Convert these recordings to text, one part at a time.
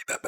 All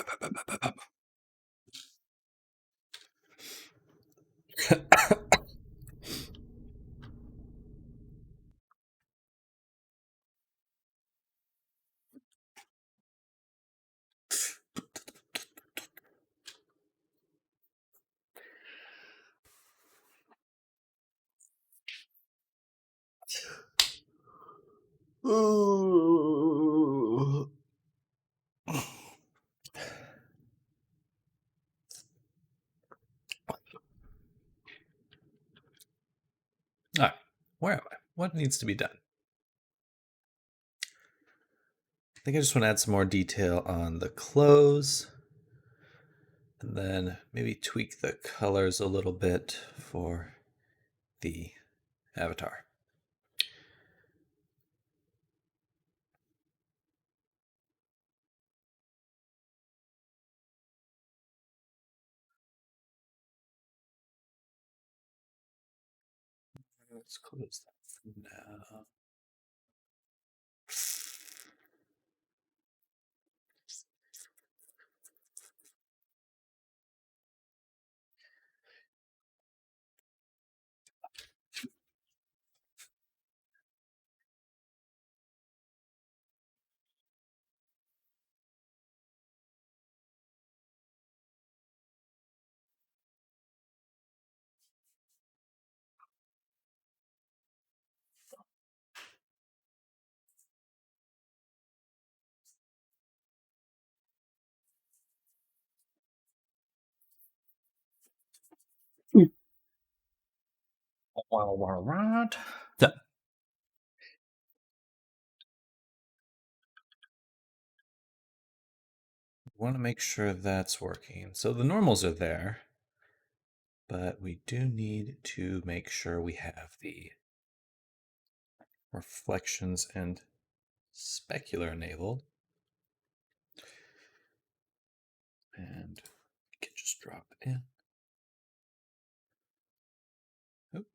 right, where am I? What needs to be done? I think I just want to add some more detail on the clothes, and then maybe tweak the colors a little bit for the avatar. Let's close that for now. So, we want to make sure that's working. So the normals are there, but we do need to make sure we have the reflections and specular enabled. And we can just drop it in. Oop.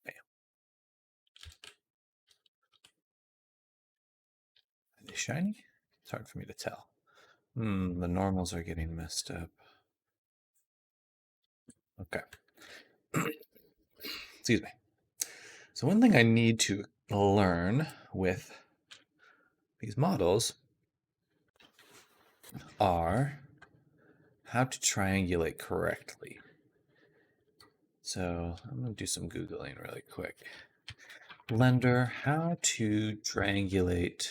Bam. Are they shiny? It's hard for me to tell. The normals are getting messed up. Okay. Excuse me. So one thing I need to learn with these models are how to triangulate correctly. So I'm going to do some Googling really quick. Blender, how to triangulate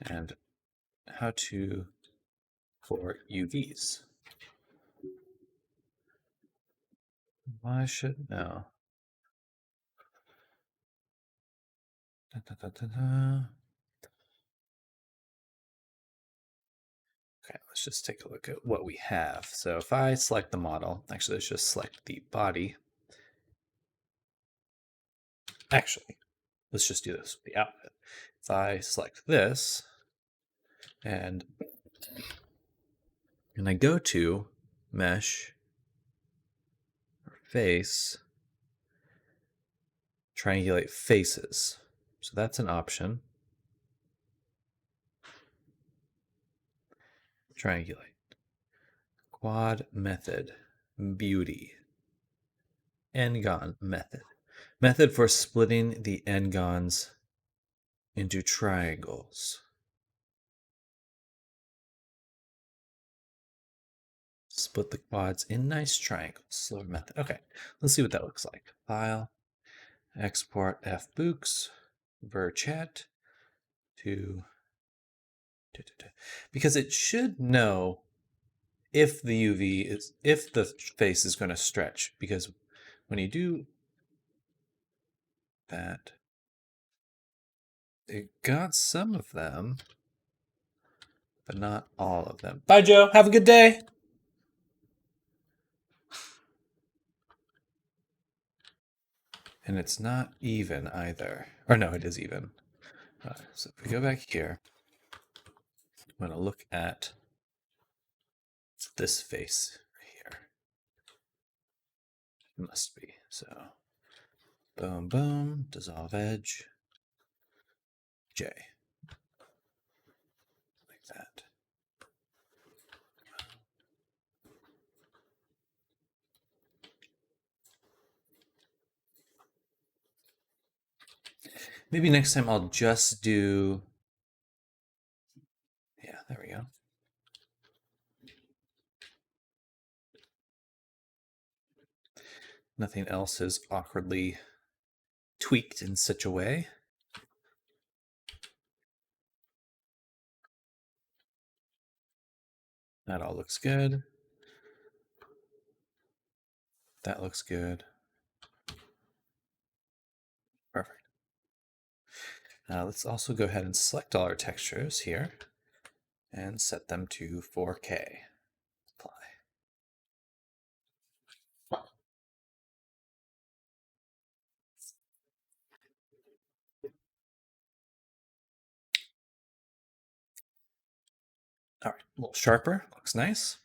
and how to for UVs. Why should no? Da, da, da, da, da. Okay, let's just take a look at what we have. So if I select the model, actually let's just select the body. Actually, let's just do this with the outfit. If I select this and I go to mesh or face, triangulate faces. So that's an option. Triangulate. Quad method. Beauty. N-gon method. Method for splitting the n-gons into triangles. Split the quads in nice triangles. Slower method. Okay, let's see what that looks like. File, export fbooks, verchat to because it should know if the UV is if the face is going to stretch, because when you do that, it got some of them, but not all of them. Bye, Joe. Have a good day. And it's not even either. Or no, it is even. So if we go back here, I'm going to look at this face here. It must be. So boom, boom, dissolve edge. J. Like that. Maybe next time I'll just do, yeah, there we go. Nothing else is awkwardly tweaked in such a way. That all looks good. That looks good. Perfect. Now let's also go ahead and select all our textures here and set them to 4K. Apply. All right, a little sharper, looks nice.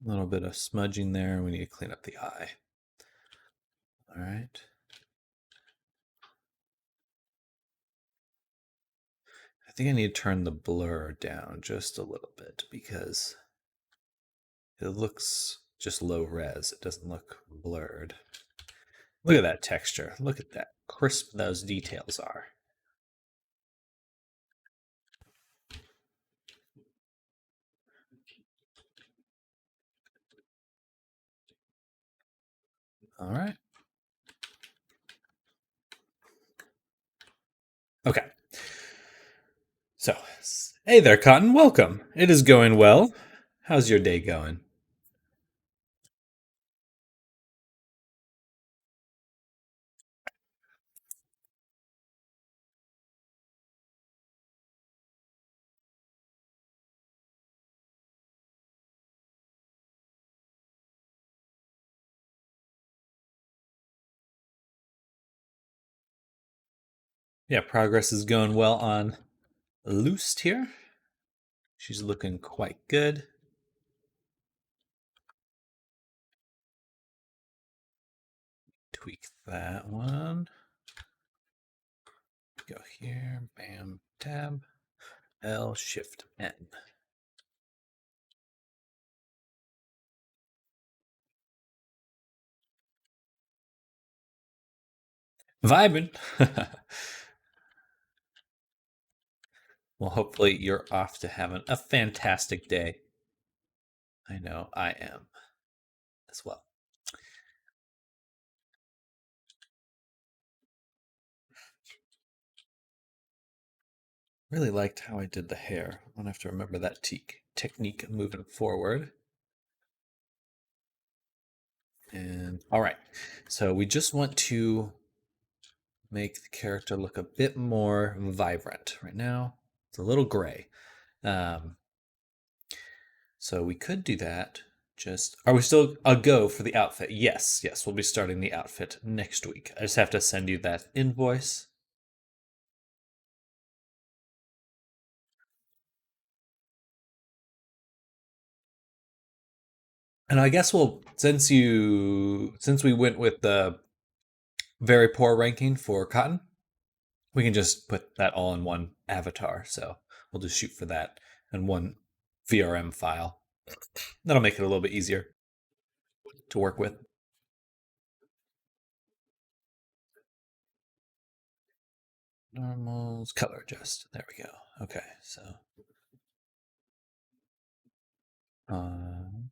A little bit of smudging there. We need to clean up the eye. All right. I think I need to turn the blur down just a little bit because it looks just low res. It doesn't look blurred. Look at that texture. Look at that crisp those details are. All right. Okay. So, hey there, Cotton. Welcome. It is going well. How's your day going? Yeah, progress is going well on Loosed here. She's looking quite good. Tweak that one. Go here, bam, tab, L, shift, N. Vibing. Well, hopefully you're off to having a fantastic day. I know I am as well. Really liked how I did the hair. I'm gonna have to remember that technique moving forward. And all right, so we just want to make the character look a bit more vibrant. Right now, it's a little gray. So we could do that. Just are we still a go for the outfit? Yes, yes, we'll be starting the outfit next week. I just have to send you that invoice. And I guess we'll since we went with the very poor ranking for Cotton, we can just put that all in one avatar. So we'll just shoot for that in one VRM file. That'll make it a little bit easier to work with. Normals, color adjust. There we go. Okay, so on,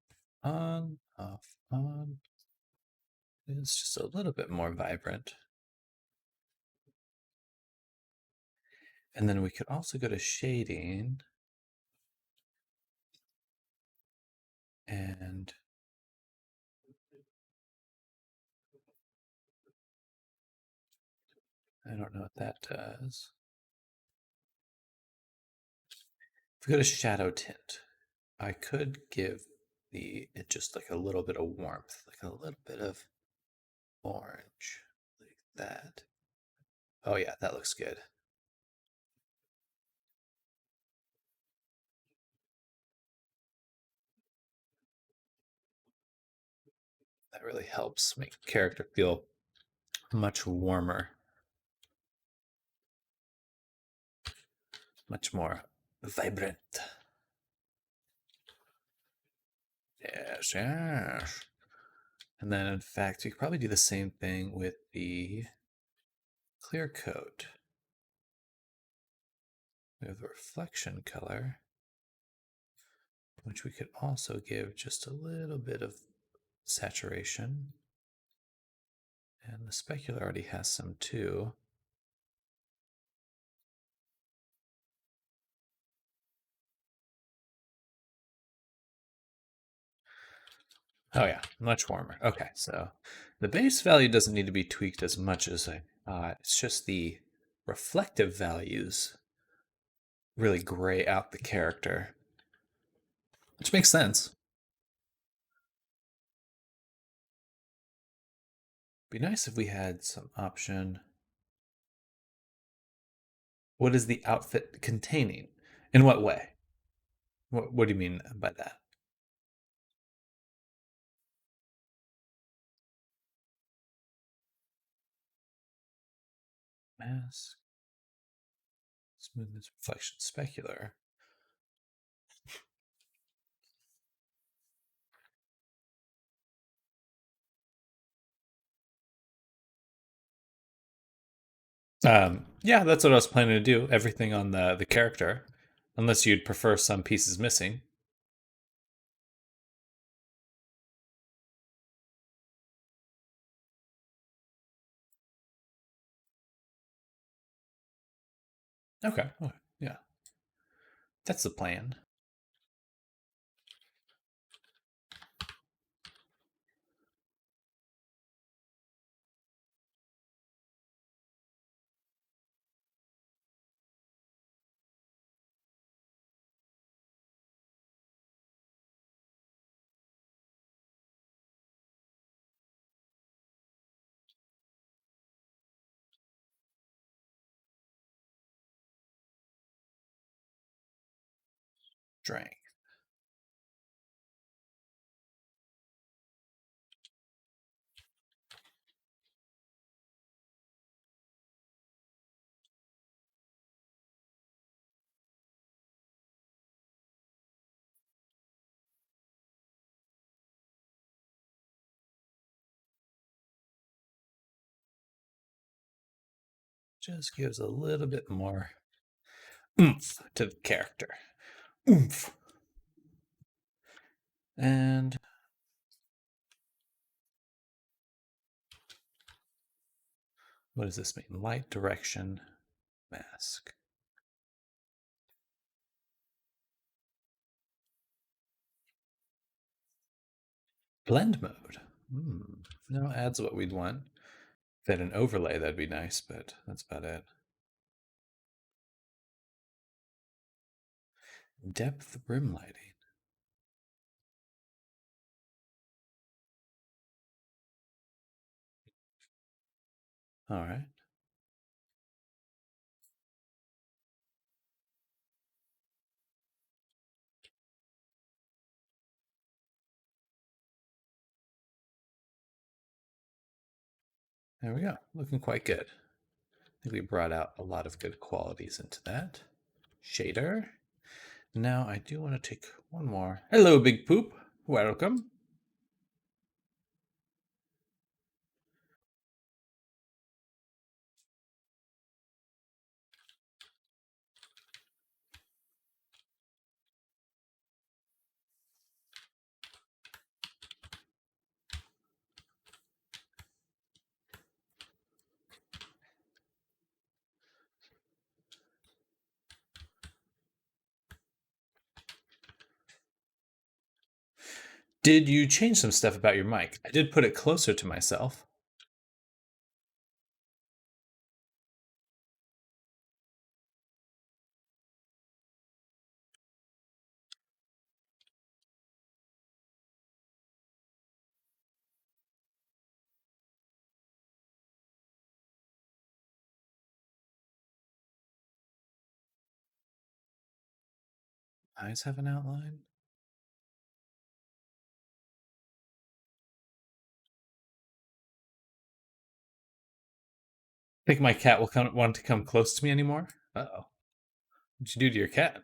off, on. It's just a little bit more vibrant. And then we could also go to shading and I don't know what that does. If we go to shadow tint, I could give it just like a little bit of warmth, like a little bit of orange, like that. Oh yeah, that looks good. That really helps make a character feel much warmer, much more vibrant. Yes, yes. And then, in fact, we could probably do the same thing with the clear coat. We have the reflection color, which we could also give just a little bit of saturation. And the specular already has some too. Oh yeah, much warmer. Okay, so the base value doesn't need to be tweaked as much as I thought. It's just the reflective values really gray out the character, which makes sense. Be nice if we had some option. What is the outfit containing? In what way? What do you mean by that? Mask, smoothness, reflection, specular. Yeah, that's what I was planning to do. Everything on the character, unless you'd prefer some pieces missing. Okay. Okay. Yeah, that's the plan. Strength. Just gives a little bit more oomph to the character. Oomph. And what does this mean? Light direction mask. Blend mode. No, adds what we'd want. If they had an overlay, that'd be nice, but that's about it. Depth rim lighting. All right. There we go. Looking quite good. I think we brought out a lot of good qualities into that. Shader. Now I do want to take one more. Hello, Big Poop. Welcome. Did you change some stuff about your mic? I did put it closer to myself. Eyes have an outline. Think my cat will want to come close to me anymore? Uh-oh. What'd you do to your cat?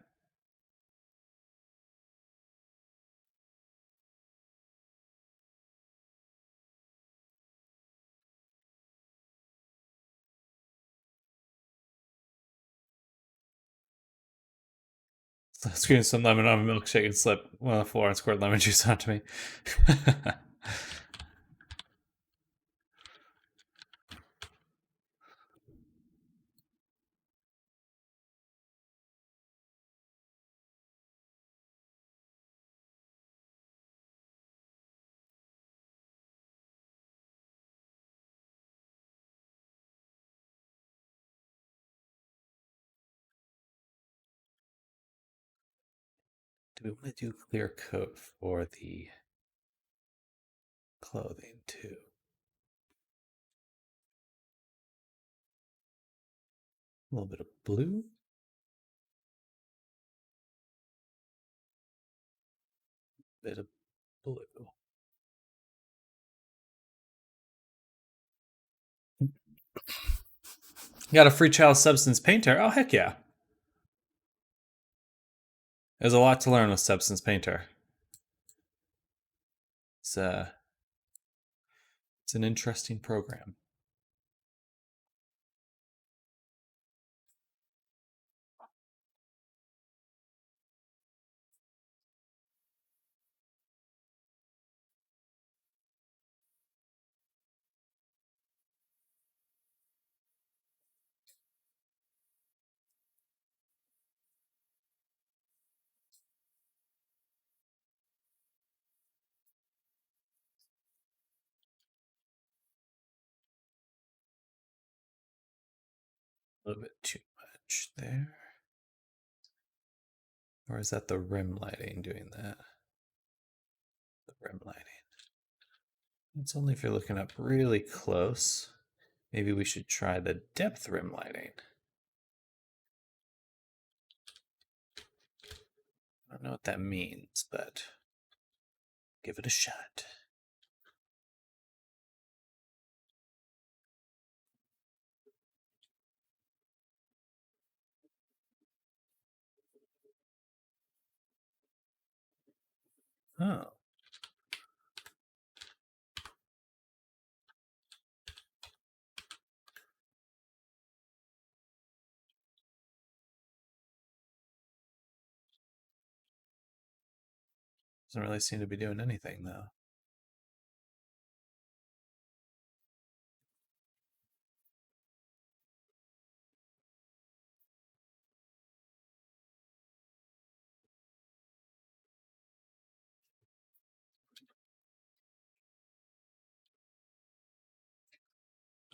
Squeezed some lemon on a milkshake and slipped on the floor and squirted lemon juice onto me. Do we want to do clear coat for the clothing too? A little bit of blue. Bit of blue. Got a free child substance painter. Oh, heck yeah. There's a lot to learn with Substance Painter. It's it's an interesting program. A little bit too much there. Or is that the rim lighting doing that? The rim lighting. It's only if you're looking up really close. Maybe we should try the depth rim lighting. I don't know what that means, but give it a shot. Oh. Doesn't really seem to be doing anything, though.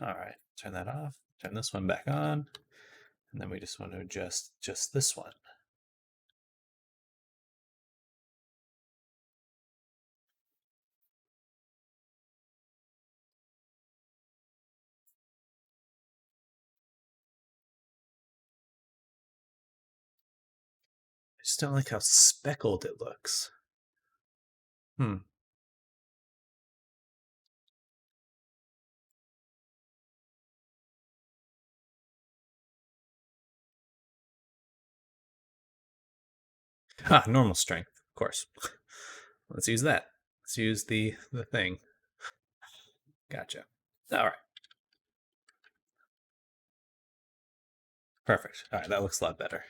All right, turn that off. Turn this one back on. And then we just want to adjust just this one. I just don't like how speckled it looks. Hmm. Ah, normal strength, of course. Let's use that. Let's use the thing. Gotcha. All right. Perfect. All right, that looks a lot better.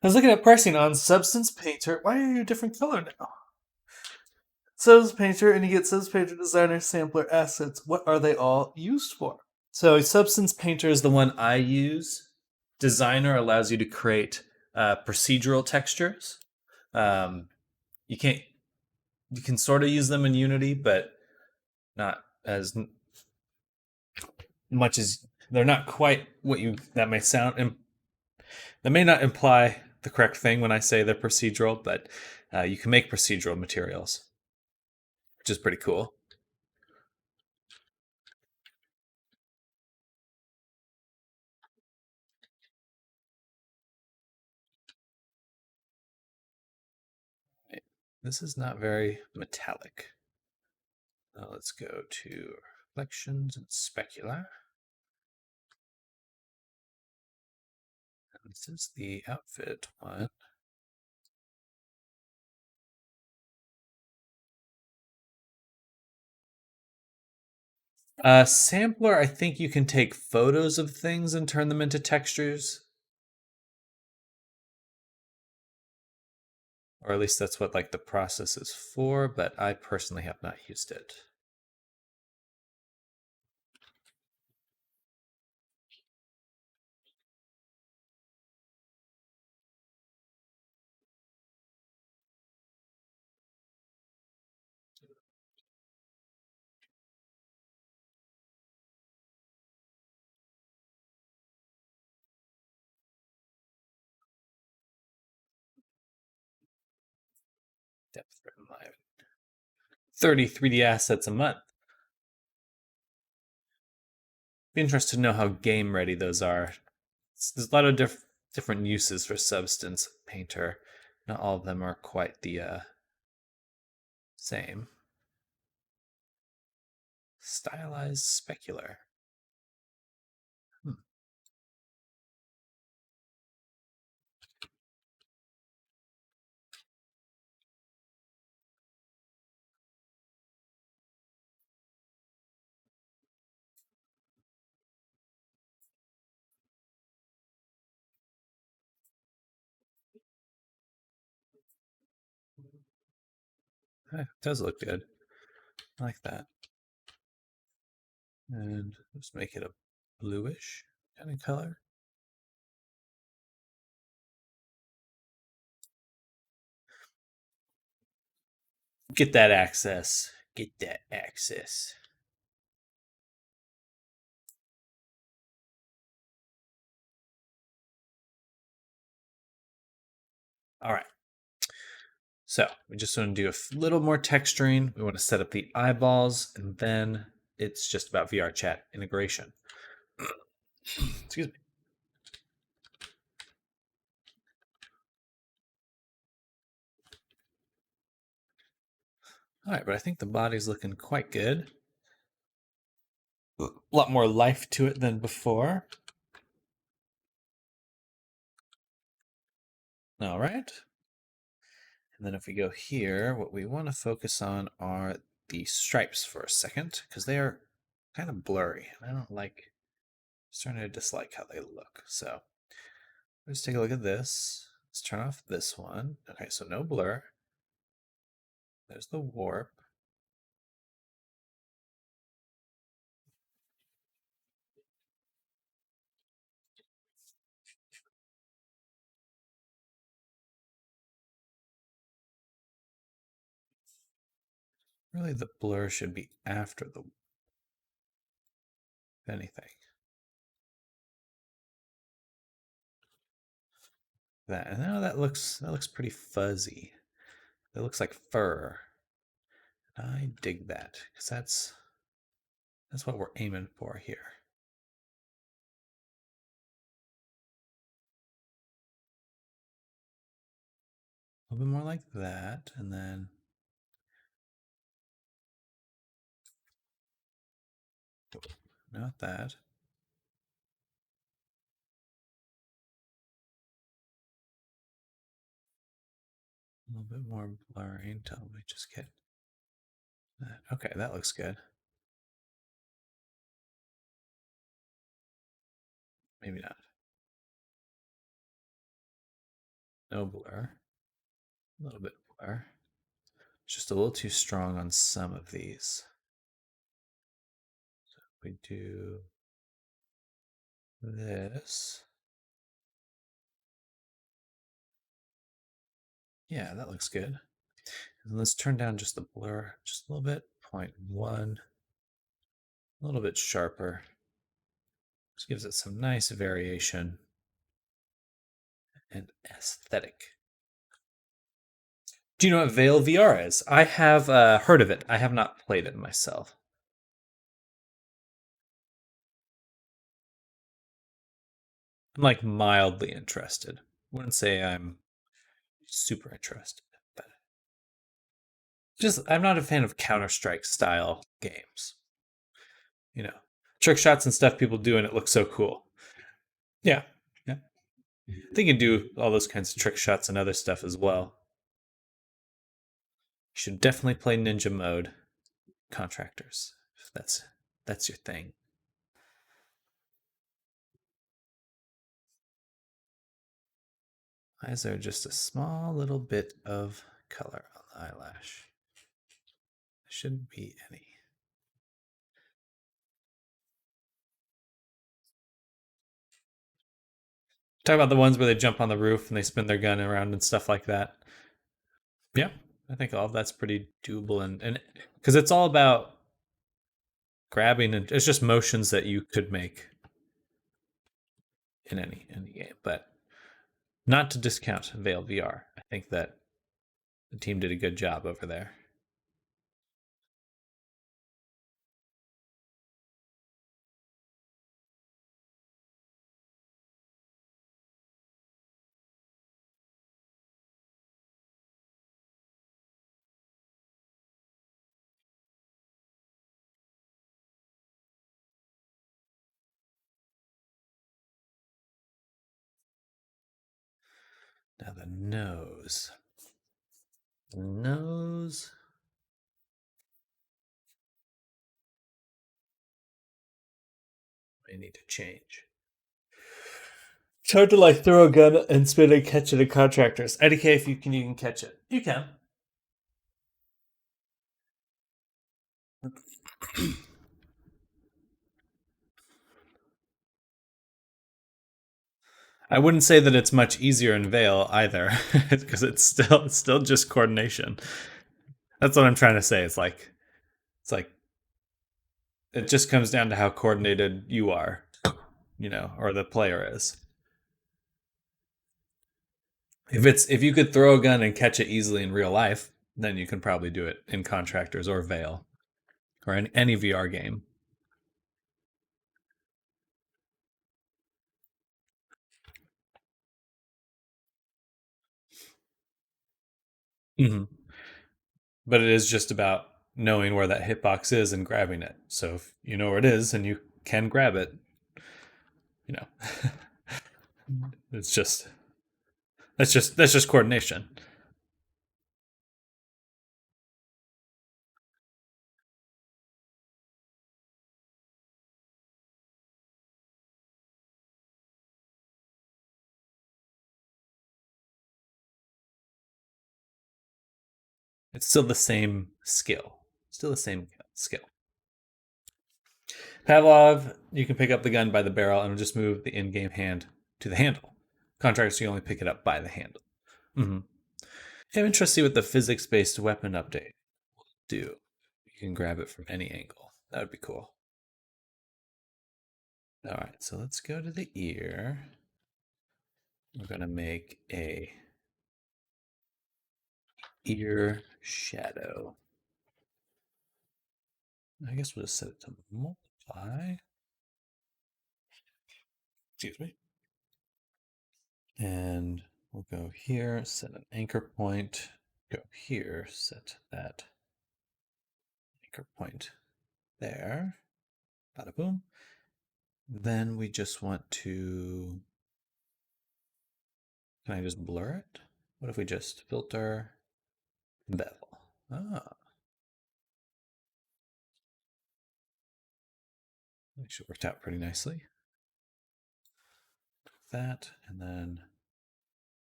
I was looking at pricing on Substance Painter. Why are you a different color now? Substance Painter, and you get Substance Painter Designer Sampler Assets. What are they all used for? So, Substance Painter is the one I use. Designer allows you to create procedural textures. Um, you can't. You can sort of use them in Unity, but not as much as they're not quite what you that may sound. That may not imply the correct thing when I say they're procedural, but you can make procedural materials, which is pretty cool. This is not very metallic. Now let's go to reflections and specular. And this is the outfit one. Sampler, I think you can take photos of things and turn them into textures. Or at least that's what like the process is for, but I personally have not used it. Depth Written Live. 30 3D assets a month. Be interested to know how game ready those are. There's a lot of different uses for Substance Painter. Not all of them are quite the same. Stylized specular. It does look good. I like that. And let's make it a bluish kind of color. Get that access. Get that access. All right. So we just want to do a little more texturing. We want to set up the eyeballs, and then it's just about VR chat integration. Excuse me. All right, but I think the body's looking quite good. A lot more life to it than before. All right. And then if we go here, what we want to focus on are the stripes for a second, because they are kind of blurry. I don't like, starting to dislike how they look. So let's take a look at this. Let's turn off this one. Okay, so no blur. There's the warp. Really, the blur should be after the, if anything. That, and now that looks pretty fuzzy. That looks like fur. I dig that because that's what we're aiming for here. A little bit more like that, and then not that. A little bit more blurry until we just get that. Okay, that looks good. Maybe not. No blur. A little bit of blur. Just a little too strong on some of these. So if we do this. Yeah, that looks good. And let's turn down just the blur just a little bit. 0.1. A little bit sharper. Just gives it some nice variation and aesthetic. Do you know what Veil VR is? I have heard of it. I have not played it myself. I'm like mildly interested. Wouldn't say I'm super interested, but just I'm not a fan of Counter-Strike style games. You know, trick shots and stuff people do, and it looks so cool. Yeah, yeah. They can do all those kinds of trick shots and other stuff as well. You should definitely play Ninja Mode Contractors. If that's your thing. Why is there just a small little bit of color on the eyelash? There shouldn't be any. Talk about the ones where they jump on the roof and they spin their gun around and stuff like that. Yeah, I think all of that's pretty doable, and because it's all about grabbing, and it's just motions that you could make in any game. But not to discount Veil VR. I think that the team did a good job over there. Now the nose. The nose. I need to change. It's hard to like throw a gun and spin and catch it in contractors. IDK, if you can catch it. You can. I wouldn't say that it's much easier in Veil either, because it's still just coordination. That's what I'm trying to say. It's like it just comes down to how coordinated you are, or the player is. If you could throw a gun and catch it easily in real life, then you can probably do it in Contractors or Veil or in any VR game. Mm-hmm. But it is just about knowing where that hitbox is and grabbing it. So if you know where it is and you can grab it, you know, it's just that's just coordination. It's still the same skill. Still the same skill. Pavlov, you can pick up the gun by the barrel and just move the in-game hand to the handle. Contractors, you only pick it up by the handle. Mm-hmm. I'm interested to see what the physics-based weapon update will do. You can grab it from any angle. That would be cool. All right, so let's go to the ear. We're going to make a ear shadow. I guess we'll just set it to multiply. Excuse me. And we'll go here, set an anchor point. Go here, set that anchor point there. Bada boom. Then we just want to. Can I just blur it? What if we just filter bevel? Ah. Actually worked out pretty nicely. That, and then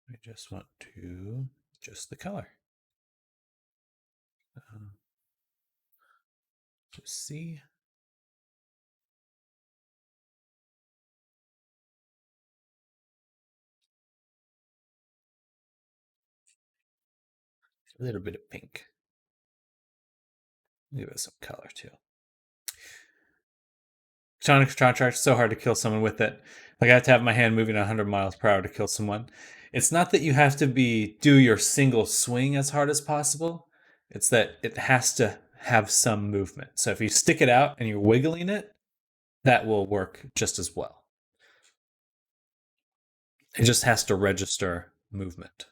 we just want to adjust the color. Just see. A little bit of pink. Give it some color too. Sonic Contract, so hard to kill someone with it. Like I have to have my hand moving 100 miles per hour to kill someone. It's not that you have to do your single swing as hard as possible. It's that it has to have some movement. So if you stick it out and you're wiggling it, that will work just as well. It just has to register movement.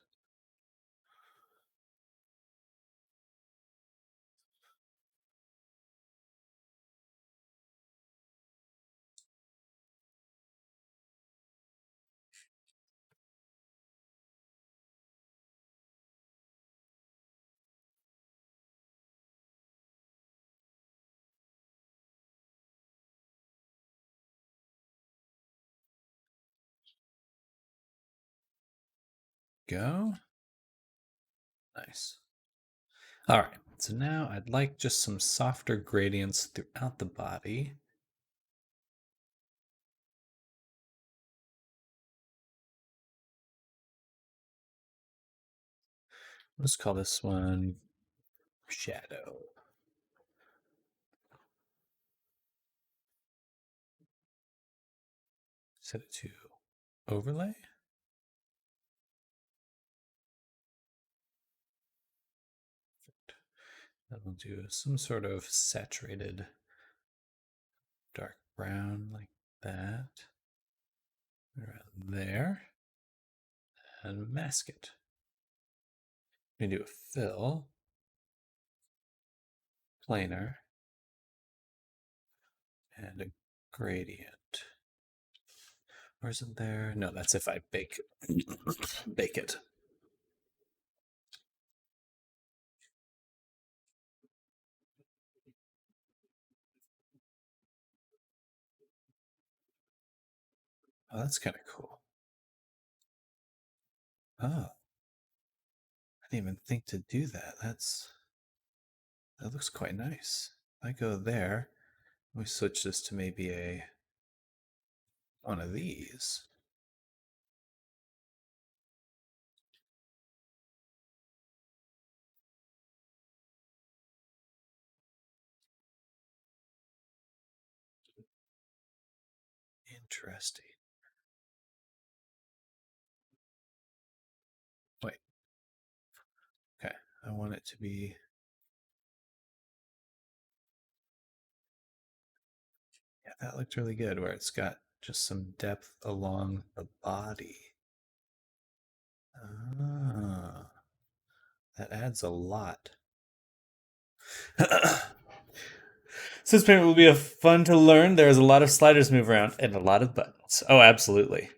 go. Nice. All right, so now I'd like just some softer gradients throughout the body. Let's call this one shadow. Set it to overlay. Then we'll do some sort of saturated dark brown like that. Around there. And mask it. We do a fill. Planar. And a gradient. Or isn't there? No, that's if I bake it. Oh, that's kind of cool. Oh, I didn't even think to do that. That looks quite nice. If I go there, we switch this to maybe one of these. Interesting. Wait. Okay, I want it to be. Yeah, that looked really good where it's got just some depth along the body. Ah, that adds a lot. So this payment will be a fun to learn. There's a lot of sliders move around and a lot of buttons. Oh, absolutely.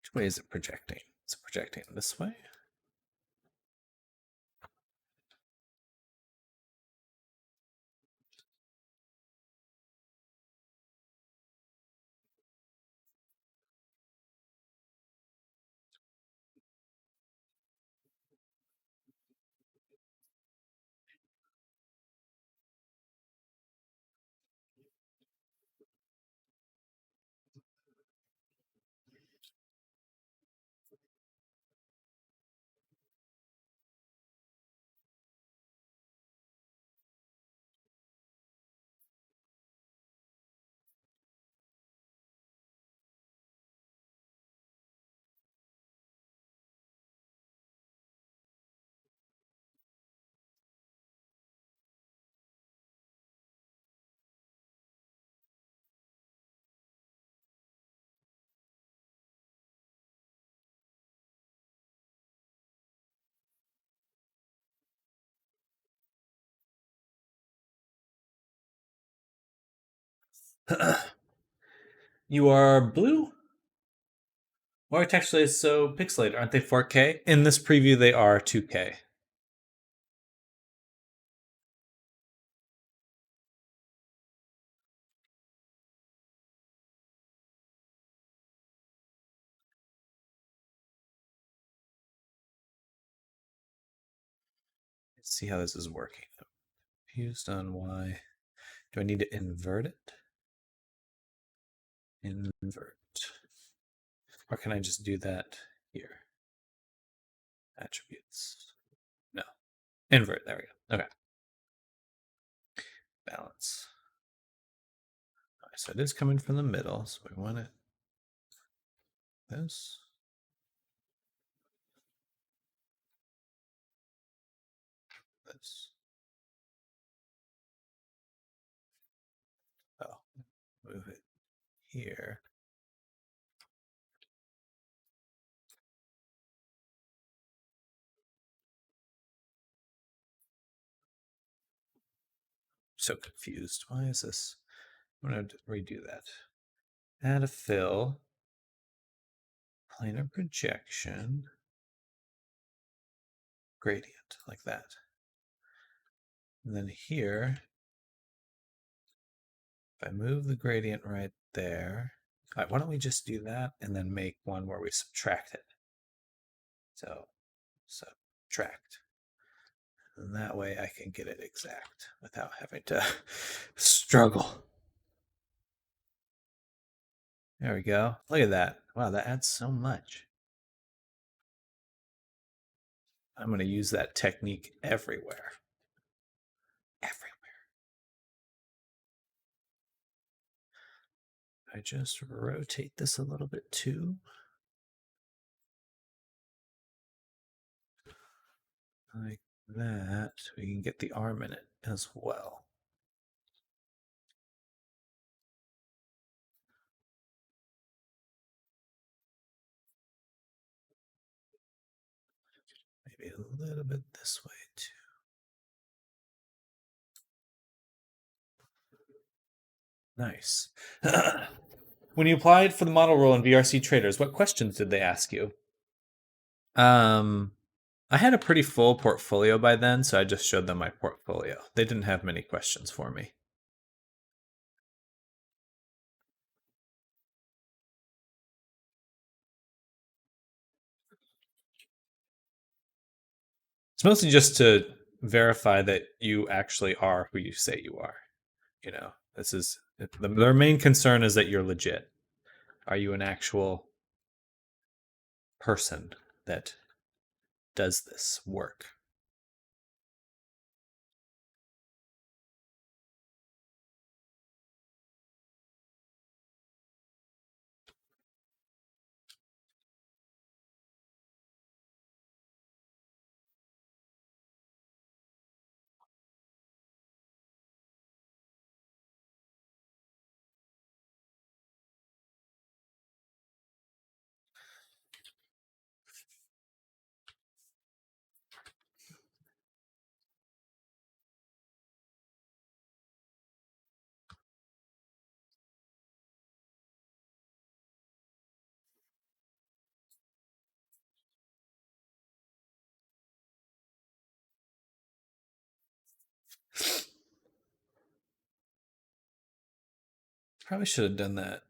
Which way is it projecting? Is it projecting this way? You are blue? Why texture is so pixelated? Aren't they 4K? In this preview, they are 2K. Let's see how this is working. Confused on why. Do I need to invert it? Invert. Or can I just do that here? Attributes. No. Invert. There we go. Okay. Balance. Right, so it is coming from the middle, so we want it this. This. Oh, move it here. So confused. Why is this? I'm going to redo that. Add a fill. Planar projection. Gradient, like that. And then here, If I move the gradient right there, all right, why don't we just do that and then make one where we subtract it? So subtract. And that way I can get it exact without having to struggle. There we go. Look at that. Wow, that adds so much. I'm going to use that technique everywhere. Everywhere. I just rotate this a little bit too. Like that. We can get the arm in it as well. Maybe a little bit this way too. Nice. When you applied for the model role in VRC Traders, what questions did they ask you? I had a pretty full portfolio by then, so I just showed them my portfolio. They didn't have many questions for me. It's mostly just to verify that you actually are who you say you are. You know, this is their main concern is that you're legit. Are you an actual person that does this work? Probably should have done that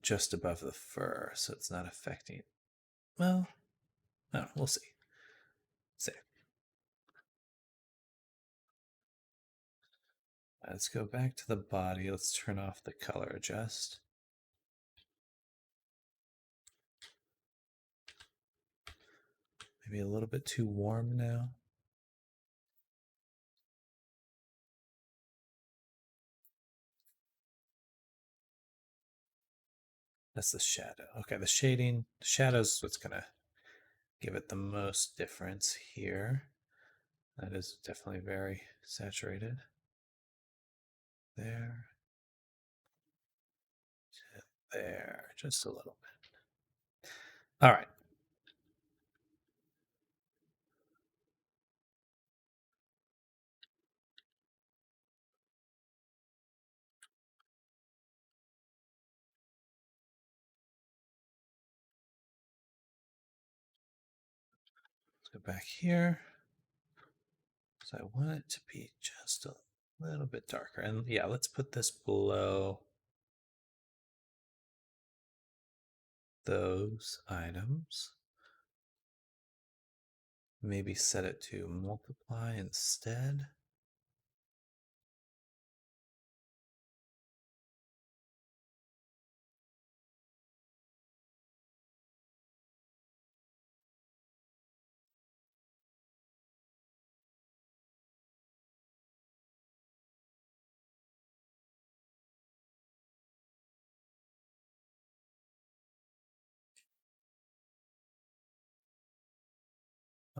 just above the fur so it's not affecting. Well, no, we'll see. See. Let's go back to the body. Let's turn off the color adjust. Maybe a little bit too warm now. That's the shadow. Okay, the shading. The shadow's what's going to give it the most difference here. That is definitely very saturated. There. There. Just a little bit. All right. Let's go back here. So I want it to be just a little bit darker. And yeah, let's put this below those items. Maybe set it to multiply instead.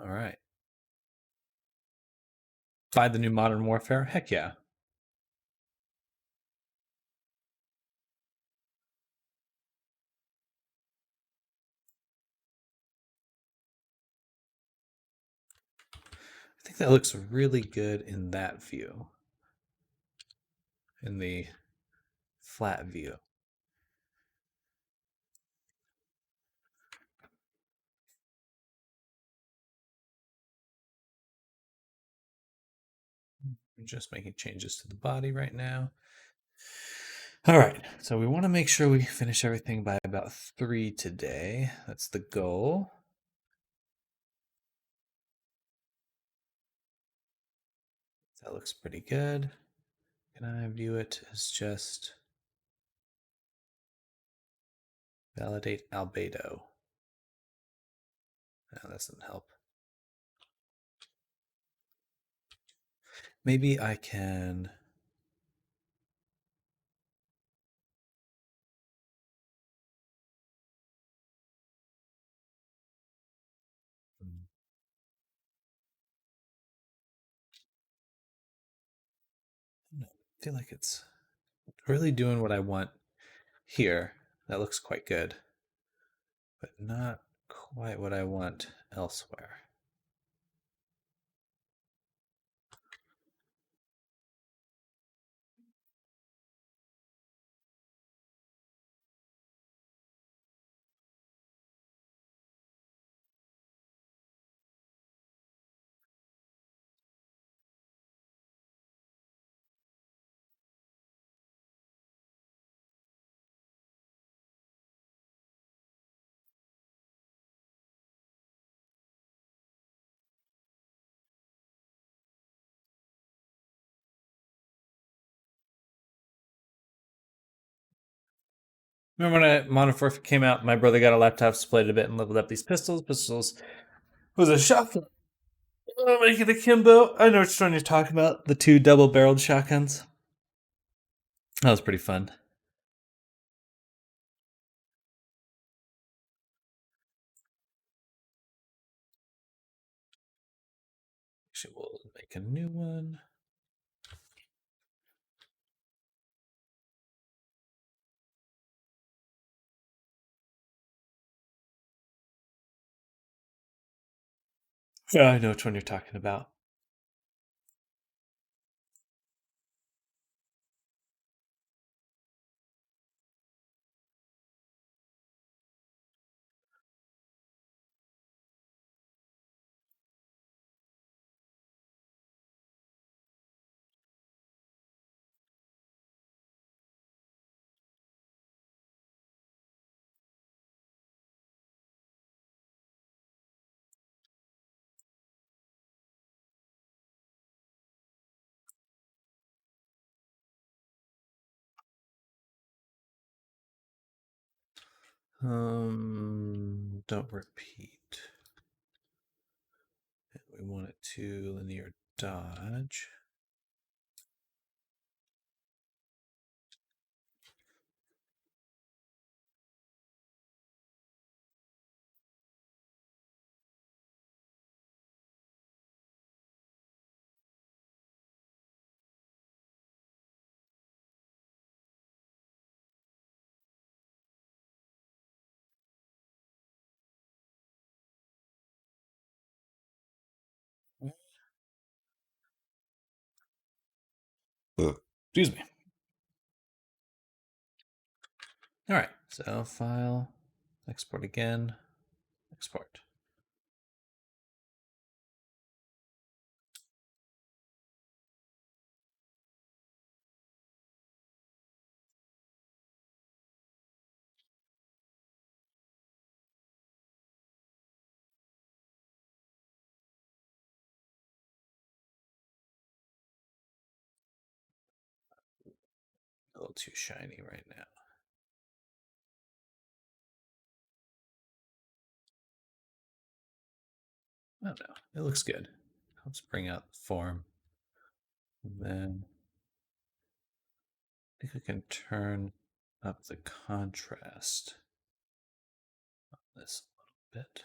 All right. Buy the new Modern Warfare? Heck yeah. I think that looks really good in that view. In the flat view. I'm just making changes to the body right now. All right, so we want to make sure we finish everything by about 3 today. That's the goal. That looks pretty good. Can I view it as just validate albedo? No, that doesn't help. Maybe I can. I feel like it's really doing what I want here. That looks quite good, but not quite what I want elsewhere. Remember when Modern Warfare came out, my brother got a laptop, split it a bit, and leveled up these pistols. Pistols was a shotgun. Oh, make it a Kimbo. I know which one you're talking about. The 2 double-barreled shotguns. That was pretty fun. Actually, we'll make a new one. Yeah, I know which one you're talking about. Don't repeat. We want it to linear dodge. Excuse me. All right, so file, export again, export. A little too shiny right now. I don't know. It looks good. Helps bring out the form. And then I think I can turn up the contrast on this a little bit.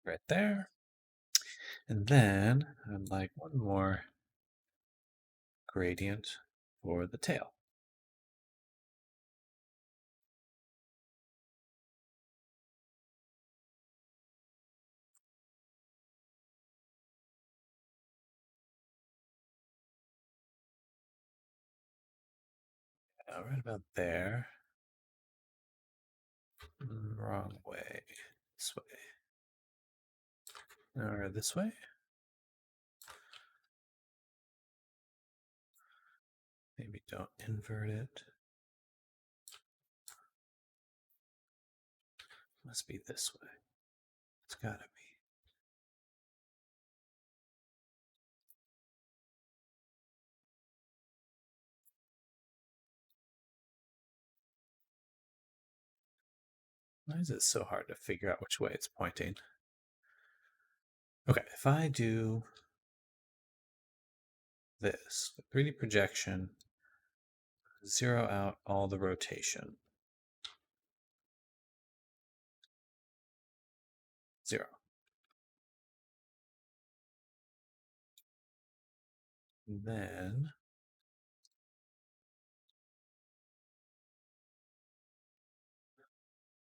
Right there. And then I'd like one more gradient for the tail. Right about there. Wrong way. This way. Or this way? Maybe don't invert it. Must be this way. It's gotta be. Why is it so hard to figure out which way it's pointing? Okay, if I do this, 3D projection, zero out all the rotation. 0. Then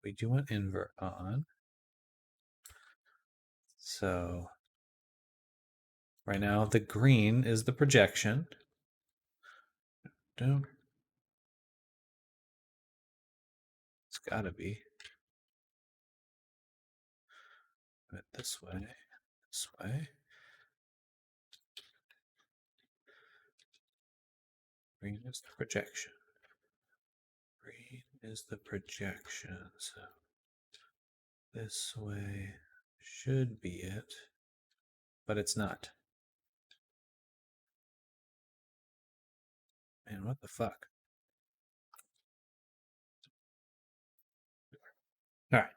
we do want invert on. So right now the green is the projection. It's gotta be. But this way, this way. Green is the projection. Green is the projection. So this way should be it, but it's not. Man, what the fuck? All right.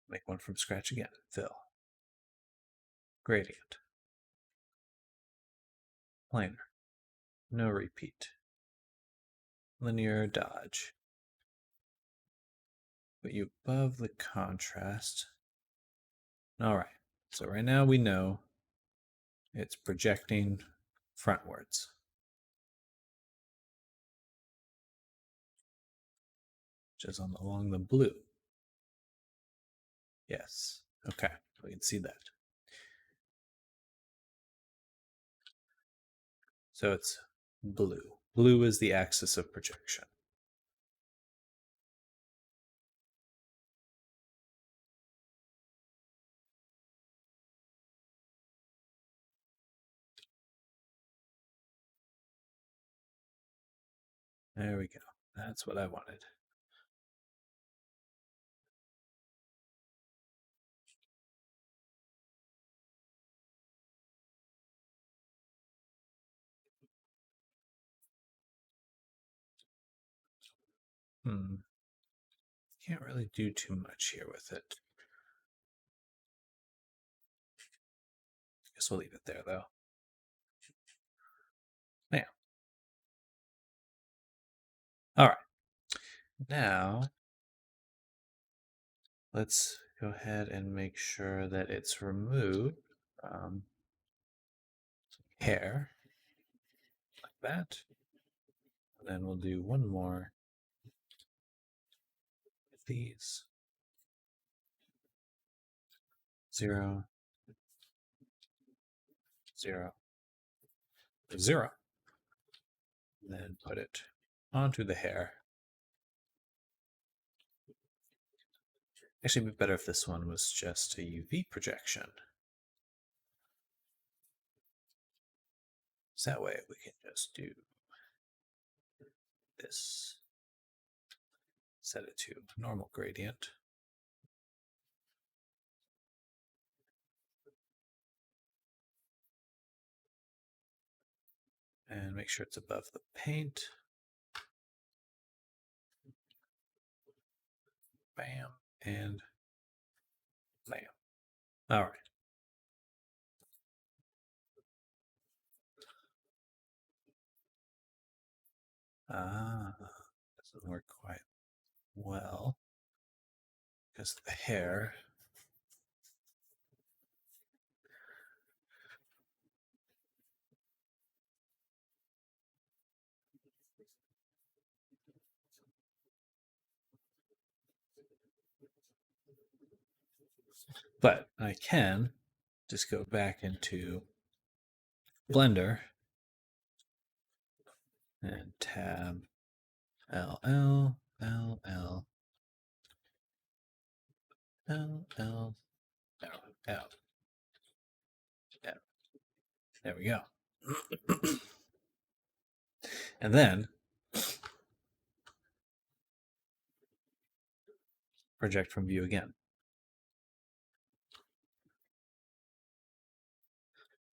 Make one from scratch again. Fill. Gradient. Planar. No repeat. Linear dodge. Put you above the contrast. All right. So right now we know it's projecting frontwards. Which is along the blue. Yes. Okay. We can see that. So it's blue. Blue is the axis of projection. There we go. That's what I wanted. Can't really do too much here with it. Guess we'll leave it there, though. Now. All right. Now, let's go ahead and make sure that it's removed from hair, like that. And then we'll do one more with these. 0, 0, 0. And then put it onto the hair. Actually, it'd be better if this one was just a UV projection. So that way we can just do this. Set it to normal gradient. And make sure it's above the paint. Bam, and bam. All right. Doesn't work quite well because of the hair. But I can just go back into Blender and tab LL, LL, LL, L. There we go. And then project from view again.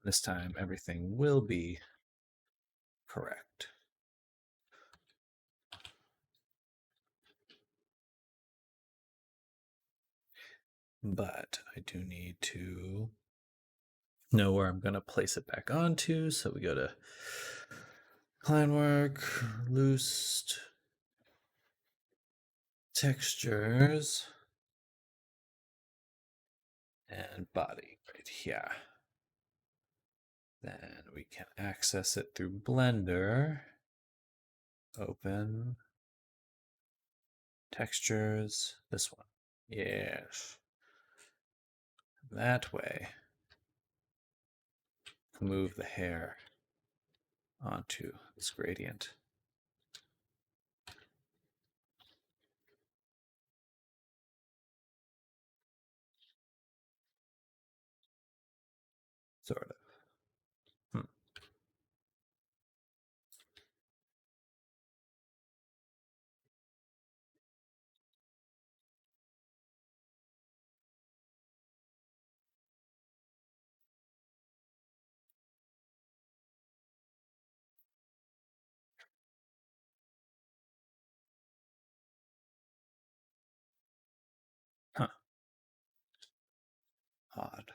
This time everything will be correct. But I do need to know where I'm going to place it back onto. So we go to client work, loosed, textures, and body right here. Then we can access it through Blender. Open textures, this one. Yes. That way, move the hair onto this gradient. Sort of. Huh. Odd.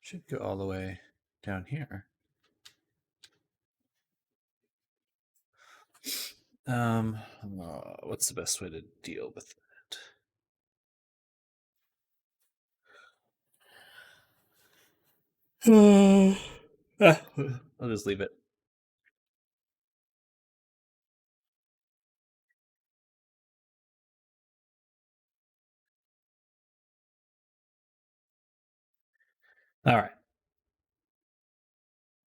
Should go all the way down here. What's the best way to deal with that? I'll just leave it. All right.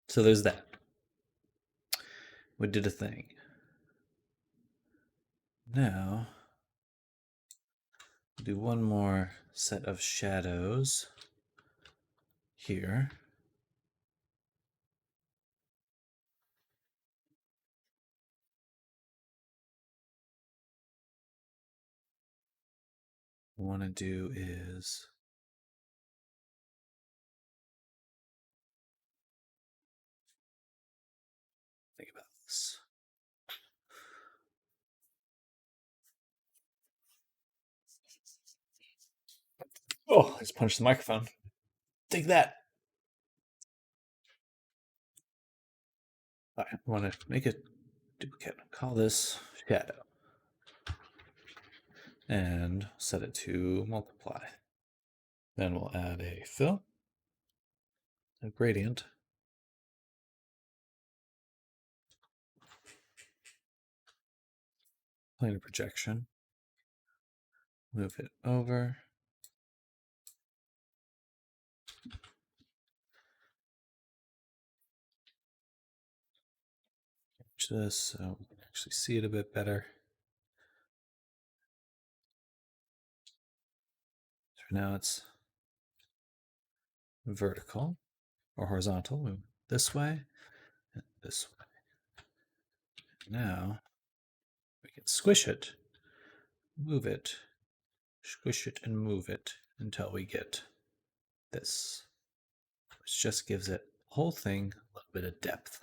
So there's that. We did a thing. Now, do one more set of shadows here. What I want to do is think about this. Oh, I just punched the microphone. Take that. All right, I want to make a duplicate. Call this shadow. And set it to multiply. Then we'll add a fill, a gradient, planar projection, move it over, change this so we can actually see it a bit better. So now it's vertical or horizontal. Move this way and this way. Now we can squish it, move it, squish it, and move it until we get this, which just gives it the whole thing a little bit of depth.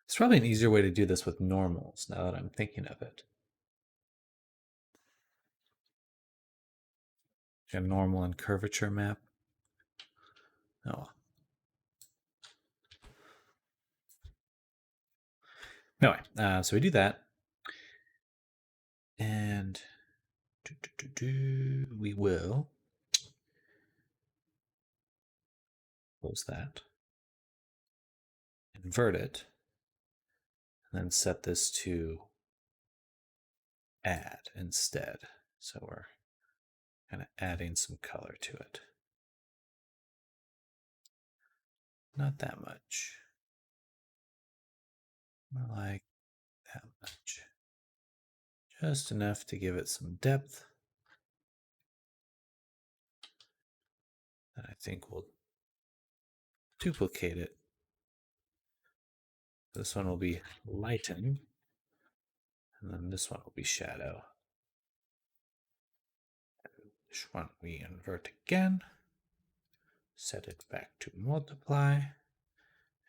It's probably an easier way to do this with normals now that I'm thinking of it. A normal and curvature map. Oh. Anyway, so we do that. And we will close that, invert it, and then set this to add instead. So we're kind of adding some color to it. Not that much. More like that much. Just enough to give it some depth. And I think we'll duplicate it. This one will be lighten, and then this one will be shadow. This one we invert again, set it back to multiply,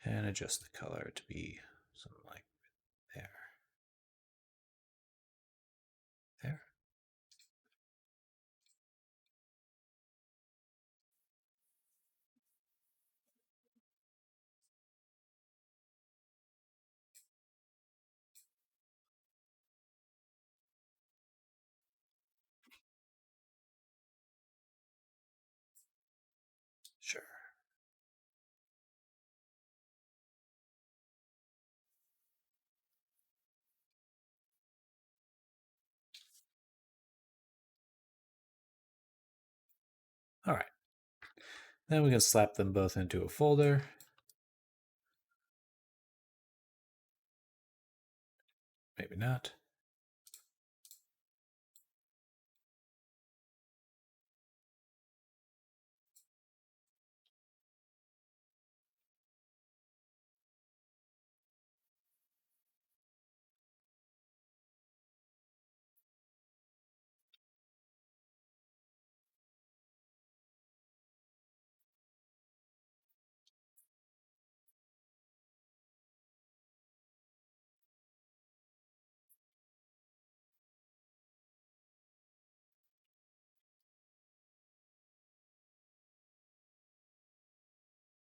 and adjust the color to be something like there. There. Sure. All right. Then we can slap them both into a folder. Maybe not.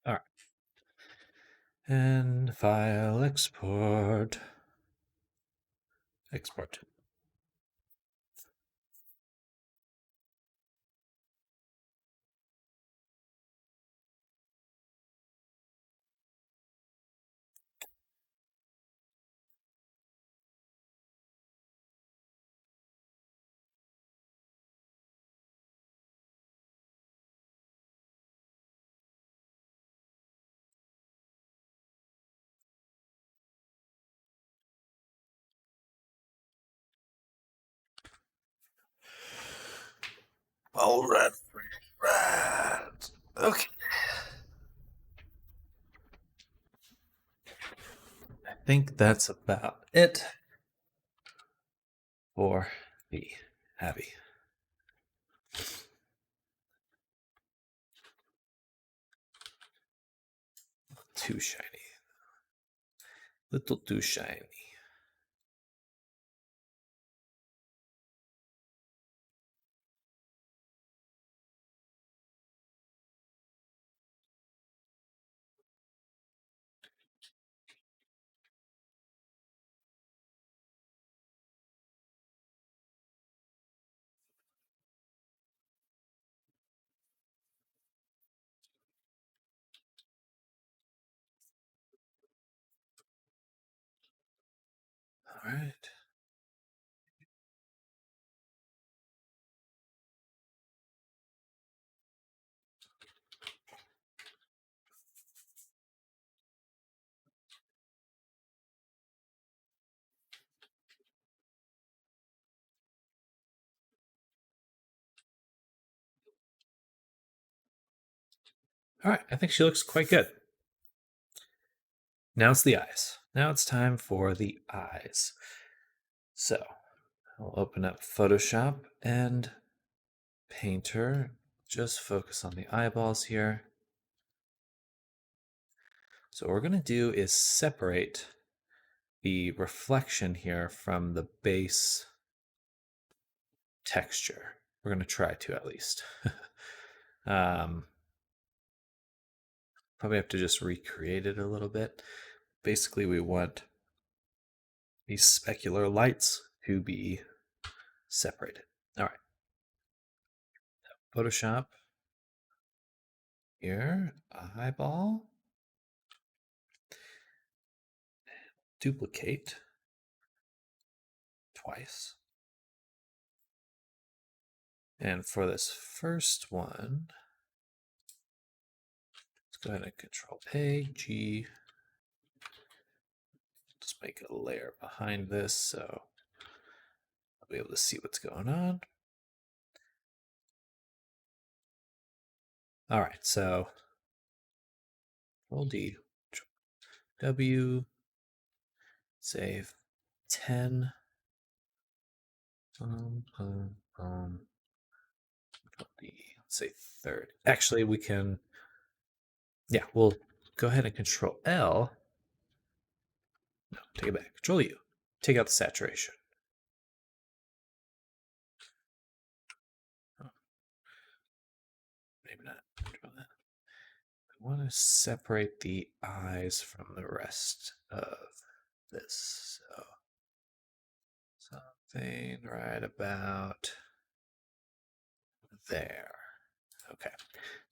All right. And file export. Export. All right. Okay. I think that's about it for the Abby. Too shiny. Little too shiny. All right. All right. I think she looks quite good. Now it's the eyes. Now it's time for the eyes. So I'll open up Photoshop and Painter. Just focus on the eyeballs here. So what we're going to do is separate the reflection here from the base texture. We're going to try to at least. Probably have to just recreate it a little bit. Basically, we want these specular lights to be separated. All right. Photoshop here, eyeball, duplicate twice. And for this first one, let's go ahead and Control A, G. Just make a layer behind this so I'll be able to see what's going on. All right, so Control D, W, save 10. Control D, let's say 30. Actually, we can, yeah, we'll go ahead and Control L. No, take it back. Control U. Take out the saturation. Oh, maybe not. Control that. I want to separate the eyes from the rest of this. So something right about there. Okay.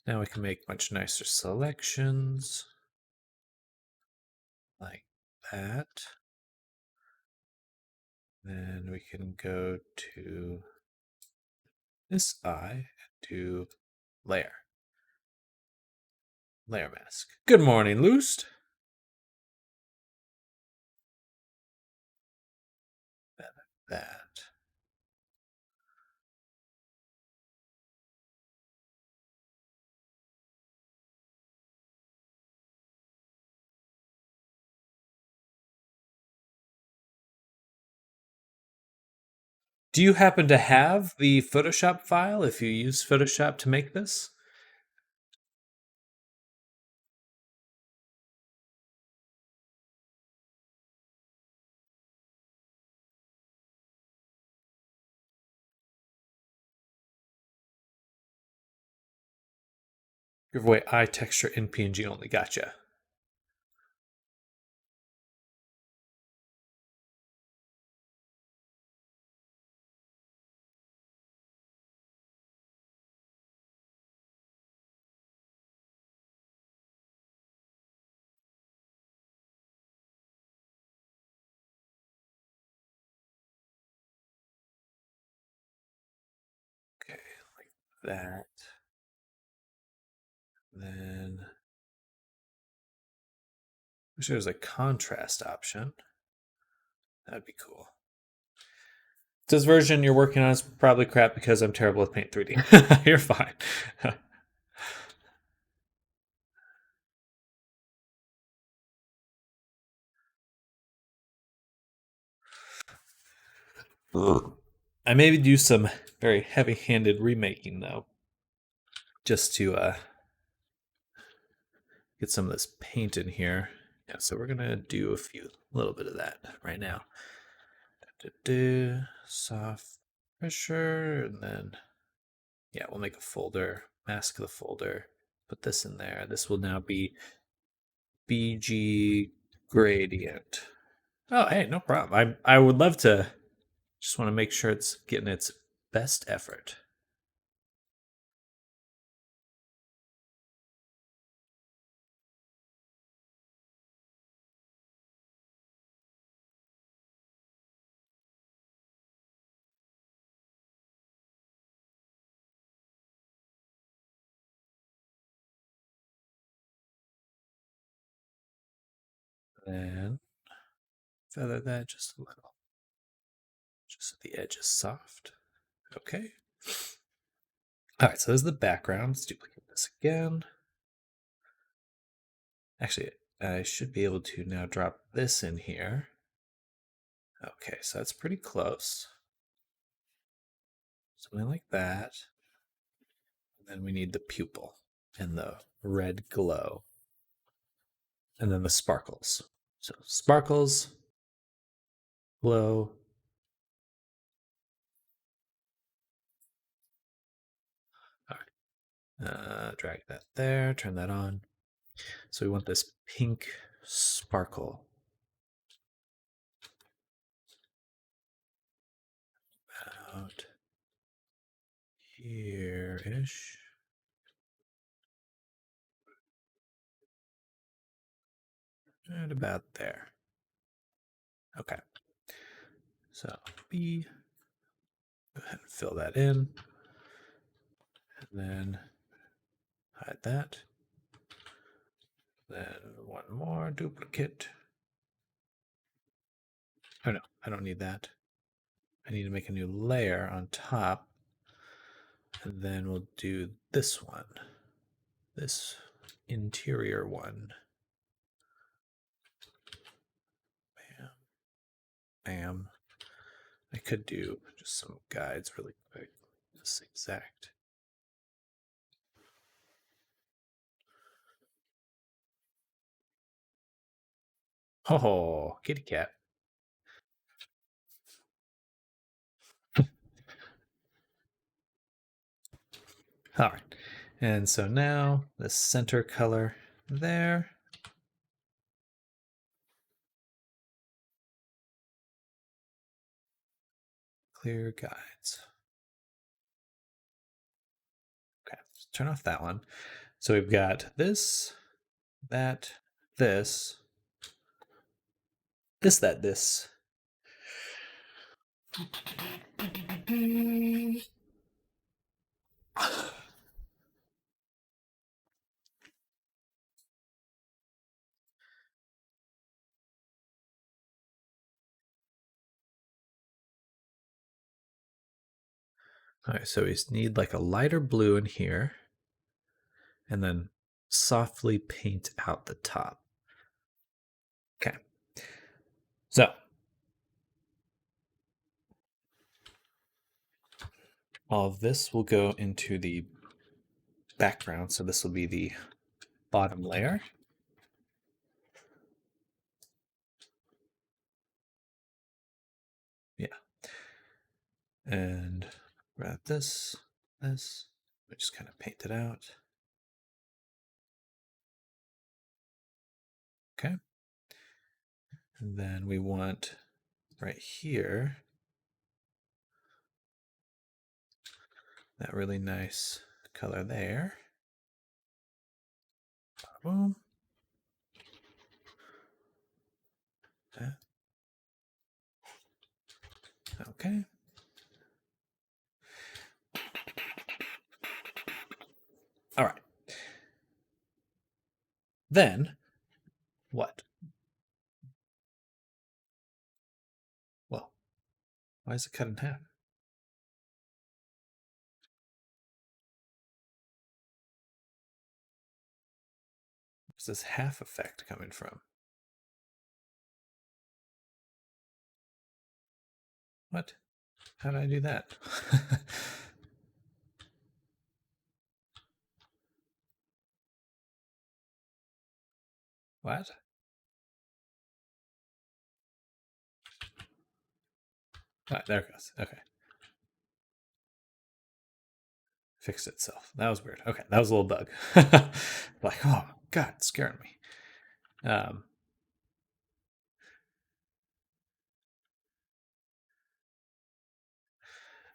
Now we can make much nicer selections like that. Then we can go to this eye and do layer. Layer mask. Good morning, Loost. That. Do you happen to have the Photoshop file if you use Photoshop to make this? Giveaway eye texture in PNG only. Gotcha. Okay, like that. Then wish there was a contrast option. That'd be cool. This version you're working on is probably crap because I'm terrible with Paint 3D. You're fine. I maybe do some very heavy-handed remaking though, just to get some of this paint in here. Yeah, so we're gonna do a little bit of that right now. Soft pressure, and then yeah, we'll make a folder, mask the folder, put this in there. This will now be BG gradient. Oh, hey, no problem. I would love to. Just want to make sure it's getting its best effort. And feather that just a little. Just so the edge is soft. Okay. All right, so there's the background. Let's duplicate this again. Actually, I should be able to now drop this in here. Okay, so that's pretty close. Something like that. And then we need the pupil and the red glow. And then the sparkles. So sparkles, glow. All right. Drag that there, turn that on. So we want this pink sparkle. About here-ish. And about there. Okay. So B, go ahead and fill that in. And then hide that. Then one more duplicate. Oh no, I don't need that. I need to make a new layer on top. And then we'll do this one. This interior one. Bam. Bam. I could do just some guides really quick. This exact. Oh, kitty cat. All right. And so now the center color there. Clear guides. Okay, let's turn off that one. So we've got this, that, this, this. All right, so we need like a lighter blue in here and then softly paint out the top. Okay. So all of this will go into the background. So this will be the bottom layer. Yeah. And grab this. We just kind of paint it out. Okay. And then we want right here that really nice color there. Boom. That. Okay. All right. Then what? Well, why is it cut in half? Where's this half effect coming from? What? How did I do that? What? Oh, there it goes. Okay. Fixed itself. That was weird. Okay, that was a little bug. Like, oh God, it's scaring me.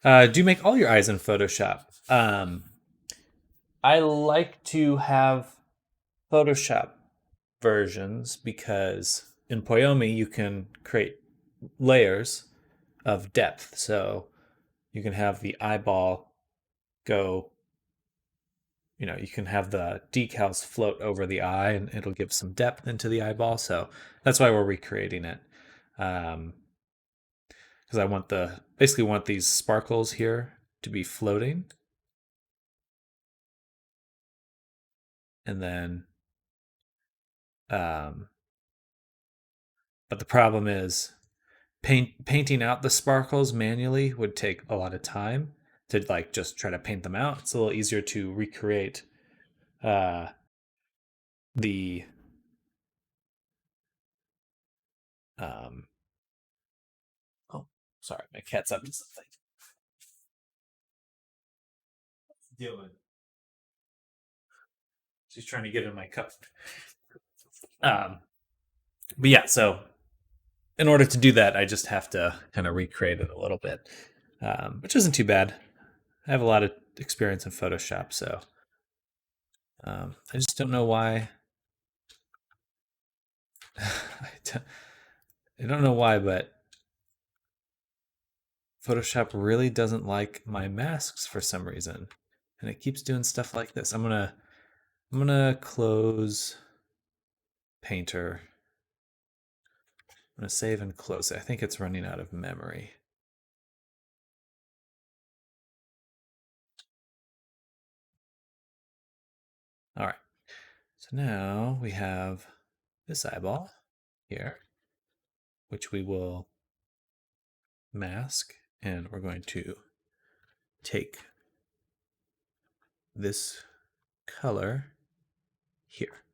Do you make all your eyes in Photoshop? I like to have Photoshop versions because in Poyomi you can create layers of depth. So you can have the eyeball go, you can have the decals float over the eye and it'll give some depth into the eyeball. So that's why we're recreating it. Because I basically want these sparkles here to be floating. And then, but the problem is painting out the sparkles manually would take a lot of time to like just try to paint them out. It's a little easier to recreate the oh, sorry, my cat's up to something. Dealing. She's trying to get in my cup. But yeah, so in order to do that, I just have to kind of recreate it a little bit, which isn't too bad. I have a lot of experience in Photoshop, so I just don't know why. I don't know why, but Photoshop really doesn't like my masks for some reason, and it keeps doing stuff like this. I'm gonna close Painter. I'm gonna save and close it. I think it's running out of memory. All right. So now we have this eyeball here, which we will mask, and we're going to take this color here.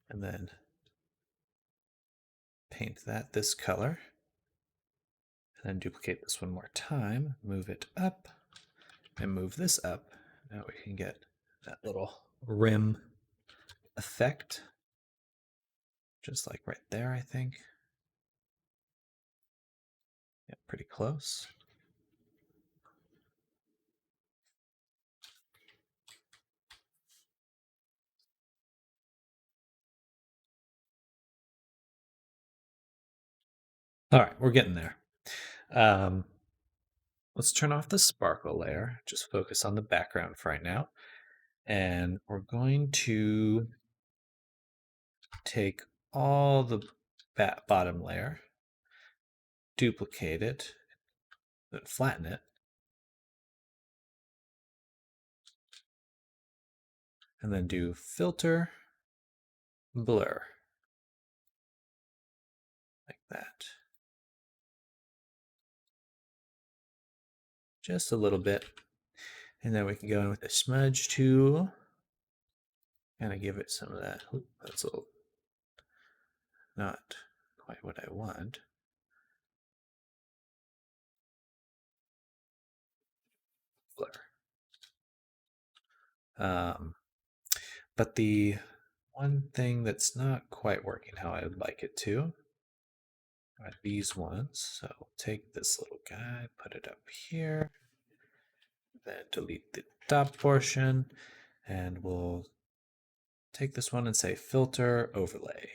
And then paint that this color. And then duplicate this one more time, move it up, and move this up. Now we can get that little rim effect, just like right there, I think. Yeah, pretty close. All right, we're getting there. Let's turn off the sparkle layer, just focus on the background for right now. And we're going to take all the bottom layer, duplicate it, then flatten it, and then do filter, blur, like that. Just a little bit. And then we can go in with the smudge tool, kind of give it some of that. Oop, that's a little not quite what I want. Blur. But the one thing that's not quite working how I would like it to are these ones. So take this little guy, put it up here, then delete the top portion, and we'll take this one and say filter overlay.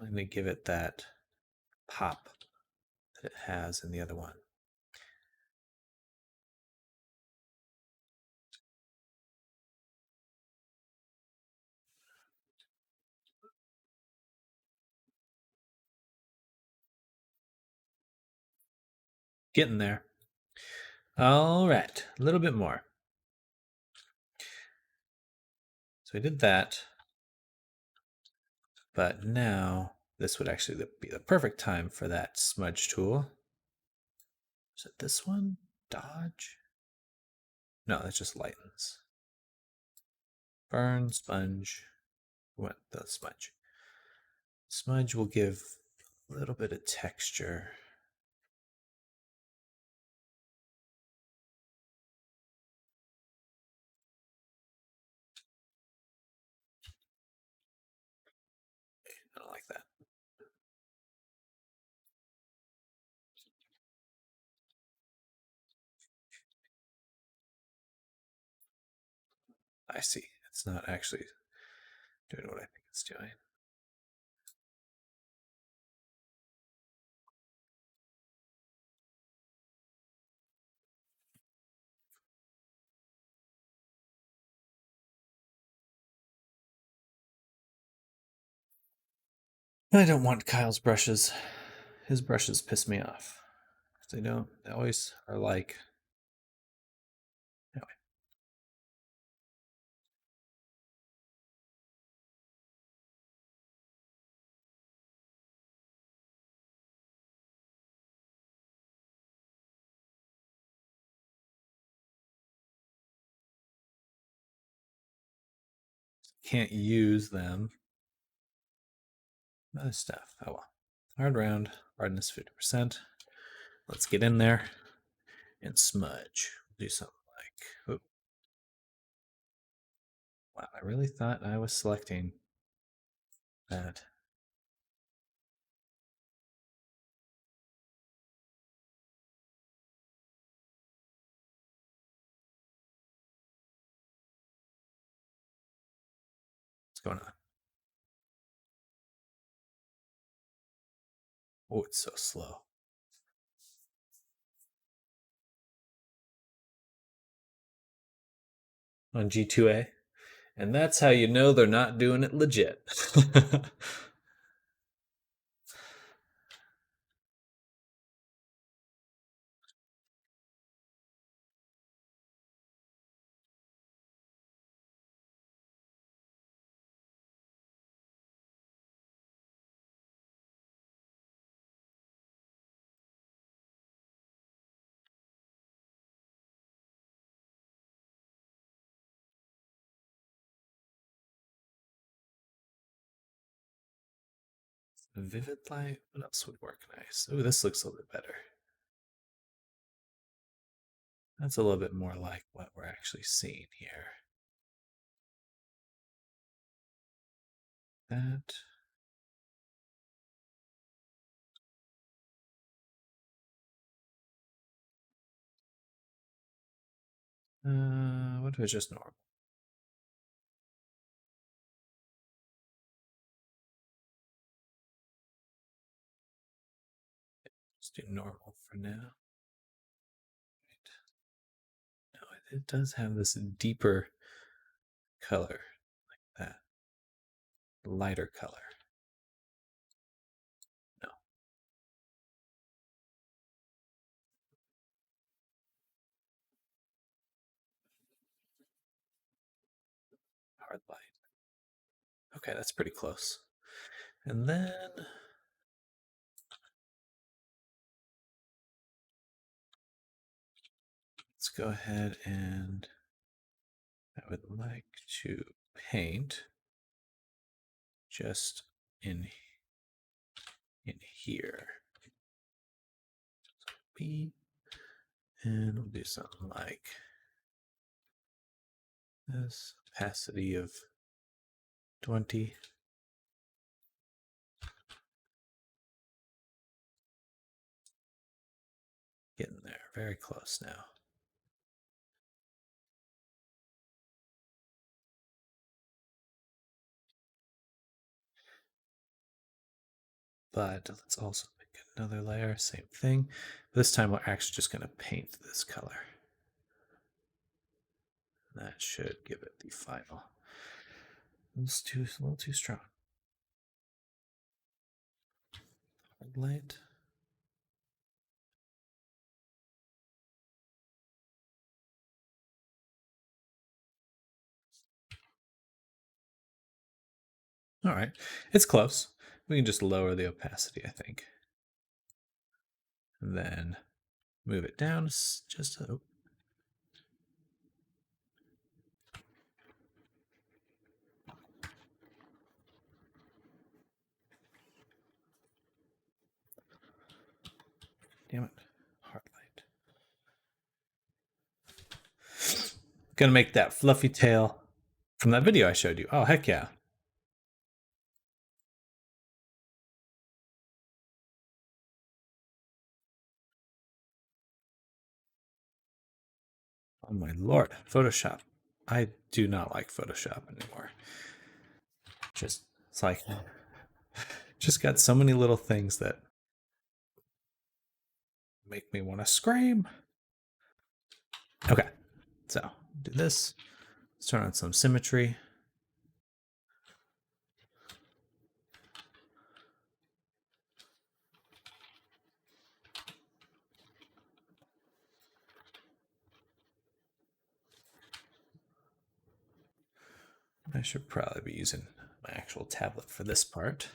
I'm going to give it that pop that it has in the other one. Getting there. All right, a little bit more. So we did that, but now this would actually be the perfect time for that smudge tool. Is it this one? Dodge? No, that just lightens. Burn, sponge. What? The smudge. Smudge will give a little bit of texture. I don't like that. I see. It's not actually doing what I think it's doing. I don't want Kyle's brushes. His brushes piss me off. They don't. They always are like. Anyway. Can't use them. Other stuff. Oh well. Hard round. Hardness 50%. Let's get in there and smudge. Do something like. Oh. Wow, I really thought I was selecting that. What's going on? Oh, it's so slow. On G2A. And that's how you know they're not doing it legit. Vivid light. What else would work nice? Oh, this looks a little bit better. That's a little bit more like what we're actually seeing here. That. What if it's just normal? Let's do normal for now. No, it does have this deeper color, like that. Lighter color. No. Hard light. Okay, that's pretty close. And then let's go ahead and I would like to paint just in here. B, and we'll do something like this, opacity of 20. Getting there, very close now. But let's also make another layer, same thing. This time we're actually just going to paint this color. That should give it the final. It's a little too strong. Hard light. All right, it's close. We can just lower the opacity, I think. And then move it down just a. Damn it. Hard light. Gonna make that fluffy tail from that video I showed you. Oh, heck yeah. Oh my lord, Photoshop. I do not like Photoshop anymore. It's like, just got so many little things that make me want to scream. Okay, so do this. Let's turn on some symmetry. I should probably be using my actual tablet for this part.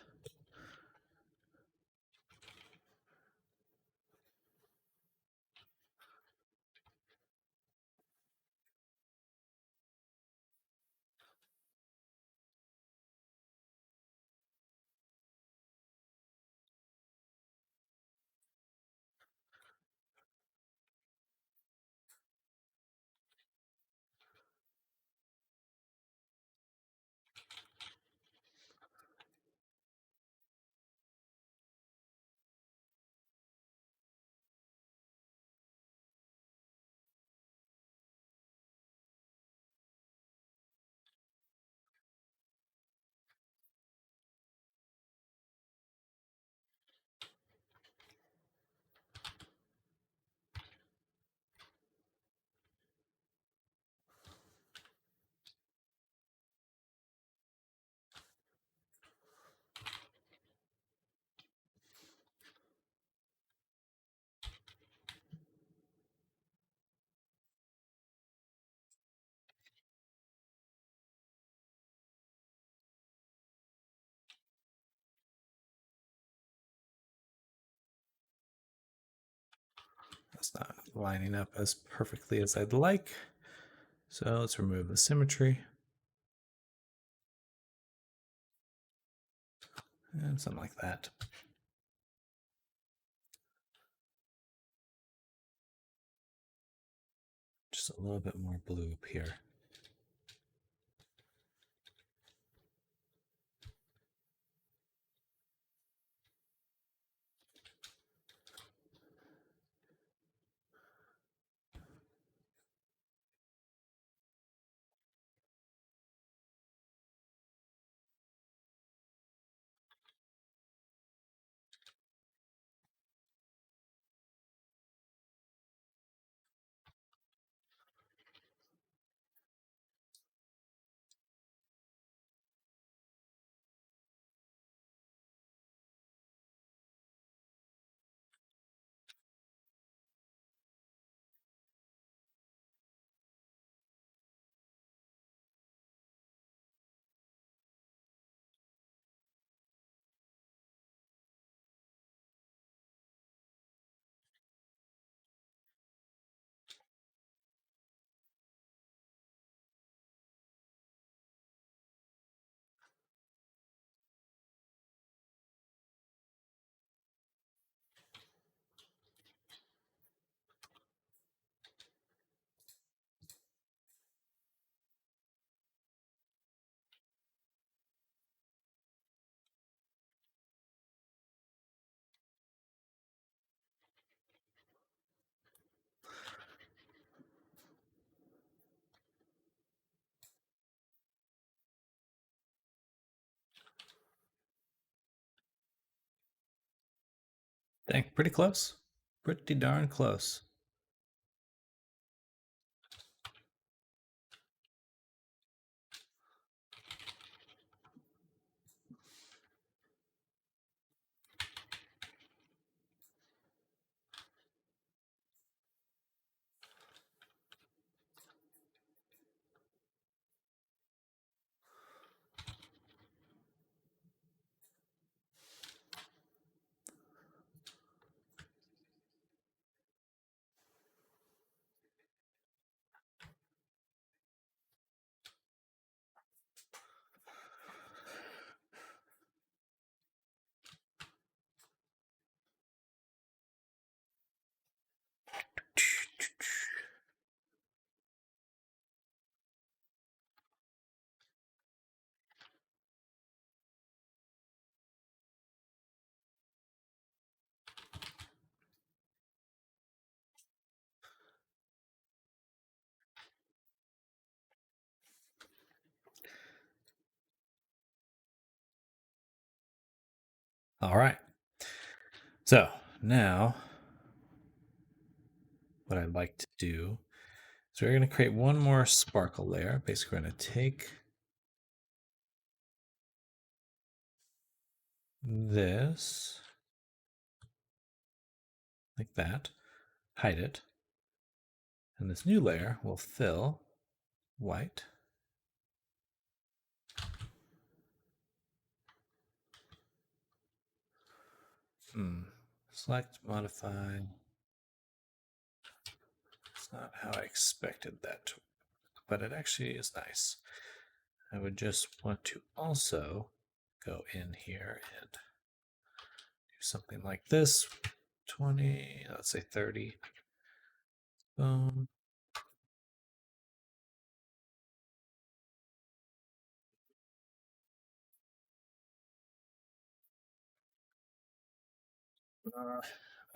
It's not lining up as perfectly as I'd like. So let's remove the symmetry. And something like that. Just a little bit more blue up here. Dang, pretty close. Pretty darn close. All right. So now what I'd like to do is we're going to create one more sparkle layer. Basically, we're going to take this like that, hide it, and this new layer will fill white. Select, modify. It's not how I expected that to work, but it actually is nice. I would just want to also go in here and do something like this. 20, let's say 30. Boom.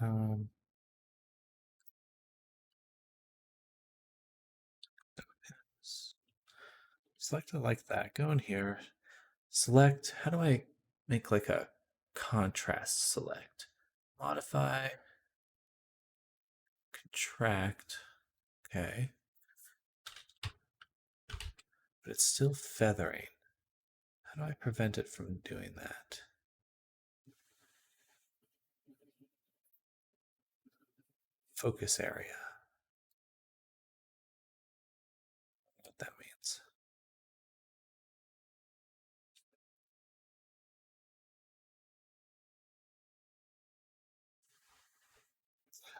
Um, select it like that. Go in here. Select. How do I make like a contrast select? Modify. Contract. Okay. But it's still feathering. How do I prevent it from doing that? Focus area. What that means.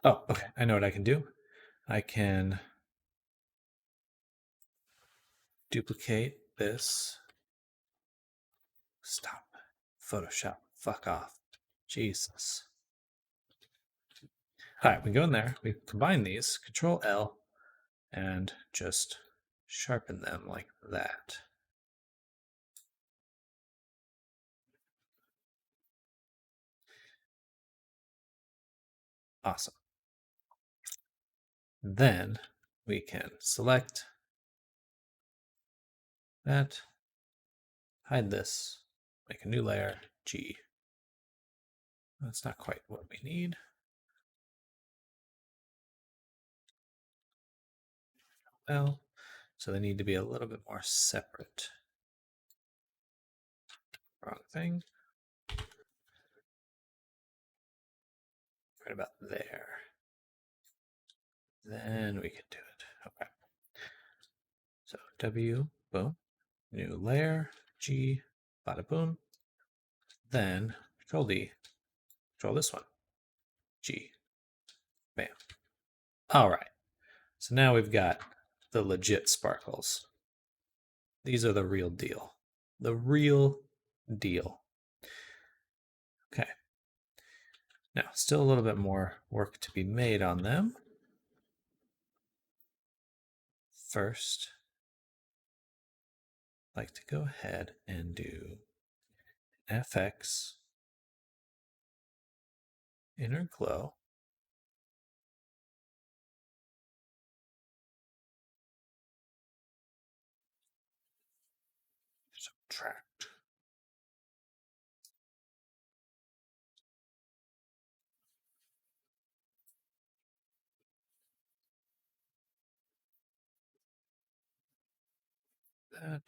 Oh, okay. I know what I can do. I can duplicate this. Stop. Photoshop. Fuck off. Jesus. All right, we go in there. We combine these. Control L and just sharpen them like that. Awesome. Then we can select that, hide this, make a new layer, G. That's not quite what we need. L. So they need to be a little bit more separate. Wrong thing. Right about there. Then we can do it. Okay. So W, boom, new layer, G, bada boom. Then Control D, control this one, G, bam. All right. So now we've got the legit sparkles. These are the real deal. The real deal. Okay. Now, still a little bit more work to be made on them. First, I'd like to go ahead and do FX inner glow. Subtract. That.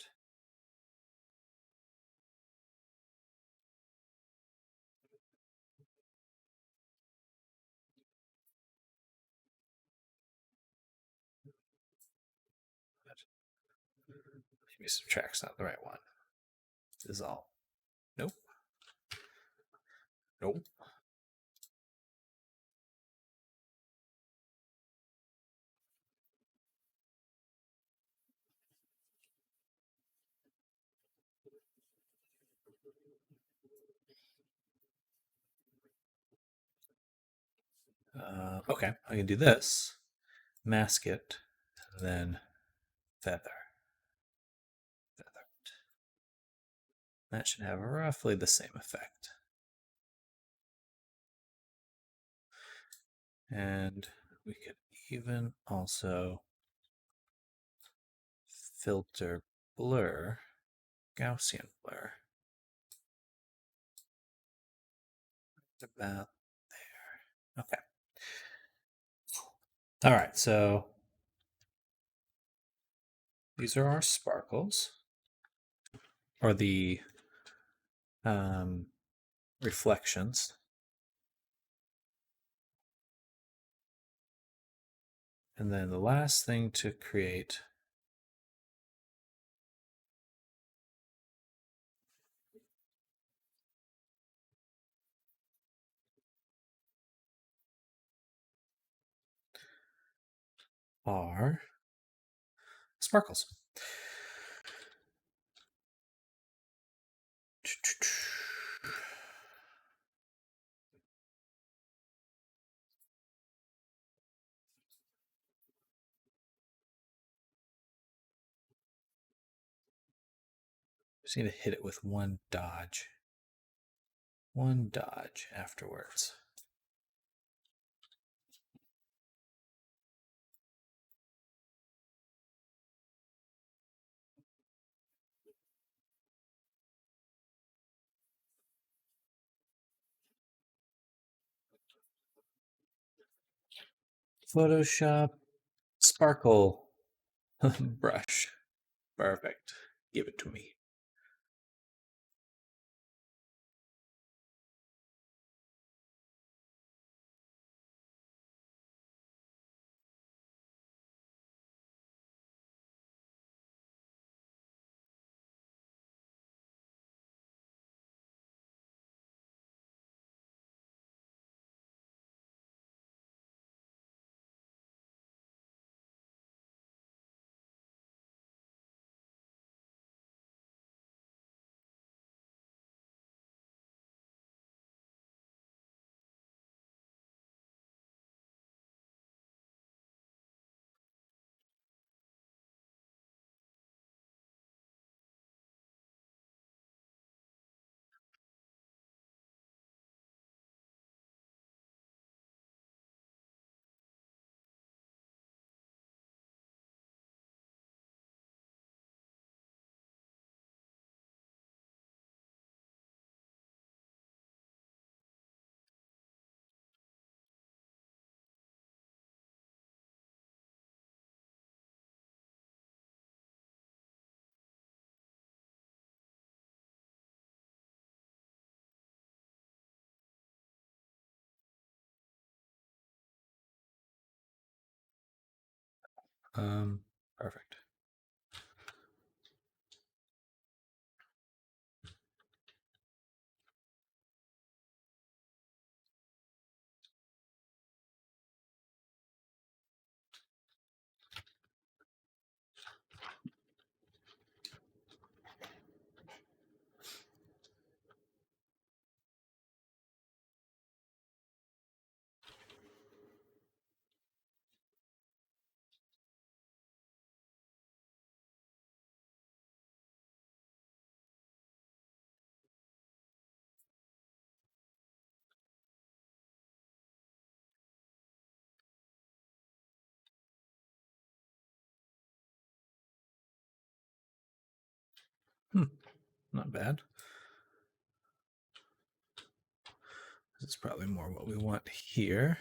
Maybe subtract's not the right one. Dissolve. Nope. Nope. Okay, I can do this. Mask it, and then feather. Feather. That should have roughly the same effect. And we could even also filter blur, Gaussian blur. It's about there. Okay. All right, so these are our sparkles, or the reflections. And then the last thing to create are sparkles. Just need to hit it with one dodge. One dodge afterwards. Photoshop sparkle brush. Perfect. Give it to me. Perfect. Not bad. This is probably more what we want here.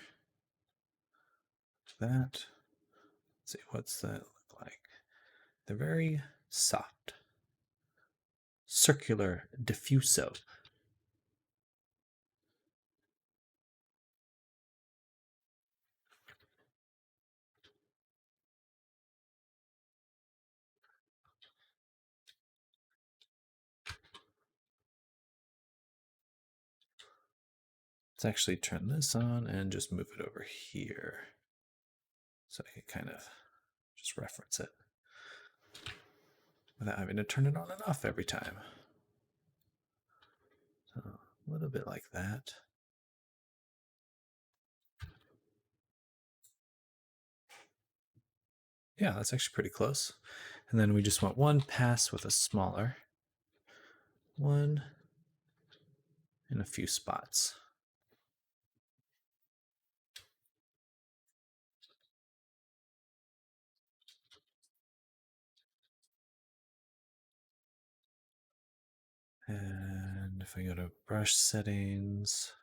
That. Let's see, what's that look like? They're very soft. Circular diffuso. Let's actually turn this on and just move it over here so I can kind of just reference it without having to turn it on and off every time. So a little bit like that. Yeah, that's actually pretty close. And then we just want one pass with a smaller one in a few spots. And if I go to brush settings,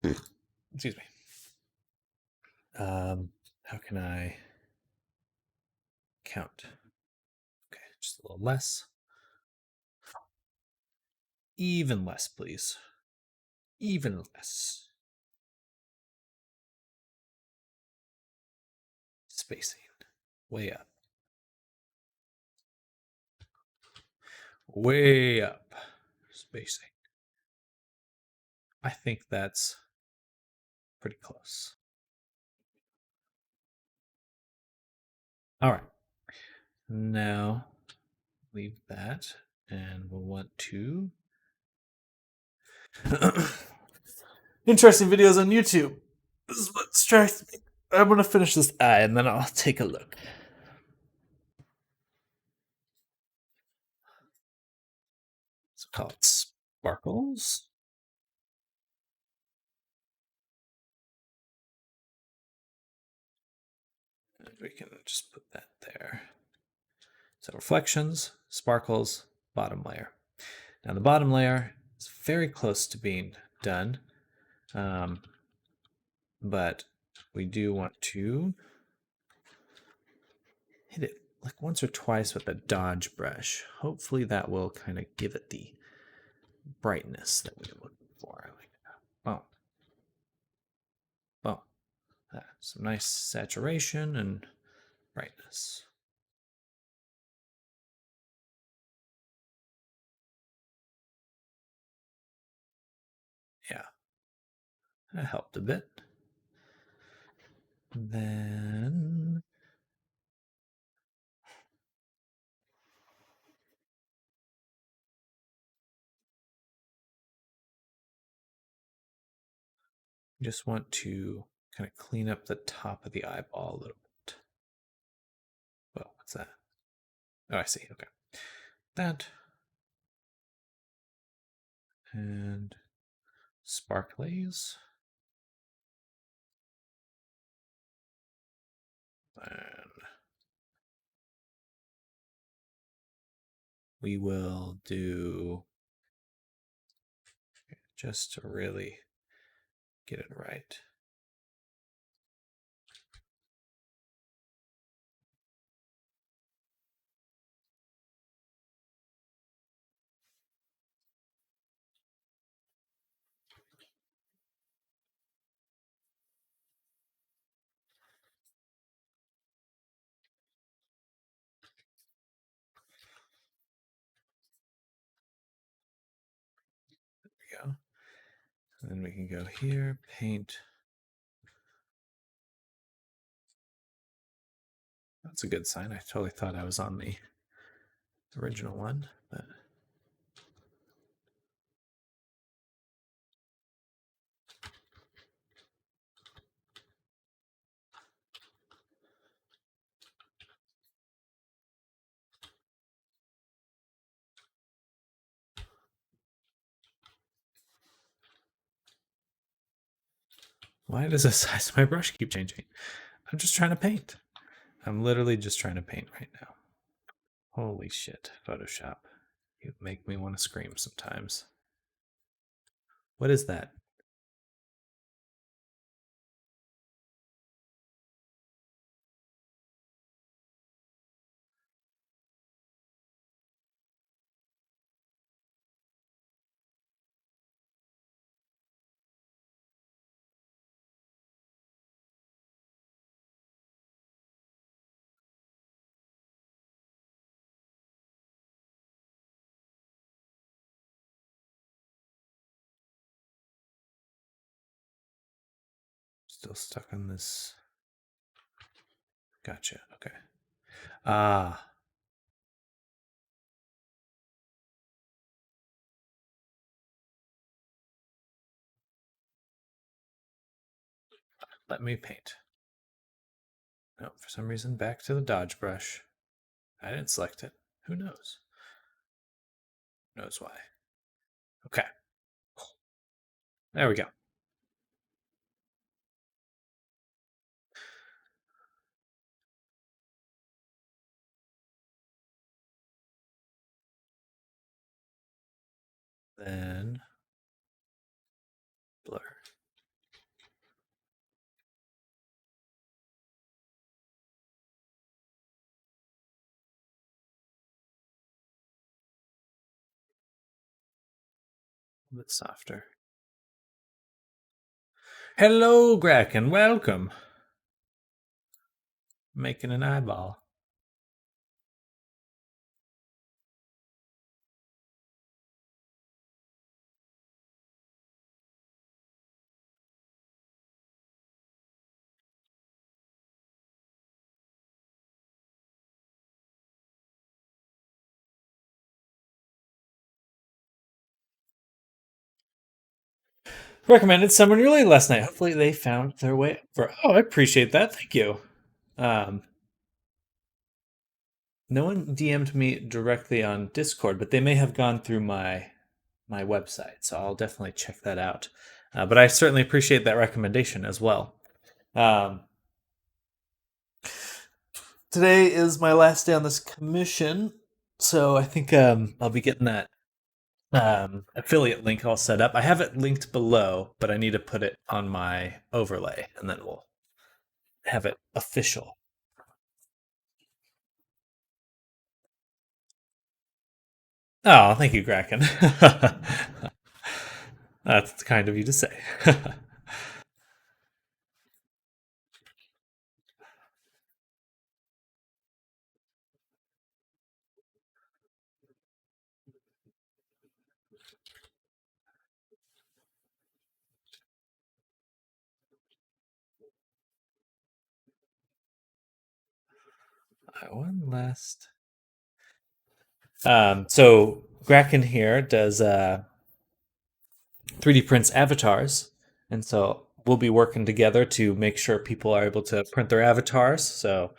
excuse me. How can I count? Okay, just a little less. Even less, please. Even less. Spacing. Way up. Way up. Spacing. I think that's pretty close. All right. Now leave that, and we'll want to. Interesting videos on YouTube. This is what strikes me. I'm gonna finish this eye, and then I'll take a look. Let's call it sparkles. And we can just put that there. So reflections, sparkles, bottom layer. Now the bottom layer is very close to being done, but we do want to hit it like once or twice with a dodge brush. Hopefully that will kind of give it the brightness that we're looking for. Like, boom, boom. Some nice saturation and brightness. Yeah, that helped a bit. Then just want to kind of clean up the top of the eyeball a little bit. Well, what's that? Oh, I see. Okay. That. And sparklies. And we will do just to really get it right. Then we can go here, paint. That's a good sign. I totally thought I was on the original one, but why does the size of my brush keep changing? I'm just trying to paint. I'm literally just trying to paint right now. Holy shit, Photoshop. You make me want to scream sometimes. What is that? Still stuck on this. Gotcha. Okay. Ah. Let me paint. No, for some reason, back to the dodge brush. I didn't select it. Who knows? Who knows why? Okay. There we go. Then blur. A bit softer. Hello, Kraken. Welcome. Making an eyeball. Recommended someone really last night. Hopefully they found their way. Oh, I appreciate that. Thank you. No one DM'd me directly on Discord, but they may have gone through my website, so I'll definitely check that out. But I certainly appreciate that recommendation as well. Today is my last day on this commission, so I think I'll be getting that affiliate link all set up. I have it linked below, but I need to put it on my overlay, and then we'll have it official. Oh, thank you, Kraken. That's kind of you to say. One last. So Kraken here does 3D prints avatars, and so we'll be working together to make sure people are able to print their avatars. So,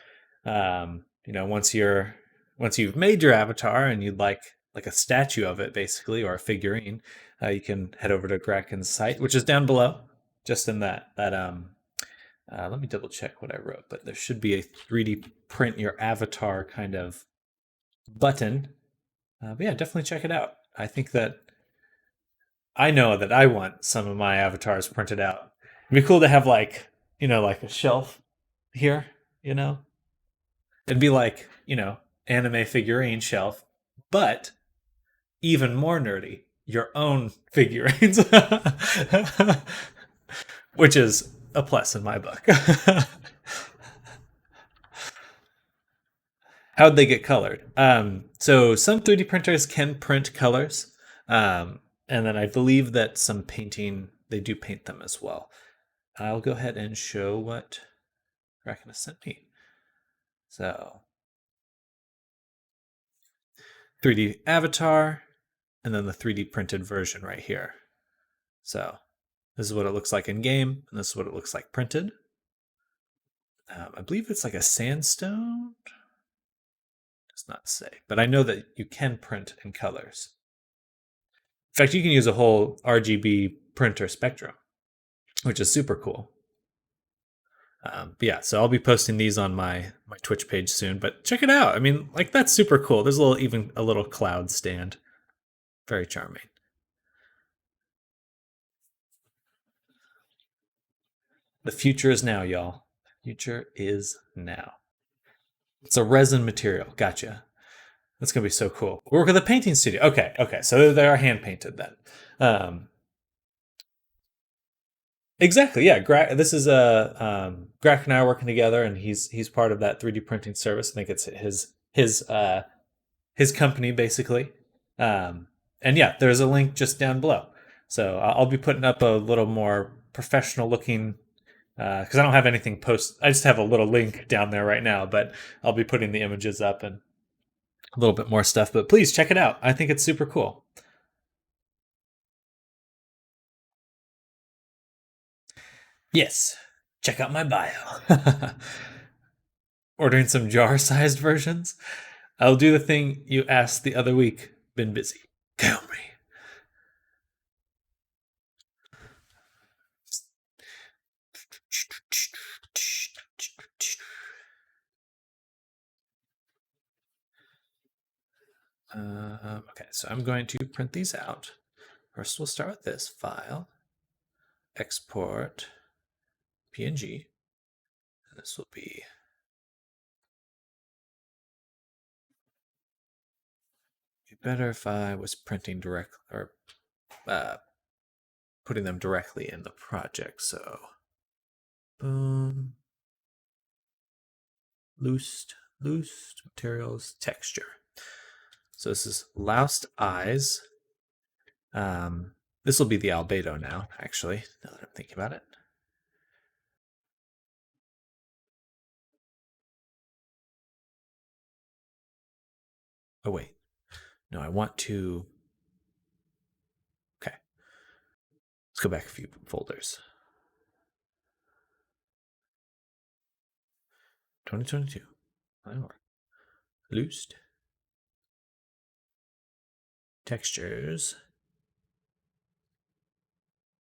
once you've made your avatar and you'd like a statue of it, basically, or a figurine, you can head over to Kraken's site, which is down below, just in that. Let me double check what I wrote, but there should be a 3D print your avatar kind of button. But yeah, definitely check it out. I know that I want some of my avatars printed out. It'd be cool to have like a shelf here, It'd be like, anime figurine shelf, but even more nerdy, your own figurines. Which is a plus in my book. How'd they get colored? So some 3D printers can print colors. And then I believe that some painting they do paint them as well. I'll go ahead and show what Kraken has sent me. So 3D avatar, and then the 3D printed version right here. So this is what it looks like in game, and this is what it looks like printed. I believe it's like a sandstone. Does not say, but I know that you can print in colors. In fact, you can use a whole RGB printer spectrum, which is super cool. But yeah, so I'll be posting these on my Twitch page soon. But check it out. I mean, like that's super cool. There's even a little cloud stand. Very charming. The future is now, y'all. Future is now. It's a resin material. Gotcha. That's gonna be so cool. We work with a painting studio. Okay, okay. So they are hand painted then. Exactly. Yeah. This is a Grach and I are working together, and he's part of that 3D printing service. I think it's his company basically. And yeah, there's a link just down below. So I'll be putting up a little more professional looking because I don't have anything post. I just have a little link down there right now, but I'll be putting the images up and a little bit more stuff. But please check it out. I think it's super cool. Yes, check out my bio. Ordering some jar-sized versions. I'll do the thing you asked the other week. Been busy. Kill me. Okay, so I'm going to print these out. First, we'll start with this file. Export PNG. This will be better if I was printing direct or putting them directly in the project. So, boom, loosed materials, texture. So this is Loused Eyes. This will be the albedo now, actually, now that I'm thinking about it. Oh, wait. No, I want to... Okay. Let's go back a few folders. 2022. Loosed. Textures.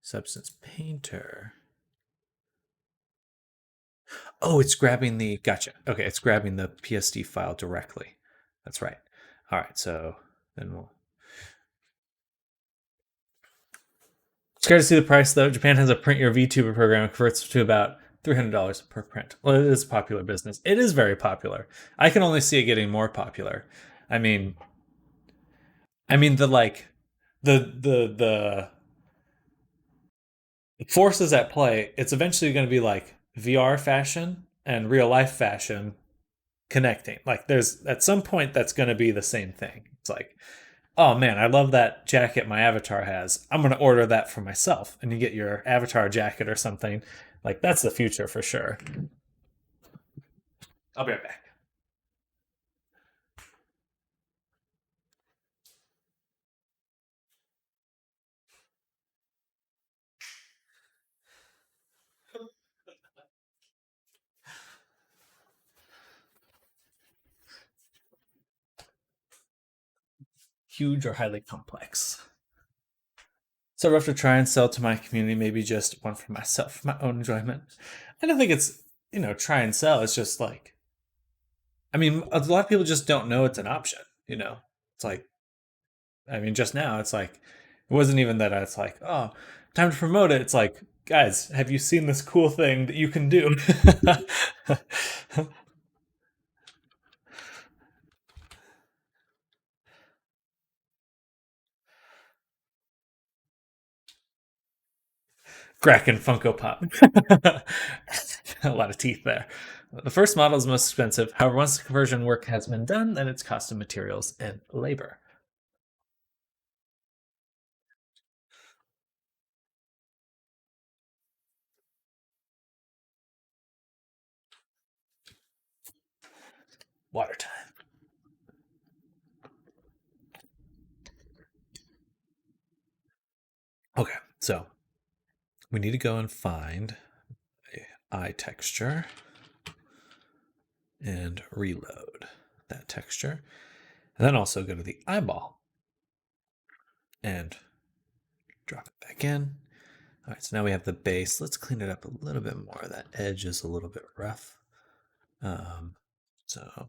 Substance Painter. Oh, it's grabbing the... Gotcha. Okay, it's grabbing the PSD file directly. That's right. All right, so then we'll... Scared to see the price, though. Japan has a print your VTuber program that converts to about $300 per print. Well, it is a popular business. It is very popular. I can only see it getting more popular. I mean the like the forces at play. It's eventually going to be like VR fashion and real life fashion connecting. Like there's at some point that's going to be the same thing. It's like, oh man, I love that jacket my avatar has. I'm going to order that for myself. And you get your avatar jacket or something. Like that's the future for sure. I'll be right back. Huge or highly complex. So rough to try and sell to my community, maybe just one for myself, for my own enjoyment. I don't think it's, try and sell. It's just like, I mean, a lot of people just don't know it's an option, It's like, I mean, just now, it's like, it wasn't even that it's like, oh, time to promote it. It's like, guys, have you seen this cool thing that you can do? Kraken Funko Pop. A lot of teeth there. The first model is most expensive. However, once the conversion work has been done, then it's cost of materials and labor. Water time. Okay, so we need to go and find a eye texture and reload that texture. And then also go to the eyeball and drop it back in. All right, so now we have the base. Let's clean it up a little bit more. That edge is a little bit rough. So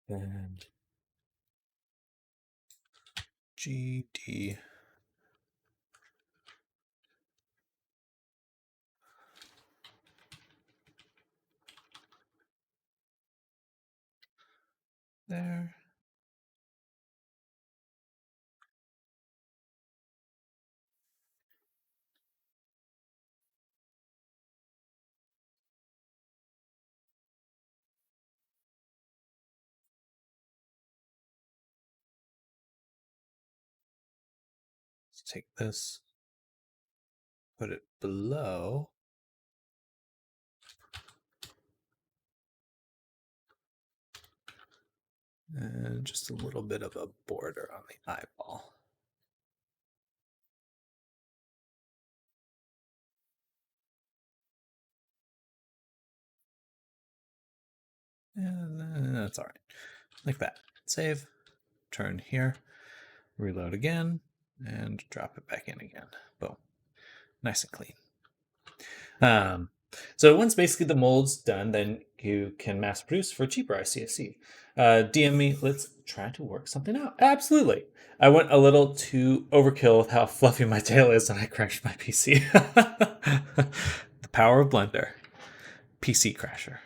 and GD. There. Let's take this, put it below. And just a little bit of a border on the eyeball. And that's all right. Like that. Save, turn here, reload again, and drop it back in again. Boom. Nice and clean. So once basically the mold's done, then you can mass produce for cheaper ICSC. DM me, let's try to work something out. Absolutely. I went a little too overkill with how fluffy my tail is and I crashed my PC. The power of Blender. PC crasher.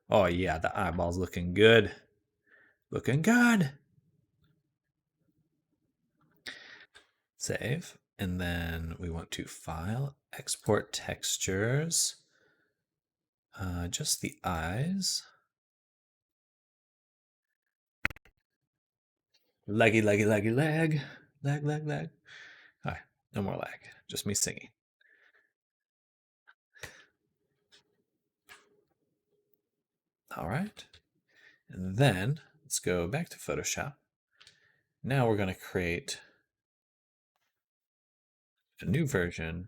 Oh yeah, the eyeball's looking good. Looking good. Save. And then we want to file, export textures. Just the eyes. Laggy, laggy, laggy, lag. Lag, lag, lag. All right, no more lag. Just me singing. All right. And then let's go back to Photoshop. Now we're going to create a new version.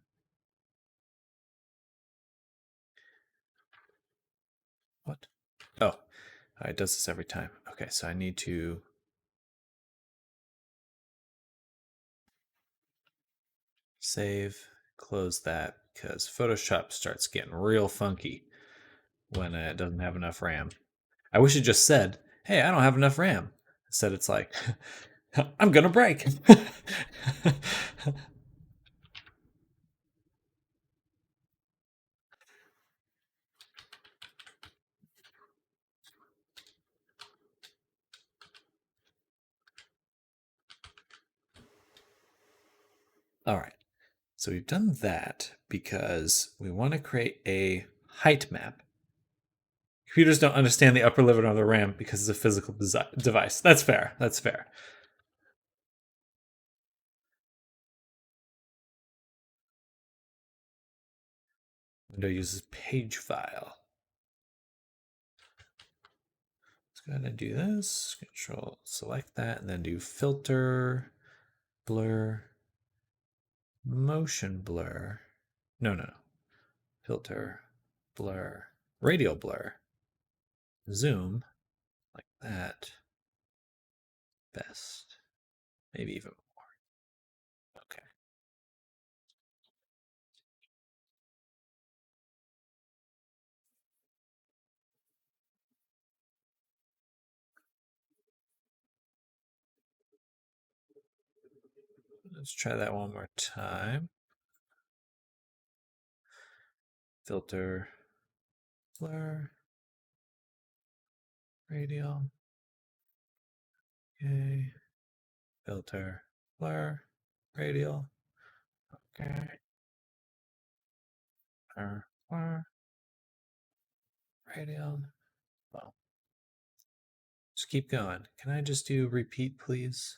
What? Oh, it does this every time. Okay, so I need to save, close that, because Photoshop starts getting real funky when it doesn't have enough RAM. I wish it just said, hey, I don't have enough RAM. Instead, it's like, I'm going to break. All right. So we've done that because we want to create a height map. Computers don't understand the upper limit of the RAM because it's a physical device. That's fair. That's fair. Window uses page file. Let's go ahead and do this. Control select that and then do filter, blur, motion blur. No. Filter, blur, radial blur, zoom, like that. Best. Maybe even more. Okay. Let's try that one more time. Filter, blur, radial. Okay. Filter, blur, radial. Okay. Blur, radial. Well, just keep going. Can I just do repeat, please?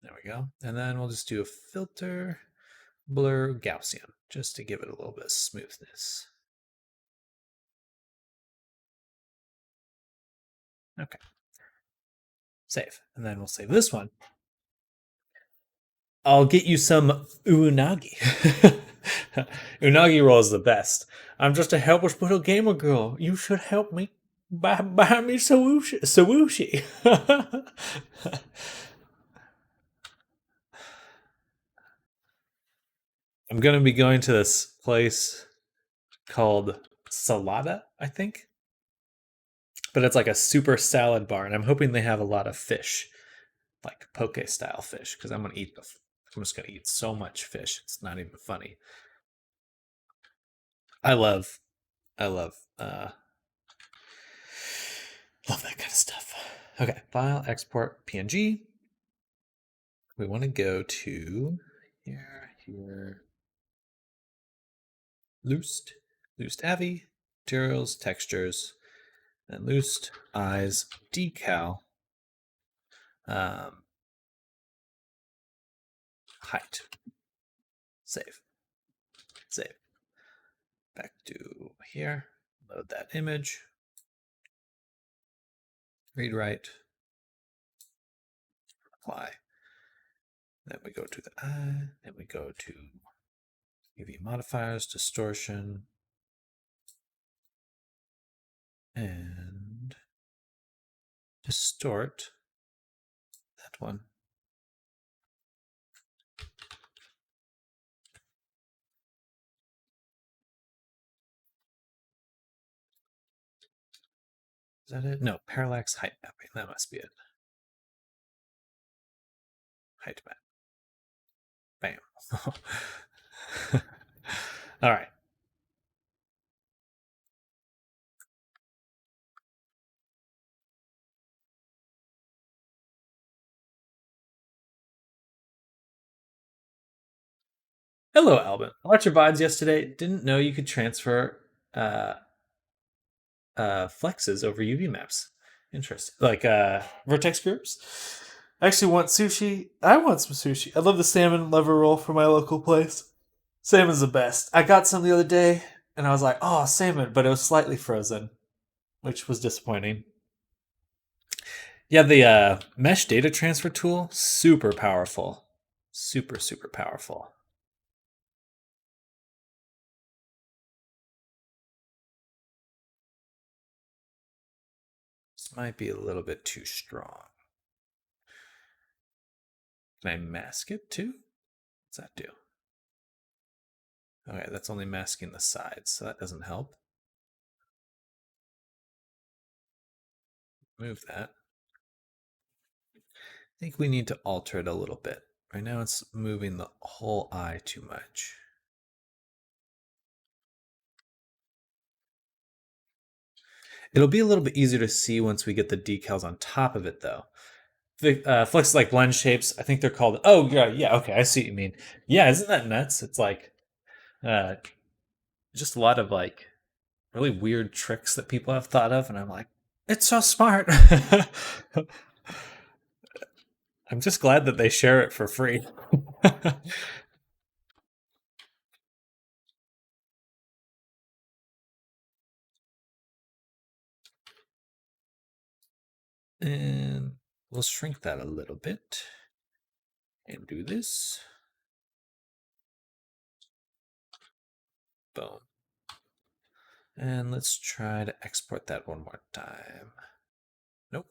There we go. And then we'll just do a filter, blur, Gaussian, just to give it a little bit of smoothness. Okay. Save. And then we'll save this one. I'll get you some unagi. Unagi roll is the best. I'm just a helpless little gamer girl. You should help me. Buy me Sawushi. I'm going to be going to this place called Salada, I think. But it's like a super salad bar, and I'm hoping they have a lot of fish, like poke style fish, because I'm just gonna eat so much fish. It's not even funny. I love, I love that kind of stuff. Okay, file, export, PNG. We want to go to here, Loost, Loost Avi, materials, textures, and Loost eyes, decal, height. Save. Save. Back to here. Load that image. Read write. Apply. Then we go to the eye. Then we go to UV modifiers, distortion, and distort that one. Is that it? No, parallax height mapping. That must be it. Height map. Bam. All right. Hello, Albin. I watched your VODs yesterday. Didn't know you could transfer flexes over UV maps. Interesting. Like vertex groups. I actually want sushi. I want some sushi. I love the salmon liver roll from my local place. Salmon's the best. I got some the other day and I was like, oh, salmon, but it was slightly frozen, which was disappointing. Yeah, the mesh data transfer tool, super powerful. Super, super powerful. This might be a little bit too strong. Can I mask it too? What's that do? Okay, that's only masking the sides, so that doesn't help. Move that. I think we need to alter it a little bit. Right now it's moving the whole eye too much. It'll be a little bit easier to see once we get the decals on top of it, though. Flex like blend shapes. I think they're called. Oh yeah. Okay, I see what you mean. Yeah, isn't that nuts? It's like uh, just a lot of like really weird tricks that people have thought of, and I'm like, it's so smart. I'm just glad that they share it for free. And we'll shrink that a little bit and do this. Boom. And let's try to export that one more time. Nope.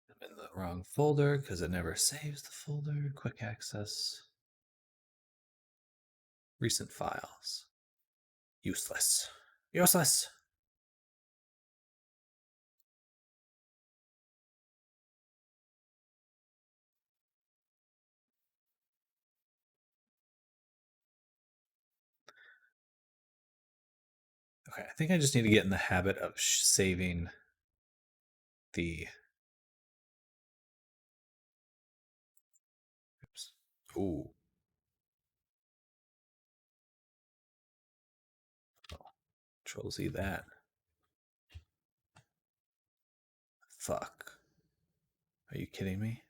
I'm in the wrong folder because it never saves the folder. Quick access. Recent files. Useless. Useless. Okay, I think I just need to get in the habit of saving the. Oops. Ooh. Control Z that. Fuck. Are you kidding me?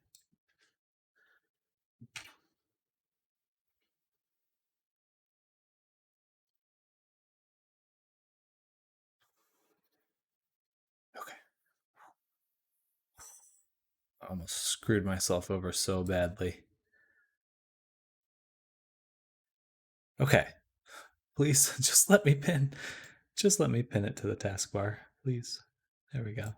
Okay. I almost screwed myself over so badly. Okay. Please, just let me pin. Just let me pin it to the taskbar, please. There we go.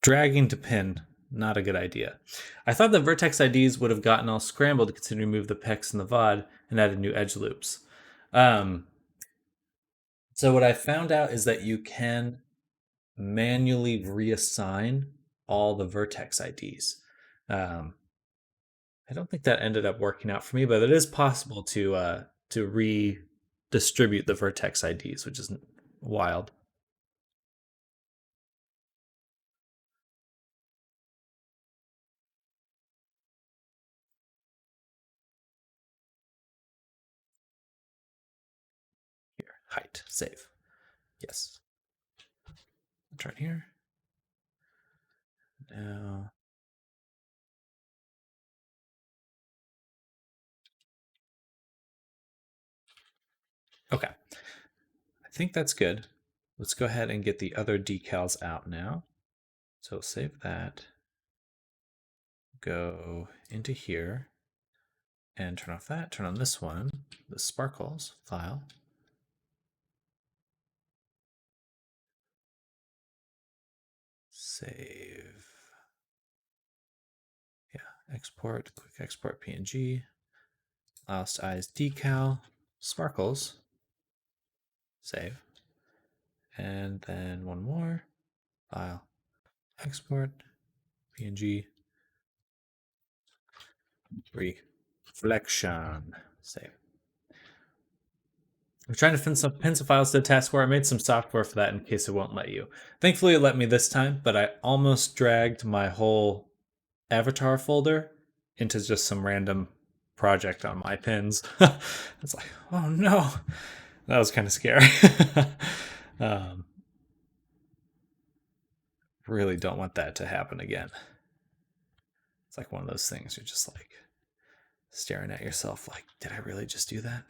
Dragging to pin, not a good idea. I thought the vertex IDs would have gotten all scrambled considering we removed the PEX and the VOD and added new edge loops. So what I found out is that you can manually reassign all the vertex IDs. I don't think that ended up working out for me, but it is possible to redistribute the vertex IDs, which is wild. Here, height, save. Yes. Turn here. Now. Okay. I think that's good. Let's go ahead and get the other decals out now. So save that. Go into here and turn off that. Turn on this one, the sparkles file. Save. Yeah, export, quick export PNG. Last eyes decal, sparkles. Save. And then one more. File. Export. PNG. Reflection. Save. I'm trying to pin some files to the taskbar. I made some software for that in case it won't let you. Thankfully, it let me this time, but I almost dragged my whole avatar folder into just some random project on my pins. It's like, oh no, that was kind of scary. Really don't want that to happen again. It's like one of those things you're just like staring at yourself like, did I really just do that?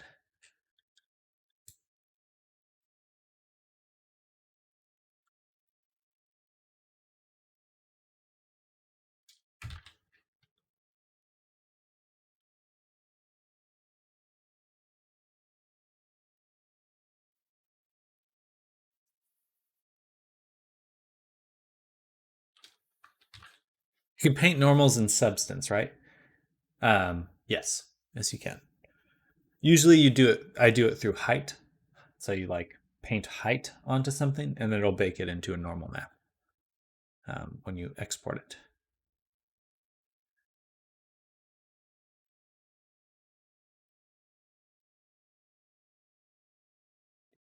You can paint normals in Substance, right? Yes, you can. Usually you do it, I do it through height. So you like paint height onto something and then it'll bake it into a normal map when you export it.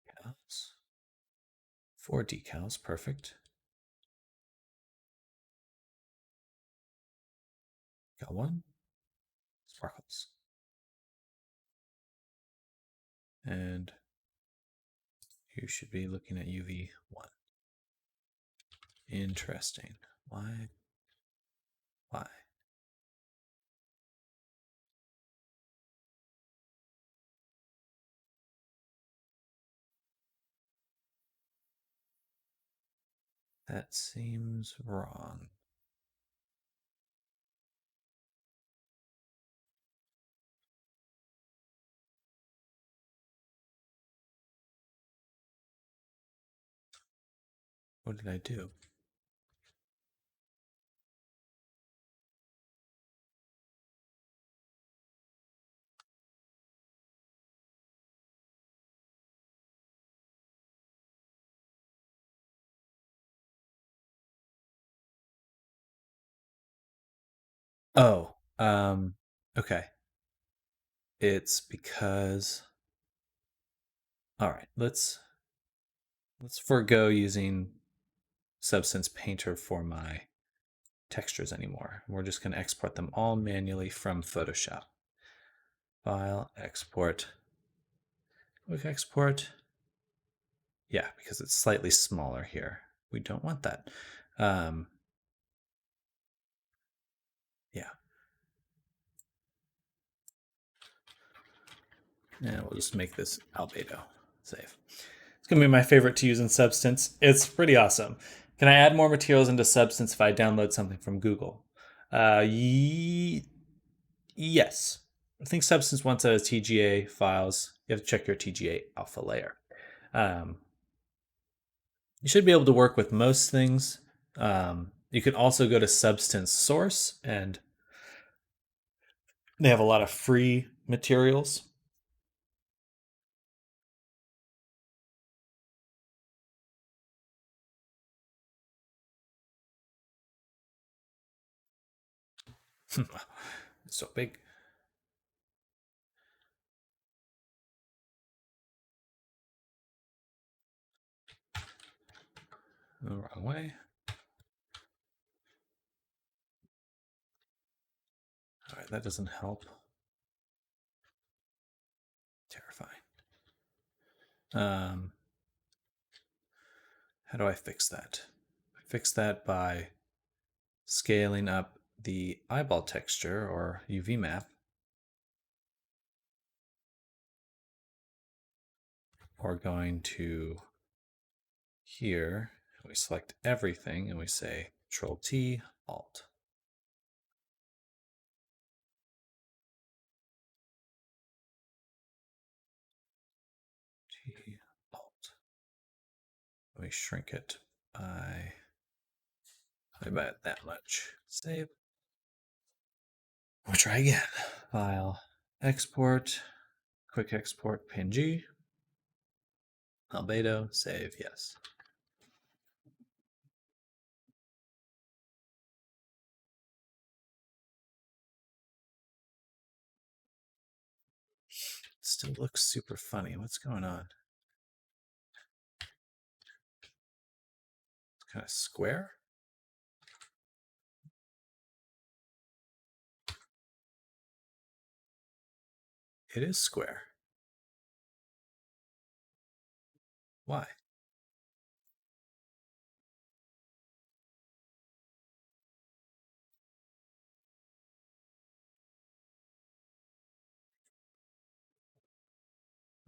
Decals. 4 decals, perfect. Got one. Sparkles. And you should be looking at UV1. Interesting. Why? Why? That seems wrong. What did I do? Oh, okay. It's because all right, let's forego using Substance Painter for my textures anymore. We're just going to export them all manually from Photoshop. File, export, quick export. Yeah, because it's slightly smaller here. We don't want that. Um, yeah. And we'll just make this albedo. Save. It's going to be my favorite to use in Substance. It's pretty awesome. Can I add more materials into Substance if I download something from Google? Yes. I think Substance wants a TGA files. You have to check your TGA alpha layer. Um, you should be able to work with most things. You can also go to Substance Source, and they have a lot of free materials. It's so big. The wrong way. All right, that doesn't help. Terrifying. Um, how do I fix that? I fix that by scaling up the eyeball texture or UV map, or going to here, we select everything and we say Control T, Alt. T, Alt. We shrink it by about that much. Save. We'll try again. File, export, quick export, PNG, albedo, save, yes. Still looks super funny. What's going on? It's kind of square. It is square. Why?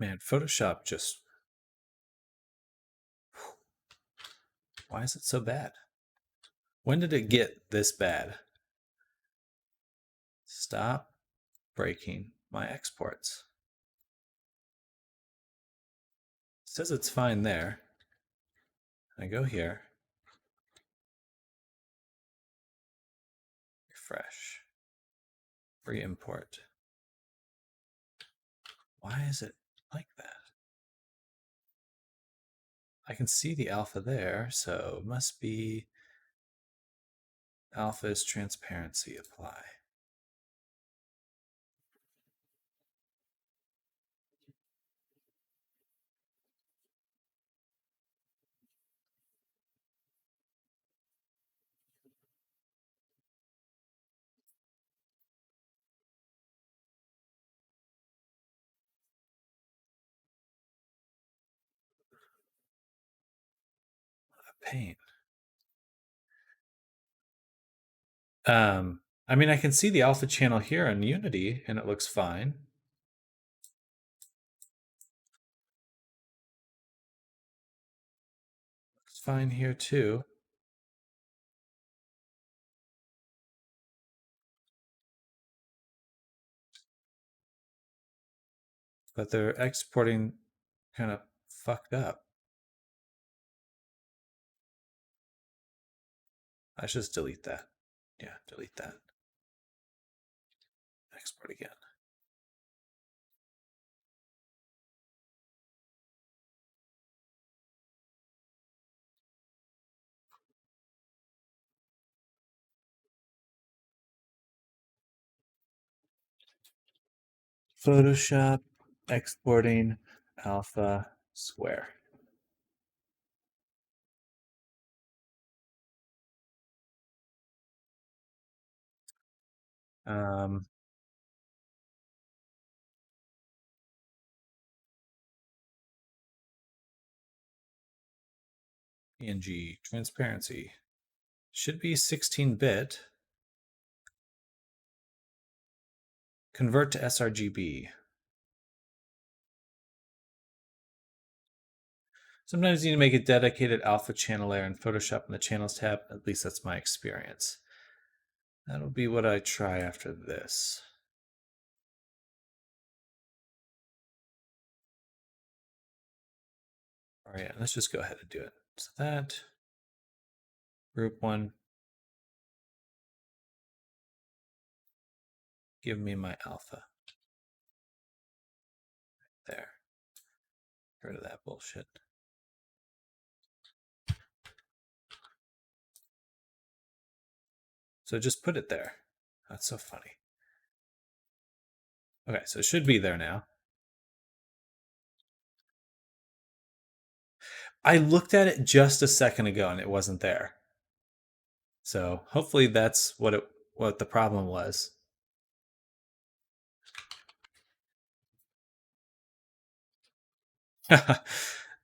Man, Photoshop just. Why is it so bad? When did it get this bad? Stop breaking my exports. It says it's fine there. I go here. Refresh. Re-import. Why is it like that? I can see the alpha there, so it must be alpha is transparency apply. A pain. I mean, I can see the alpha channel here on Unity, and it looks fine. Looks fine here too. But they're exporting kind of fucked up. I should just delete that. Yeah, delete that. Export again. Photoshop exporting alpha square. Um, PNG transparency should be 16-bit. Convert to sRGB. Sometimes you need to make a dedicated alpha channel layer in Photoshop in the Channels tab. At least that's my experience. That'll be what I try after this. All right, let's just go ahead and do it. So that, group one, give me my alpha. There. Get rid of that bullshit. So just put it there. That's so funny. Okay, so it should be there now. I looked at it just a second ago and it wasn't there. So hopefully that's what the problem was.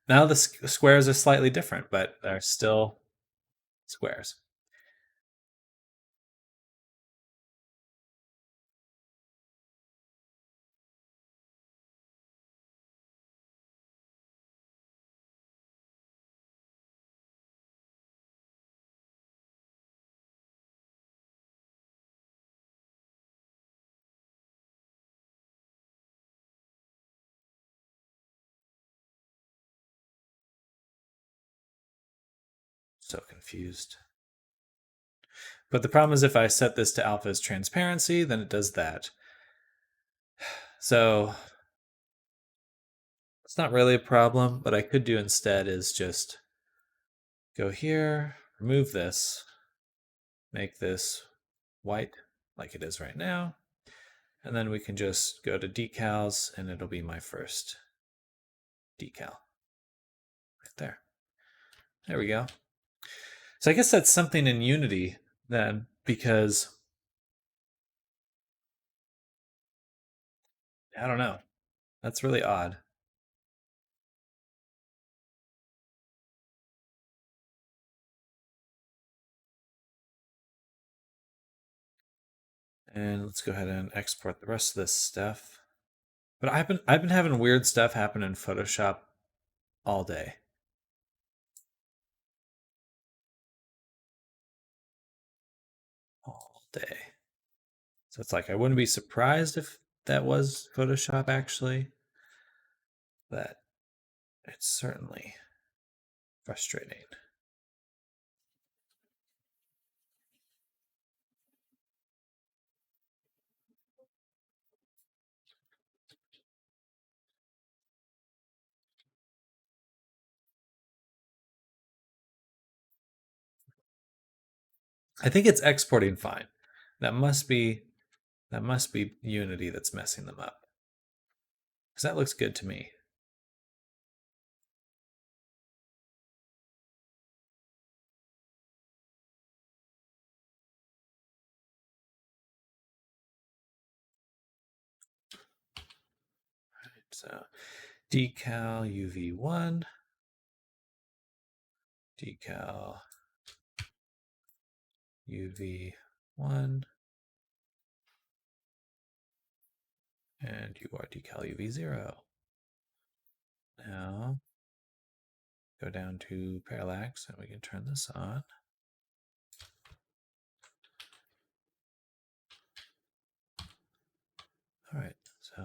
Now the squares are slightly different, but they're still squares. So confused. But the problem is if I set this to alpha as transparency, then it does that. So it's not really a problem. What I could do instead is just go here, remove this, make this white like it is right now. And then we can just go to decals and it'll be my first decal. Right there. There we go. So I guess that's something in Unity then, because I don't know. That's really odd. And let's go ahead and export the rest of this stuff. But I've been having weird stuff happen in Photoshop all day. All day. So it's like I wouldn't be surprised if that was Photoshop actually, but it's certainly frustrating. I think it's exporting fine. That must be Unity that's messing them up. Because that looks good to me. Right, so decal UV1, decal UV1, and you are decal UV0. Now go down to parallax and we can turn this on. All right, so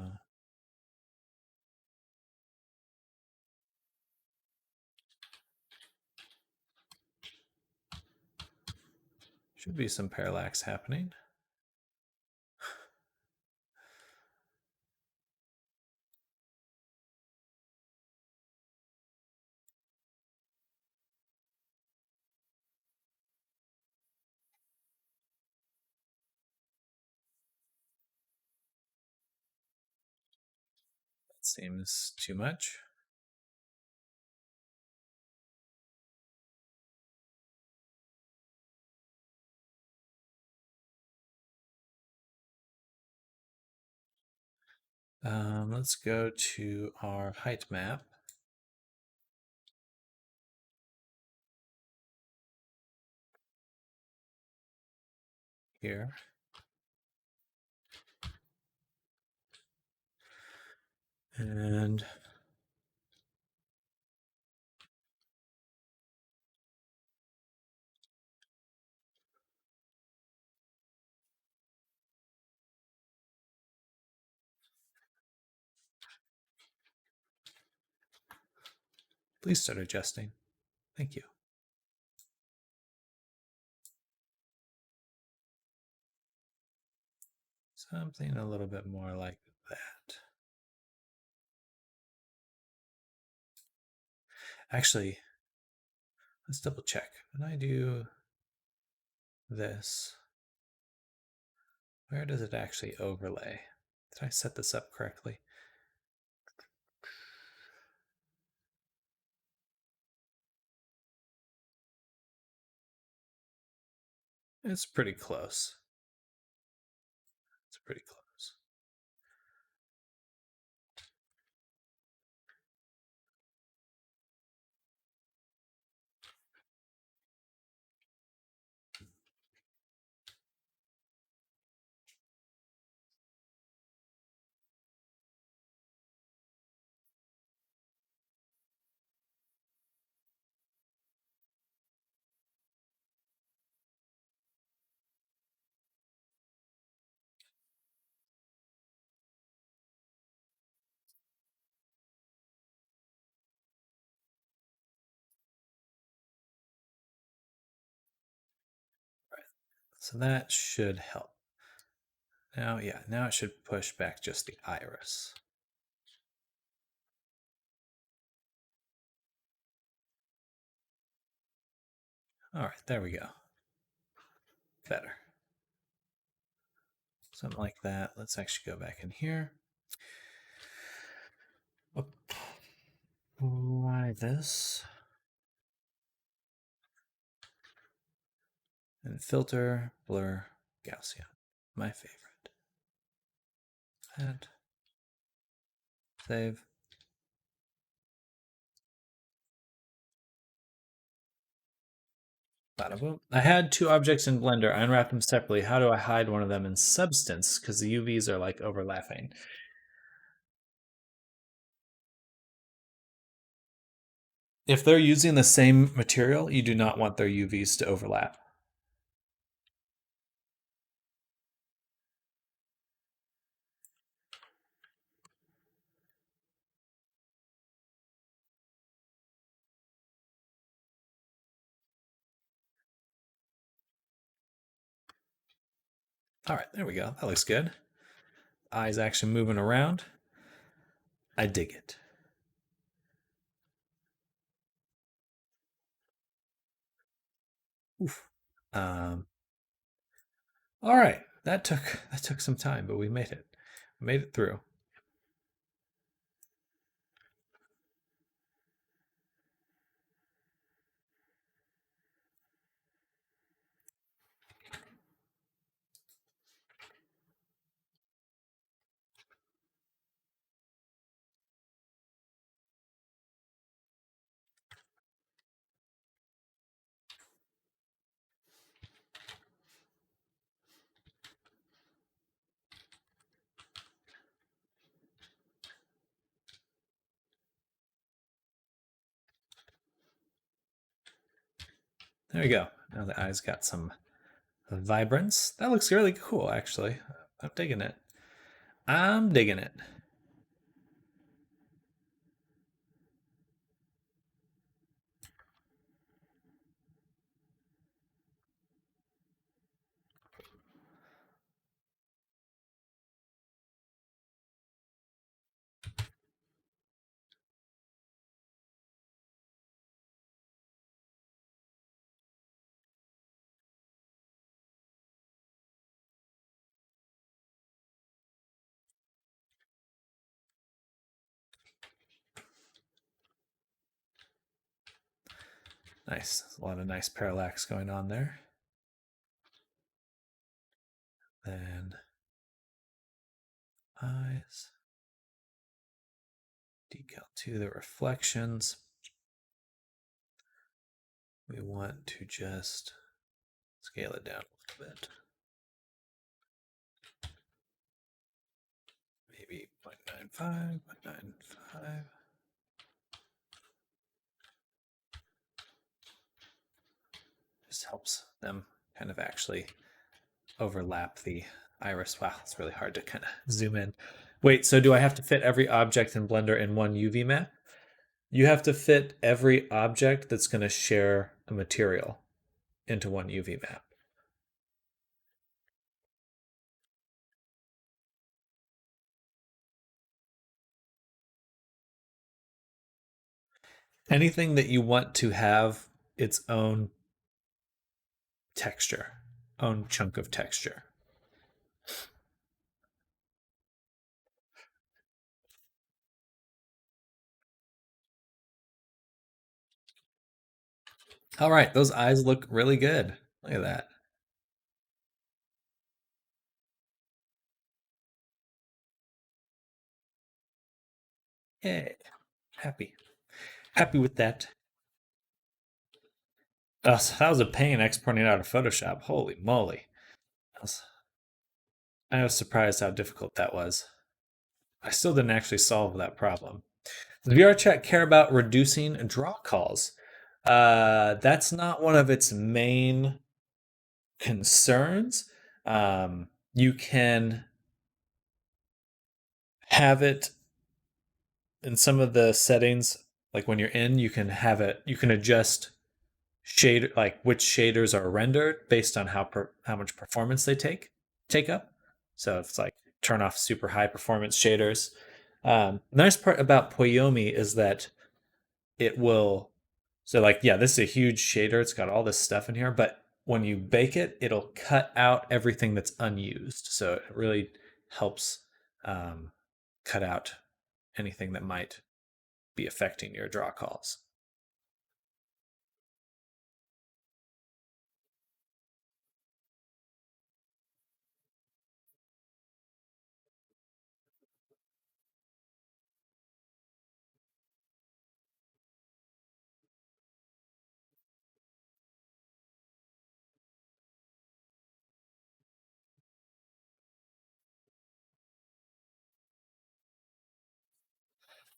should be some parallax happening. Seems too much. Let's go to our height map. Here. And please start adjusting. Thank you. Something a little bit more like that. Actually, let's double check. When I do this, where does it actually overlay? Did I set this up correctly? It's pretty close. It's pretty close. So that should help. Now, yeah, now it should push back just the iris. All right, there we go. Better. Something like that. Let's actually go back in here. Apply this. And filter, blur, Gaussian. My favorite. And save. Bada boom. I had two objects in Blender. I unwrapped them separately. How do I hide one of them in Substance? Because the UVs are like overlapping. If they're using the same material, you do not want their UVs to overlap. All right, there we go. That looks good. Eyes actually moving around. I dig it. Oof. All right, that took some time, but we made it. We made it through. There we go. Now the eyes got some vibrance. That looks really cool, actually. I'm digging it. I'm digging it. Nice. A lot of nice parallax going on there. Then eyes. Decal 2, the reflections. We want to just scale it down a little bit. Maybe 0.95, 0.95. Just helps them kind of actually overlap the iris. Wow, it's really hard to kind of zoom in. Wait, so do I have to fit every object in Blender in one UV map? You have to fit every object that's going to share a material into one UV map. Anything that you want to have its own texture, own chunk of texture. All right, those eyes look really good. Look at that. Yay. Happy. Happy with that. So that was a pain exporting out of Photoshop. Holy moly. I was surprised how difficult that was. I still didn't actually solve that problem. Does VRChat care about reducing draw calls? That's not one of its main concerns. You can have it in some of the settings, like when you're in, you can have it, you can adjust shade, like which shaders are rendered based on how much performance they take up. So if it's like turn off super high performance shaders. The nice part about Poyomi is that it will, so like, yeah, this is a huge shader. It's got all this stuff in here, but when you bake it, it'll cut out everything that's unused. So it really helps cut out anything that might be affecting your draw calls.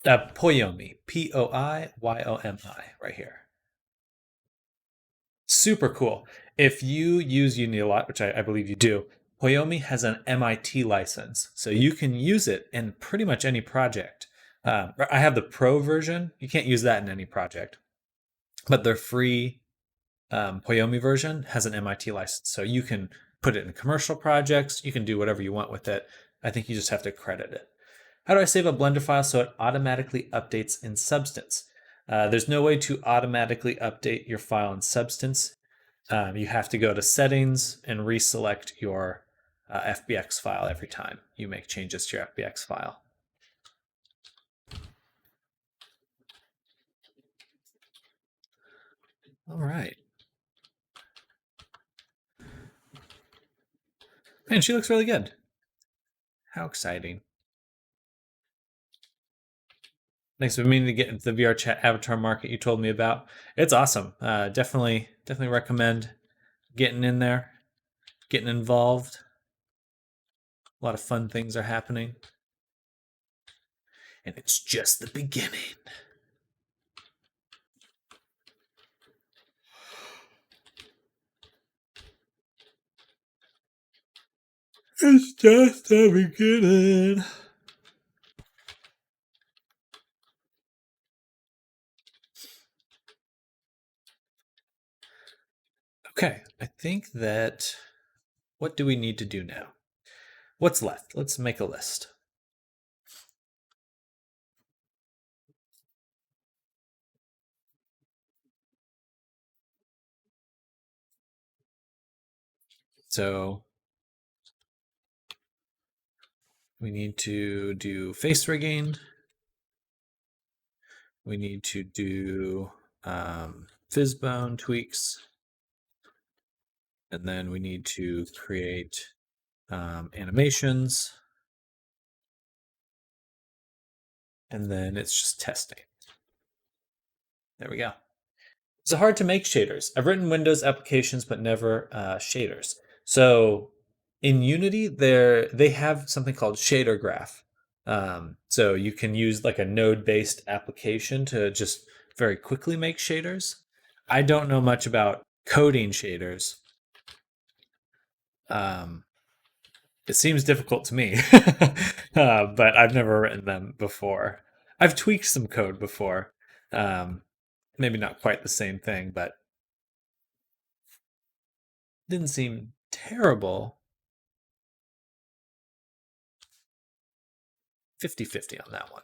Poyomi, Poiyomi, right here. Super cool. If you use Unity a lot, which I believe you do, Poyomi has an MIT license, so you can use it in pretty much any project. I have the pro version. You can't use that in any project, but their free Poyomi version has an MIT license, so you can put it in commercial projects. You can do whatever you want with it. I think you just have to credit it. How do I save a Blender file so it automatically updates in Substance? There's no way to automatically update your file in Substance. You have to go to Settings and reselect your FBX file every time you make changes to your FBX file. All right. Man, she looks really good. How exciting. Thanks for meaning to get into the VRChat avatar market you told me about. It's awesome. Definitely recommend getting in there, getting involved. A lot of fun things are happening. And it's just the beginning. It's just the beginning. Okay, I think that, what do we need to do now? What's left? Let's make a list. So we need to do face rigging. We need to do Fizzbone tweaks. And then we need to create animations. And then it's just testing. There we go. It's hard to make shaders. I've written Windows applications, but never shaders. So in Unity, they have something called Shader Graph. So you can use like a node-based application to just very quickly make shaders. I don't know much about coding shaders. It seems difficult to me, but I've never written them before. I've tweaked some code before. Maybe not quite the same thing, but didn't seem terrible. 50-50 on that one.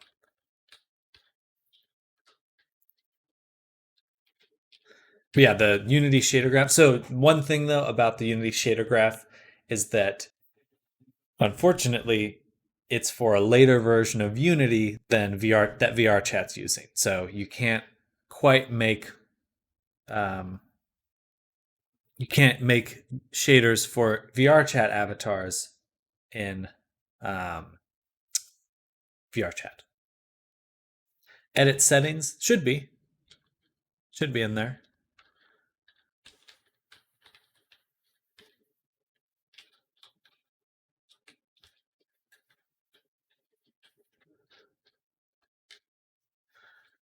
But yeah, the Unity shader graph. So one thing though about the Unity shader graph is that unfortunately it's for a later version of Unity than VR chat's using. So you can't quite make you can't make shaders for VR chat avatars in VR chat. Edit settings should be in there.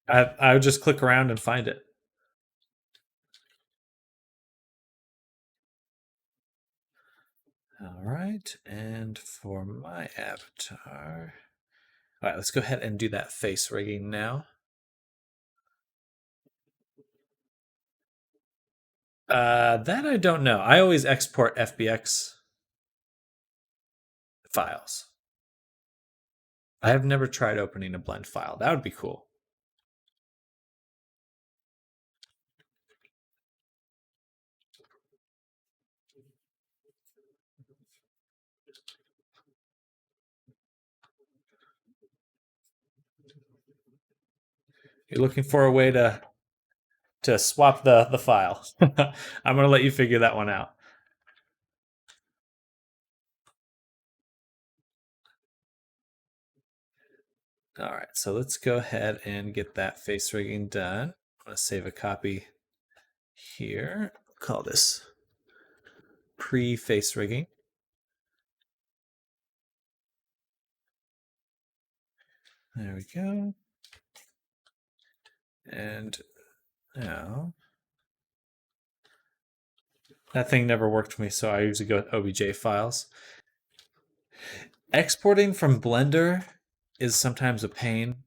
I would just click around and find it. All right, and for my avatar, all right, let's go ahead and do that face rigging now. That I don't know. I always export FBX files. I have never tried opening a blend file. That would be cool. You're looking for a way to swap the file. I'm gonna let you figure that one out. All right, so let's go ahead and get that face rigging done. I'm gonna save a copy here. Call this pre-face rigging. There we go. And now that thing never worked for me, so I usually go with OBJ files. Exporting from Blender is sometimes a pain.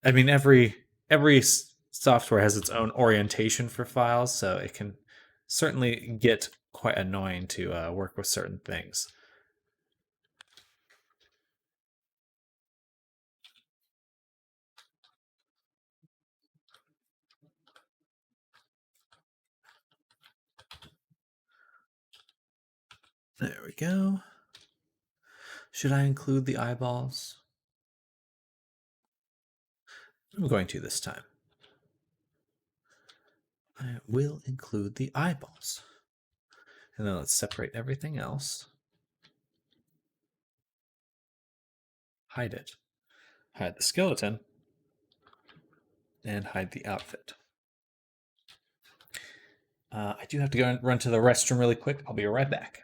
I mean, every software has its own orientation for files, so it can certainly get quite annoying to work with certain things. There we go. Should I include the eyeballs? I'm going to this time. I will include the eyeballs. And then let's separate everything else. Hide it. Hide the skeleton. And hide the outfit. I do have to go and run to the restroom really quick. I'll be right back.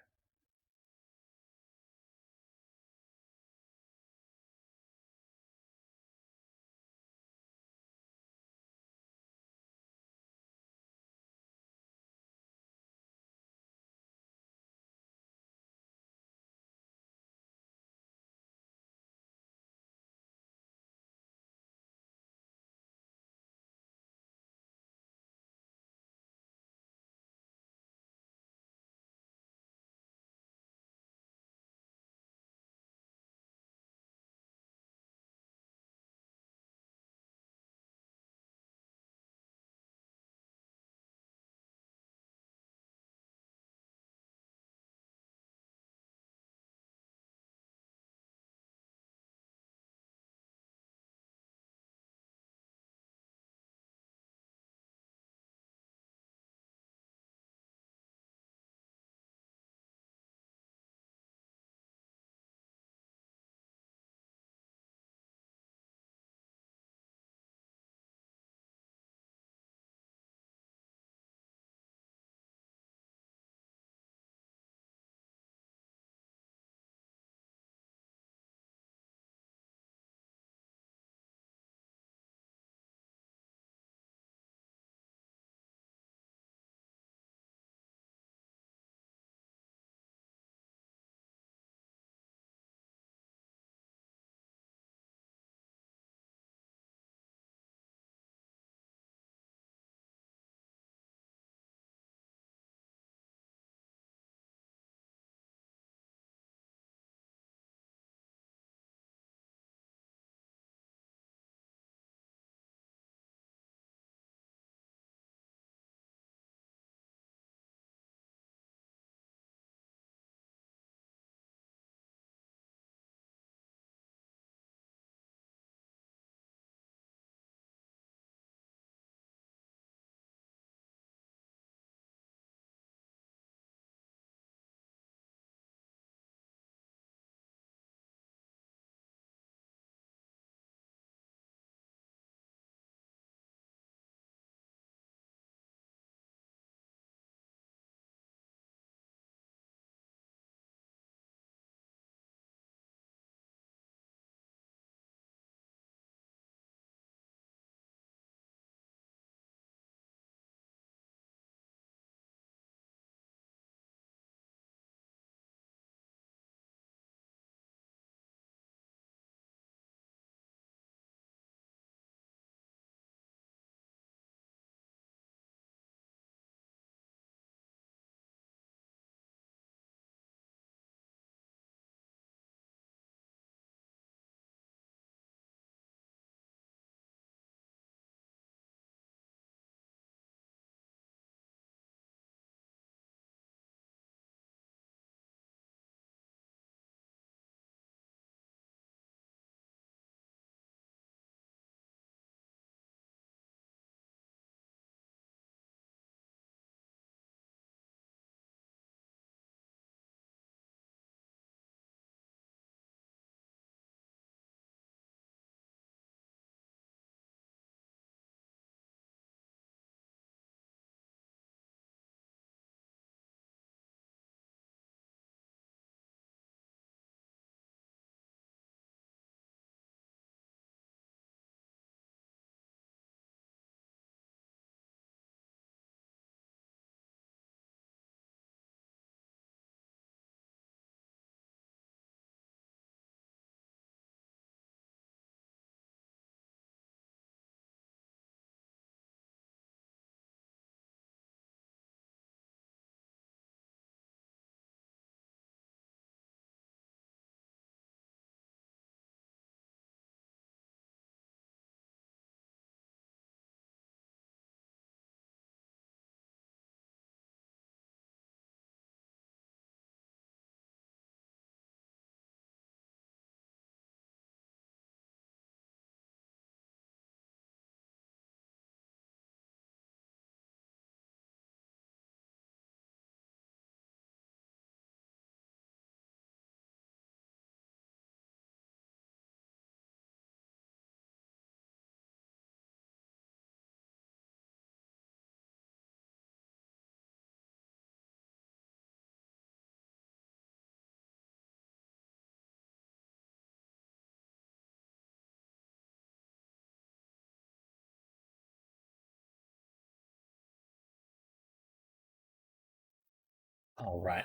All right,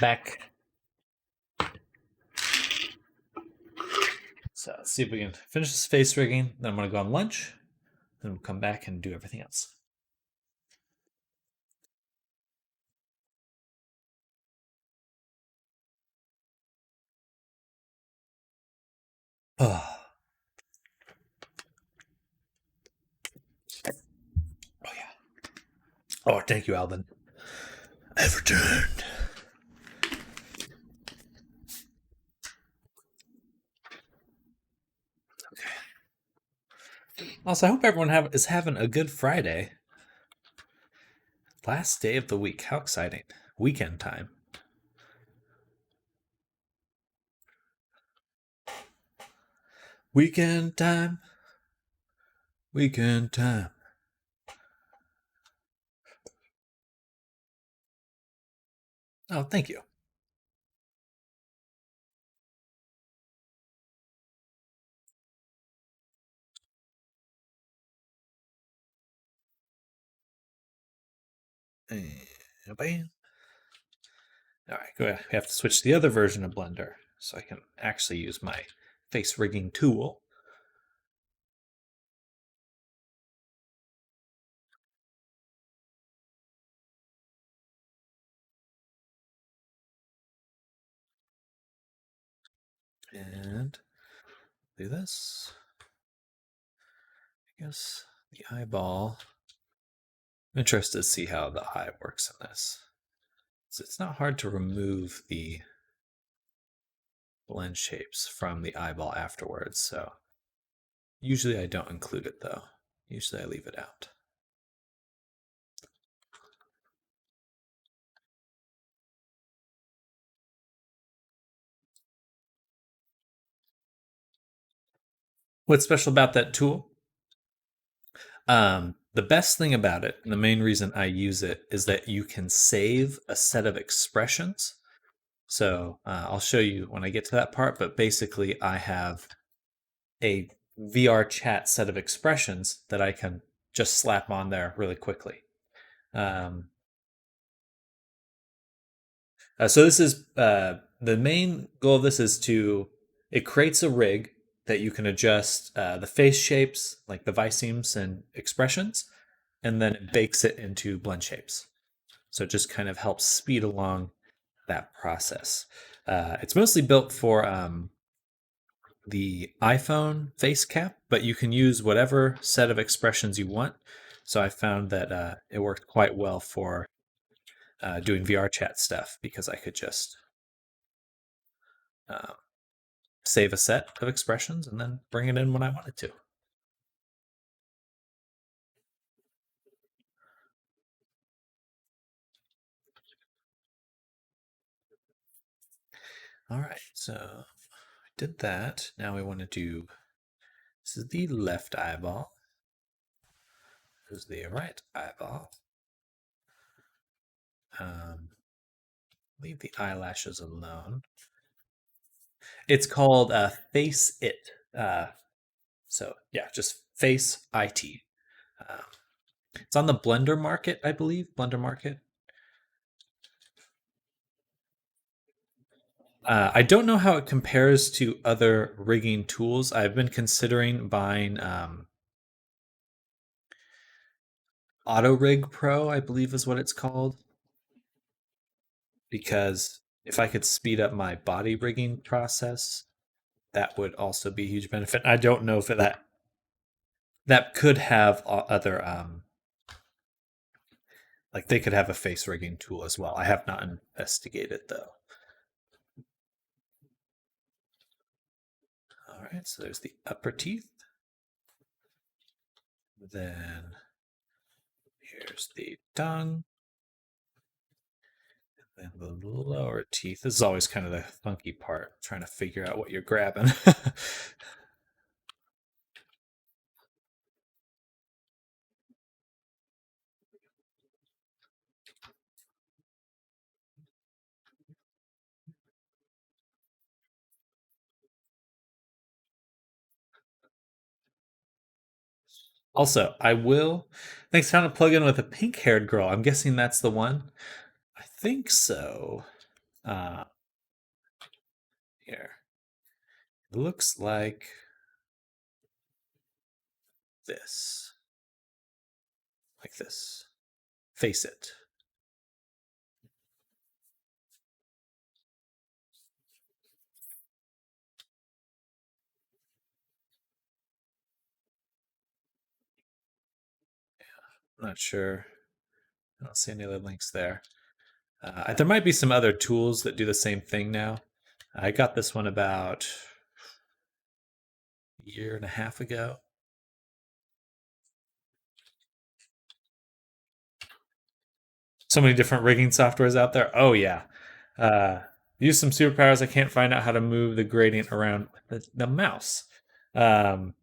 back. So let's see if we can finish this face rigging. Then I'm going to go on lunch. Then we'll come back and do everything else. Oh, yeah. Oh, thank you, Alvin. I've returned. Okay. Also, I hope everyone is having a good Friday. Last day of the week. How exciting. Weekend time. Weekend time. Weekend time. Oh, thank you. Bam. All right, we have to switch to the other version of Blender so I can actually use my face rigging tool. And do this. I guess the eyeball. I'm interested to see how the eye works in this. So it's not hard to remove the blend shapes from the eyeball afterwards, so usually I don't include it though. Usually I leave it out. What's special about that tool? The best thing about it, and the main reason I use it, is that you can save a set of expressions. So I'll show you when I get to that part, but basically I have a VR chat set of expressions that I can just slap on there really quickly. So this is the main goal of this is it creates a rig that you can adjust the face shapes, like the visemes and expressions, and then it bakes it into blend shapes. So it just kind of helps speed along that process. It's mostly built for the iPhone face cap, but you can use whatever set of expressions you want. So I found that it worked quite well for doing VR chat stuff because I could just um, save a set of expressions and then bring it in when I wanted to. All right, so I did that. Now we want to do, this is the left eyeball. This is the right eyeball. Leave the eyelashes alone. It's called Face It. So yeah, just Face IT. It's on the Blender Market, I believe. Blender Market. I don't know how it compares to other rigging tools. I've been considering buying Auto Rig Pro, I believe is what it's called, because if I could speed up my body rigging process, that would also be a huge benefit. I don't know if that could have other like they could have a face rigging tool as well. I have not investigated though. All right, so there's the upper teeth. Then here's the tongue. And then the lower teeth. This is always kind of the funky part, trying to figure out what you're grabbing. Also, I will. Thanks, found a plugin with a pink-haired girl. I'm guessing that's the one. I think so. Uh, Here. It looks like this. Like this. Face it. I'm not sure. I don't see any other links there. There might be some other tools that do the same thing now. I got this one about a year and a half ago. So many different rigging softwares out there. Oh yeah. Use some superpowers. I can't find out how to move the gradient around the mouse. Um,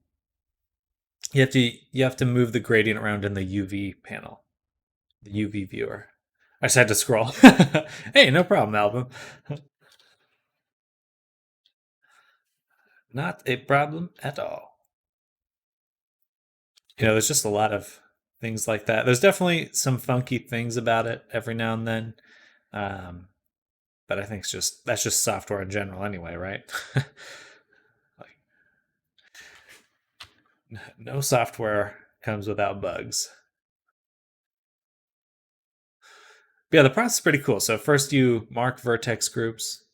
you have to move the gradient around in the UV panel, the UV viewer. I just had to scroll. Hey, no problem, Album. Not a problem at all. There's just a lot of things like that. There's definitely some funky things about it every now and then. Um, but I think that's just software in general anyway, right? Like no software comes without bugs. But yeah, the process is pretty cool. So first you mark vertex groups,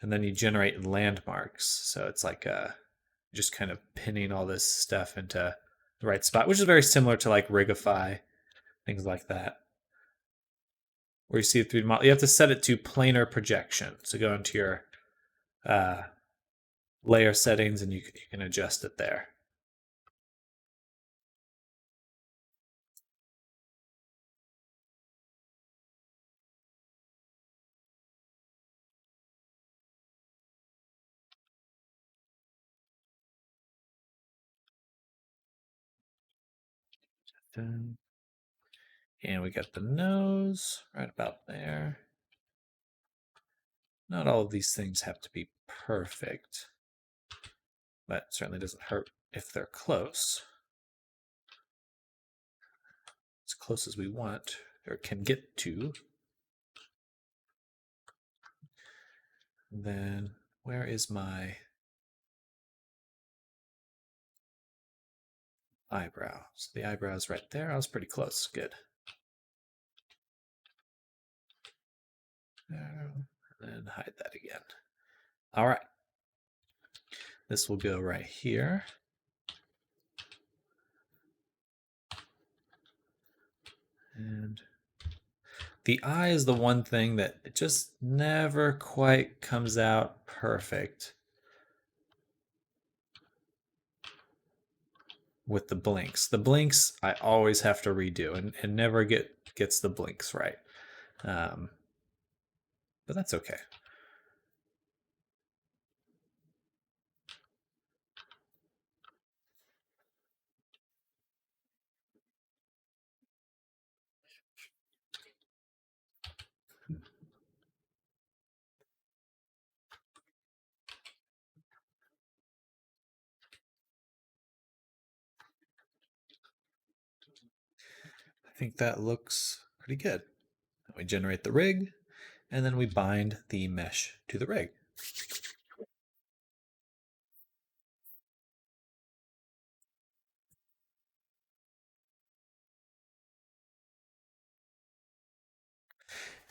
and then you generate landmarks. So it's like just kind of pinning all this stuff into the right spot, which is very similar to like Rigify, things like that. Where you see the 3D model, you have to set it to planar projection. So go into your uh, layer settings, and you can adjust it there. And we got the nose right about there. Not all of these things have to be perfect, but certainly doesn't hurt if they're close. As close as we want or can get to. And then where is my eyebrow? So the eyebrow is right there. I was pretty close. Good. And then hide that again. All right. This will go right here. And the eye is the one thing that it just never quite comes out perfect with the blinks. The blinks I always have to redo and never gets the blinks right. But that's okay. I think that looks pretty good. We generate the rig, and then we bind the mesh to the rig.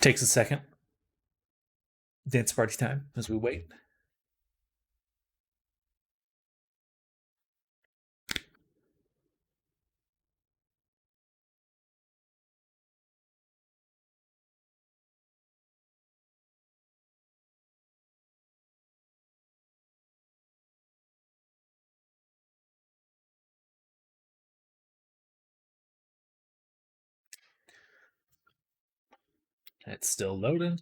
Takes a second. Dance party time as we wait. It's still loading.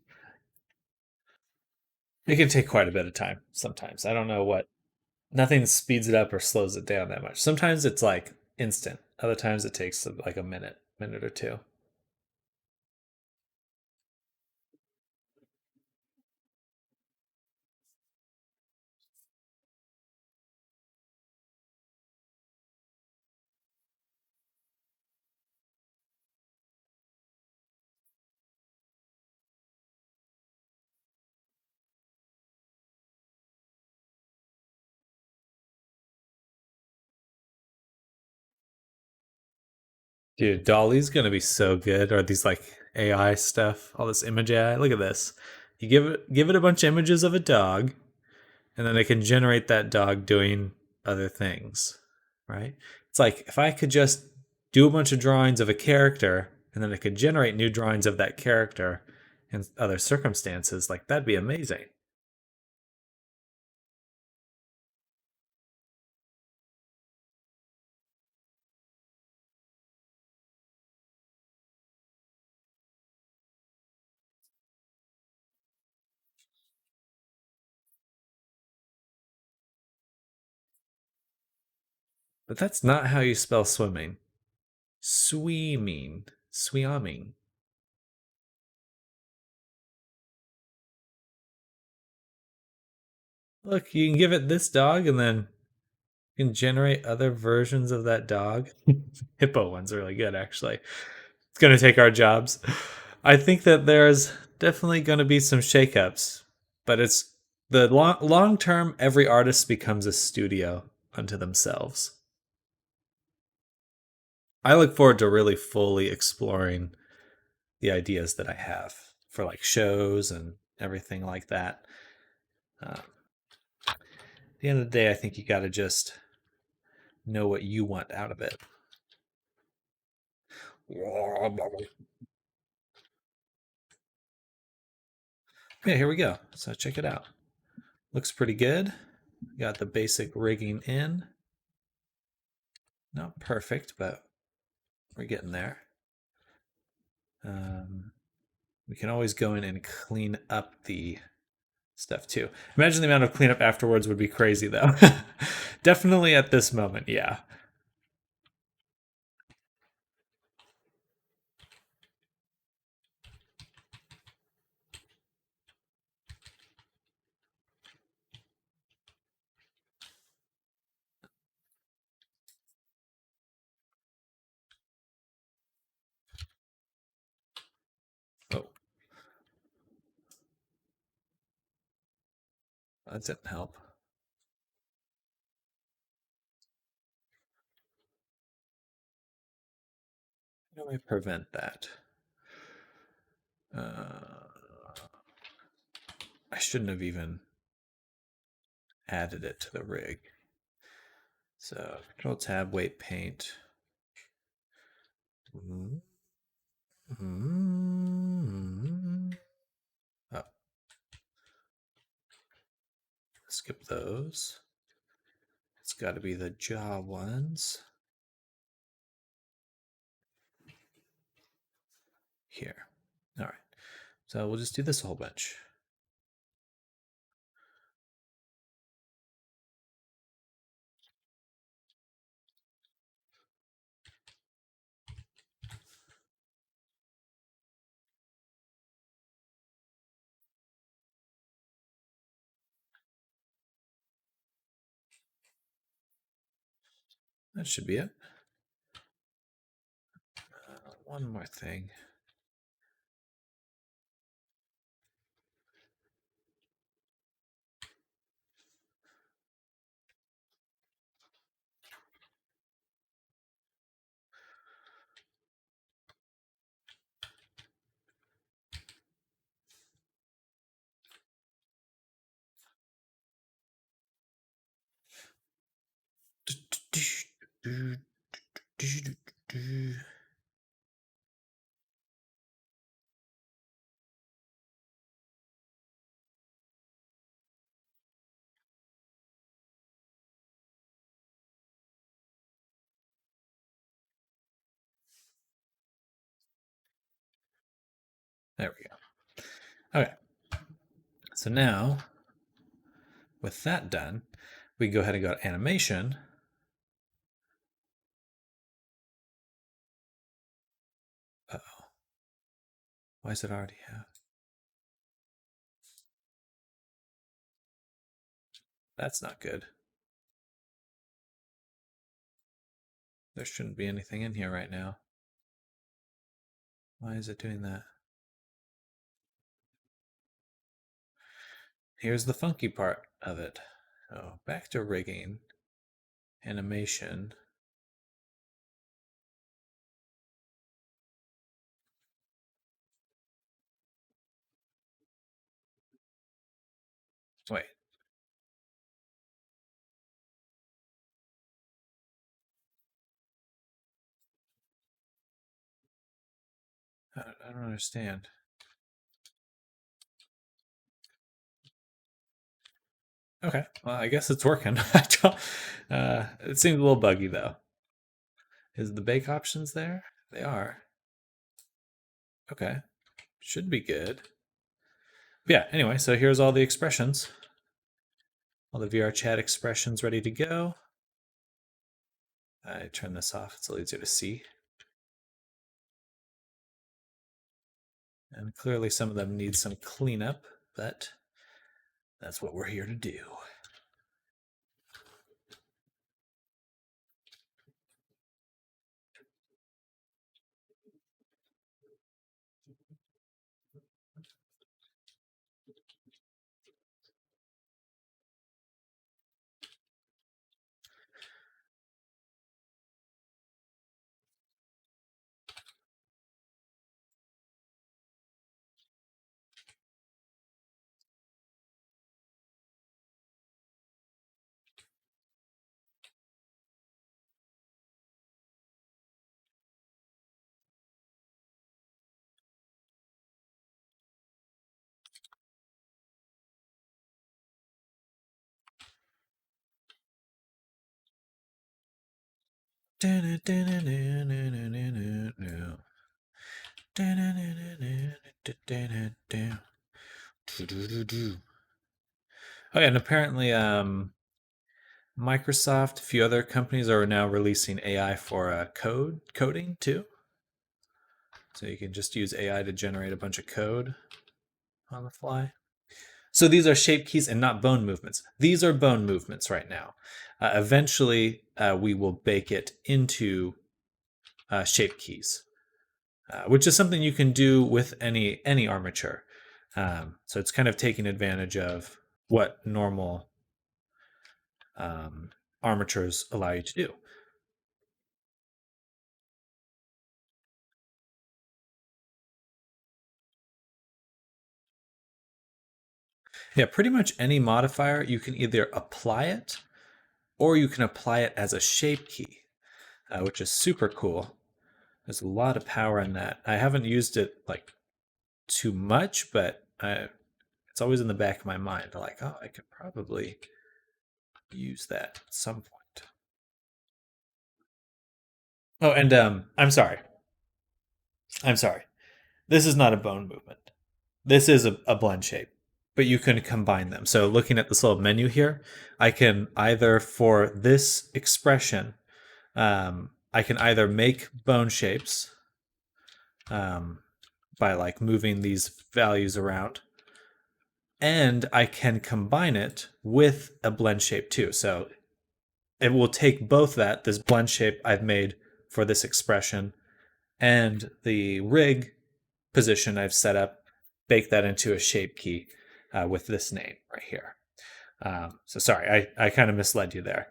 It can take quite a bit of time sometimes. I don't know what. Nothing speeds it up or slows it down that much. Sometimes it's like instant. Other times it takes like a minute or two. Dude, Dolly's gonna be so good. Or these like AI stuff, all this image AI. Look at this. You give it a bunch of images of a dog, and then it can generate that dog doing other things. Right? It's like if I could just do a bunch of drawings of a character, and then it could generate new drawings of that character in other circumstances, like that'd be amazing. But that's not how you spell swimming. Swimming. Swimming. Look, you can give it this dog and then you can generate other versions of that dog. Hippo one's really good, actually. It's going to take our jobs. I think that there's definitely going to be some shakeups, but it's the long term, every artist becomes a studio unto themselves. I look forward to really fully exploring the ideas that I have for like shows and everything like that. At the end of the day, I think you got to just know what you want out of it. Yeah, here we go. So check it out. Looks pretty good. Got the basic rigging in. Not perfect, but we're getting there. Um, we can always go in and clean up the stuff too. Imagine the amount of cleanup afterwards would be crazy though. Definitely at this moment, yeah. Oh, that didn't help. How do I prevent that? Uh, I shouldn't have even added it to the rig. So Control Tab, weight paint. Oh, skip those. It's got to be the jaw ones. Here. All right. So we'll just do this a whole bunch. That should be it. One more thing. There we go. Okay. So now, with that done, we can go ahead and go to animation. Uh-oh. Why does it already have? That's not good. There shouldn't be anything in here right now. Why is it doing that? Here's the funky part of it. Oh, back to rigging, animation. Wait. I don't understand. Okay, well, I guess it's working. It seems a little buggy though. Is the bake options there? They are. Okay, should be good. But yeah, anyway, so here's all the expressions. All the VR chat expressions ready to go. I turn this off, it's a little easier to see. And clearly some of them need some cleanup, but that's what we're here to do. Oh, and apparently, Microsoft, a few other companies are now releasing AI for coding too. So you can just use AI to generate a bunch of code on the fly. So these are shape keys and not bone movements. These are bone movements right now. Eventually, we will bake it into shape keys, which is something you can do with any armature. So it's kind of taking advantage of what normal armatures allow you to do. Yeah, pretty much any modifier, you can either apply it or you can apply it as a shape key, which is super cool. There's a lot of power in that. I haven't used it like too much, but it's always in the back of my mind. Like, oh, I could probably use that at some point. Oh, and I'm sorry. I'm sorry. This is not a bone movement. This is a blend shape, but you can combine them. So looking at this little menu here, I can either, for this expression, I can either make bone shapes by like moving these values around, and I can combine it with a blend shape too. So it will take both this blend shape I've made for this expression and the rig position I've set up, bake that into a shape key with this name right here. So sorry, I kind of misled you there.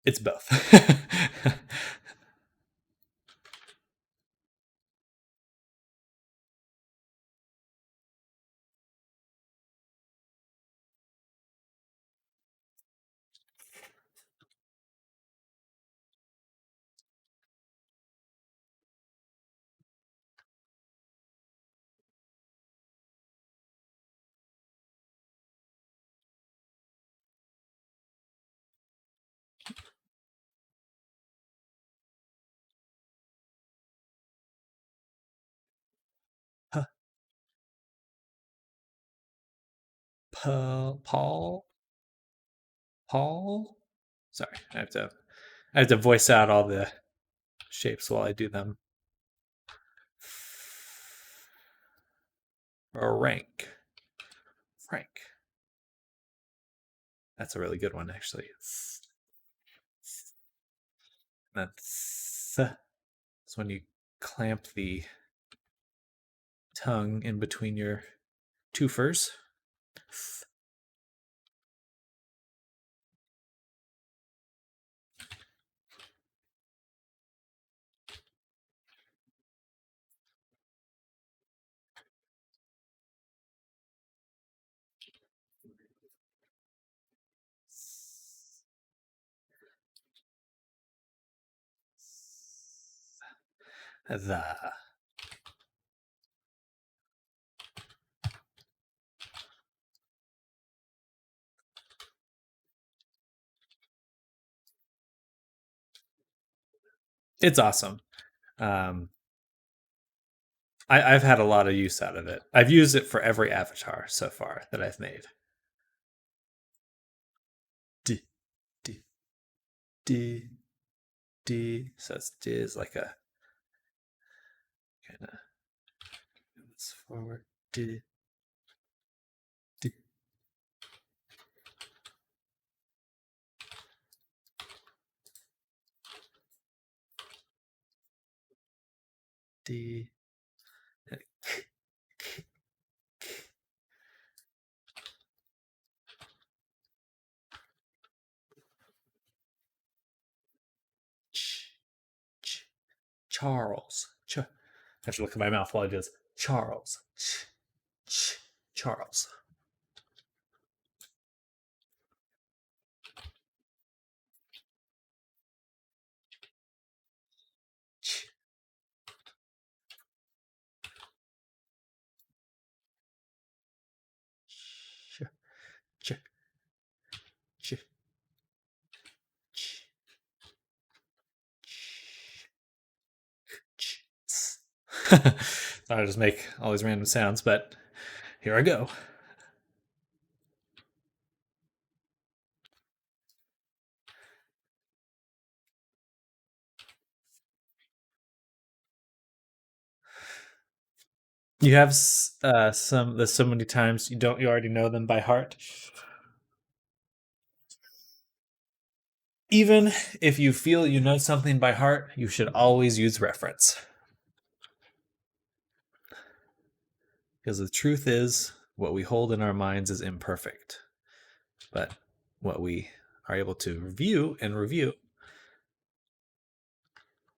It's both. Paul? Paul? Sorry, I have to voice out all the shapes while I do them. Rank. Frank. That's a really good one, actually. That's when you clamp the tongue in between your two furs. The It's awesome. I've had a lot of use out of it. I've used it for every avatar so far that I've made. D D D D. So it's D is like a kind of moves forward. D D. D. Charles. I have to look at my mouth while I do this. Charles. Charles. I just make all these random sounds, but here I go. You have some. There's so many times you already know them by heart. Even if you feel you know something by heart, you should always use reference. Because the truth is, what we hold in our minds is imperfect. But what we are able to review,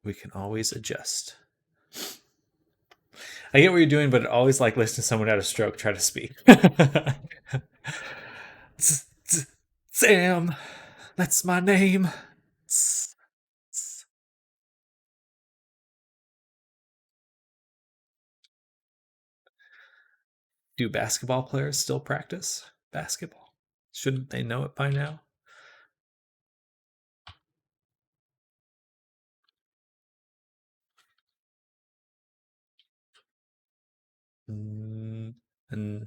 we can always adjust. I get what you're doing, but I always like listening to someone out of stroke try to speak. Sam, that's my name. Do basketball players still practice basketball? Shouldn't they know it by now? Mm, mm,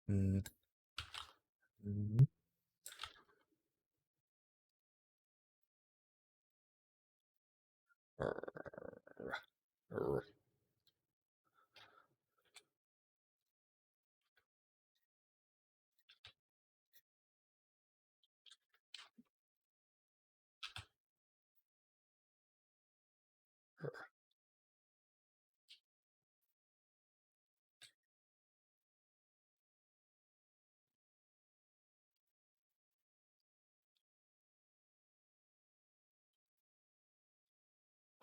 mm, mm.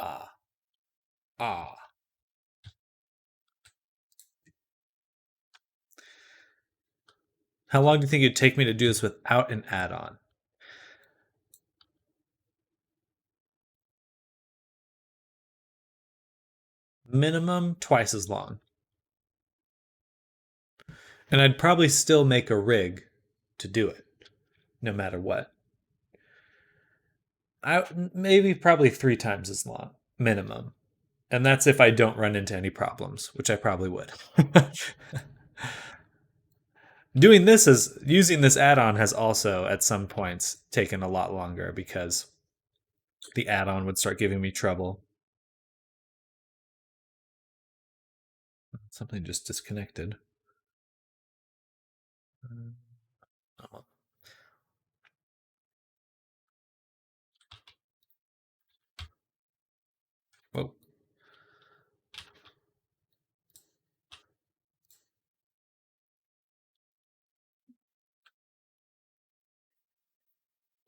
Ah, ah. How long do you think it'd take me to do this without an add-on? Minimum twice as long. And I'd probably still make a rig to do it, no matter what. Maybe probably 3 times as long, minimum. And that's if I don't run into any problems, which I probably would. Doing this is using this add-on has also at some points taken a lot longer because the add-on would start giving me trouble. Something just disconnected. Oh. Whoa.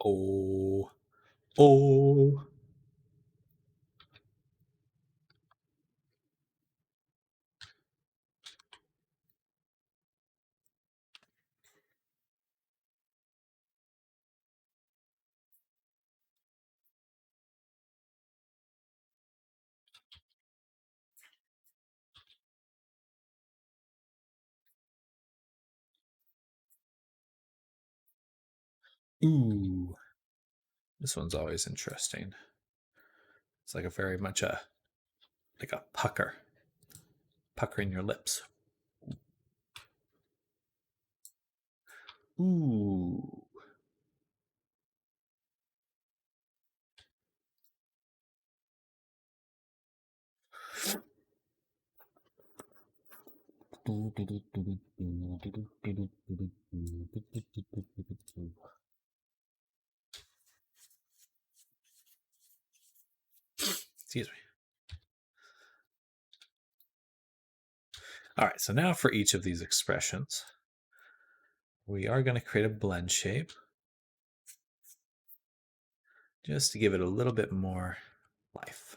Oh. Oh. Ooh. This one's always interesting. It's like a very much a pucker. Puckering your lips. Ooh. Excuse me. All right, so now for each of these expressions, we are going to create a blend shape just to give it a little bit more life.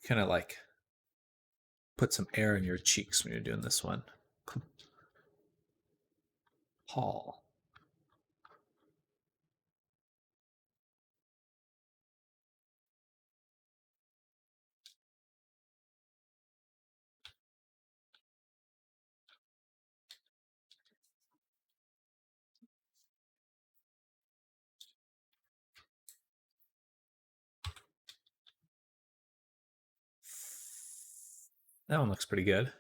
Kind of like put some air in your cheeks when you're doing this one. Paul. That one looks pretty good.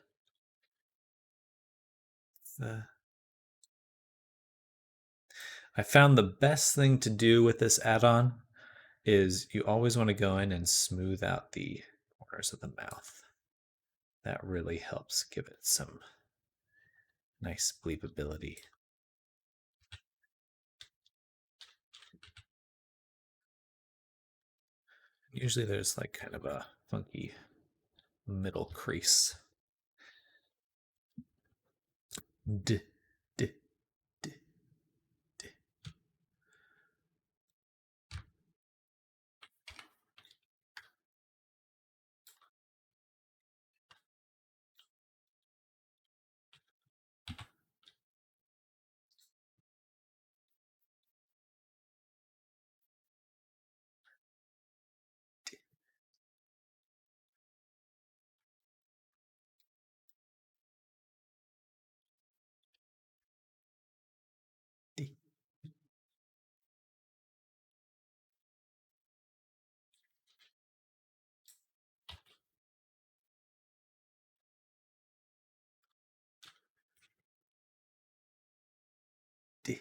I found the best thing to do with this add-on is you always want to go in and smooth out the corners of the mouth. That really helps give it some nice bleepability. Usually there's like kind of a funky middle crease. D, d, d, d. D. D.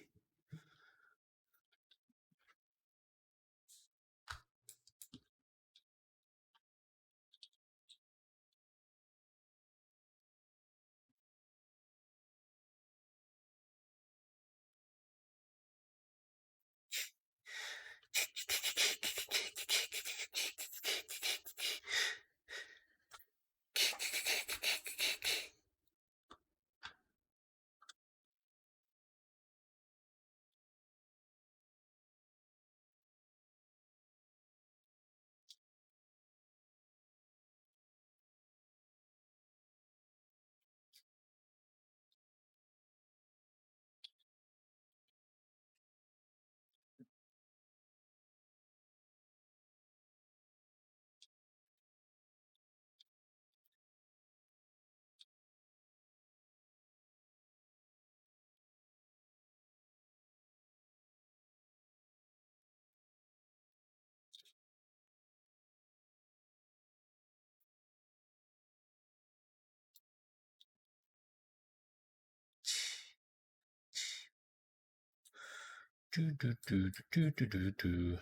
Do, do, do, do, do, do, do.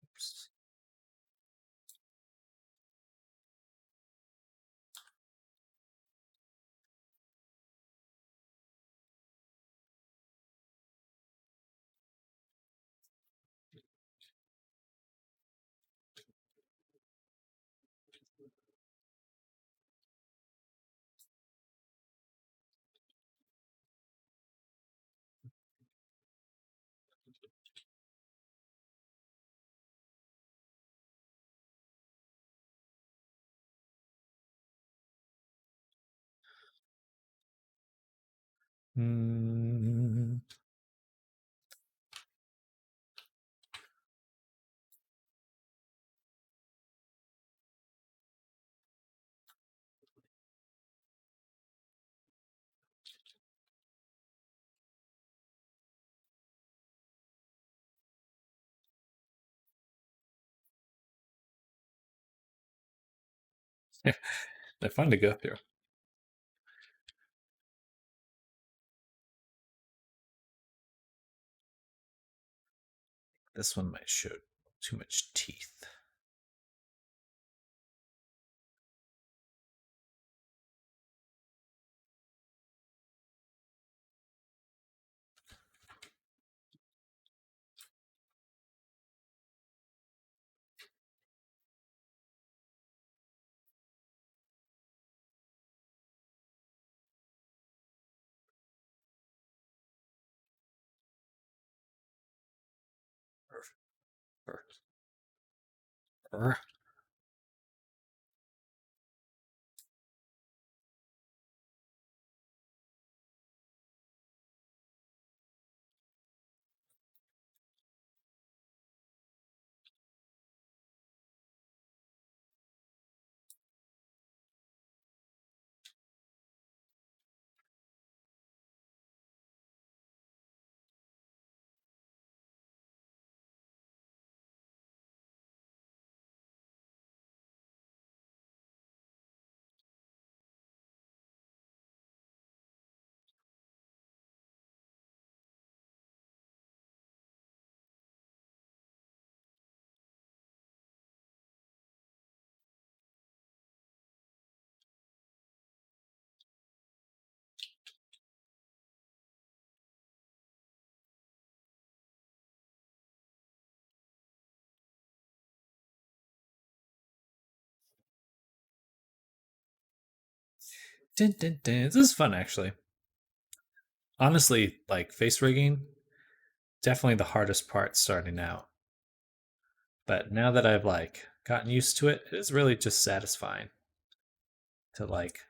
Oops. Mm. Yeah, they're fun to go through. This one might show too much teeth. Dun, dun, dun. This is fun, actually. Honestly, like face rigging, definitely the hardest part starting out. But now that I've like gotten used to it, it's really just satisfying to like.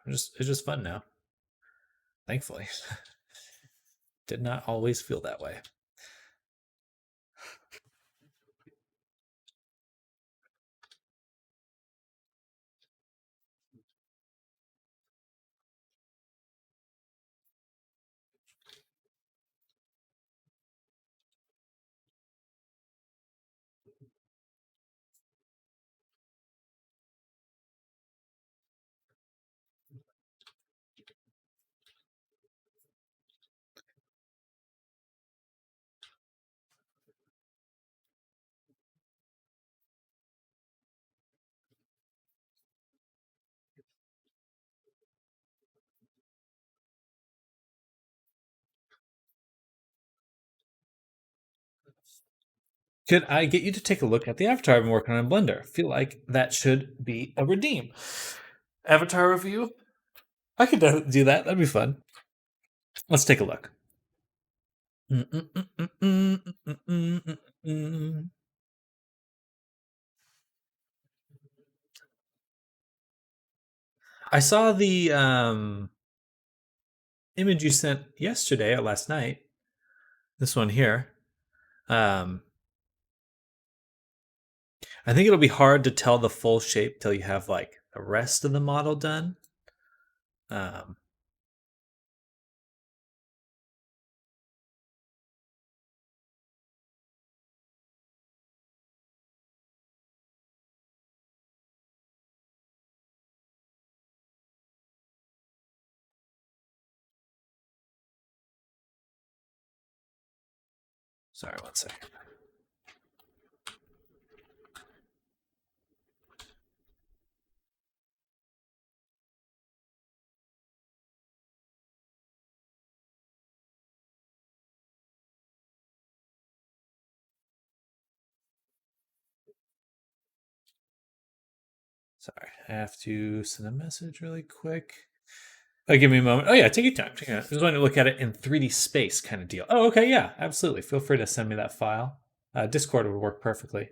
It's just fun now. Thankfully, did not always feel that way. Could I get you to take a look at the avatar I've been working on in Blender? I feel like that should be a redeem. Avatar review? I could do that. That'd be fun. Let's take a look. I saw the image you sent yesterday or last night. This one here. Um, I think it'll be hard to tell the full shape till you have like the rest of the model done. Um, sorry, one second. Sorry, I have to send a message really quick. Oh, give me a moment. Oh yeah, take your time. Take your time. I just want to look at it in 3D space kind of deal. Oh, okay, yeah, absolutely. Feel free to send me that file. Discord would work perfectly.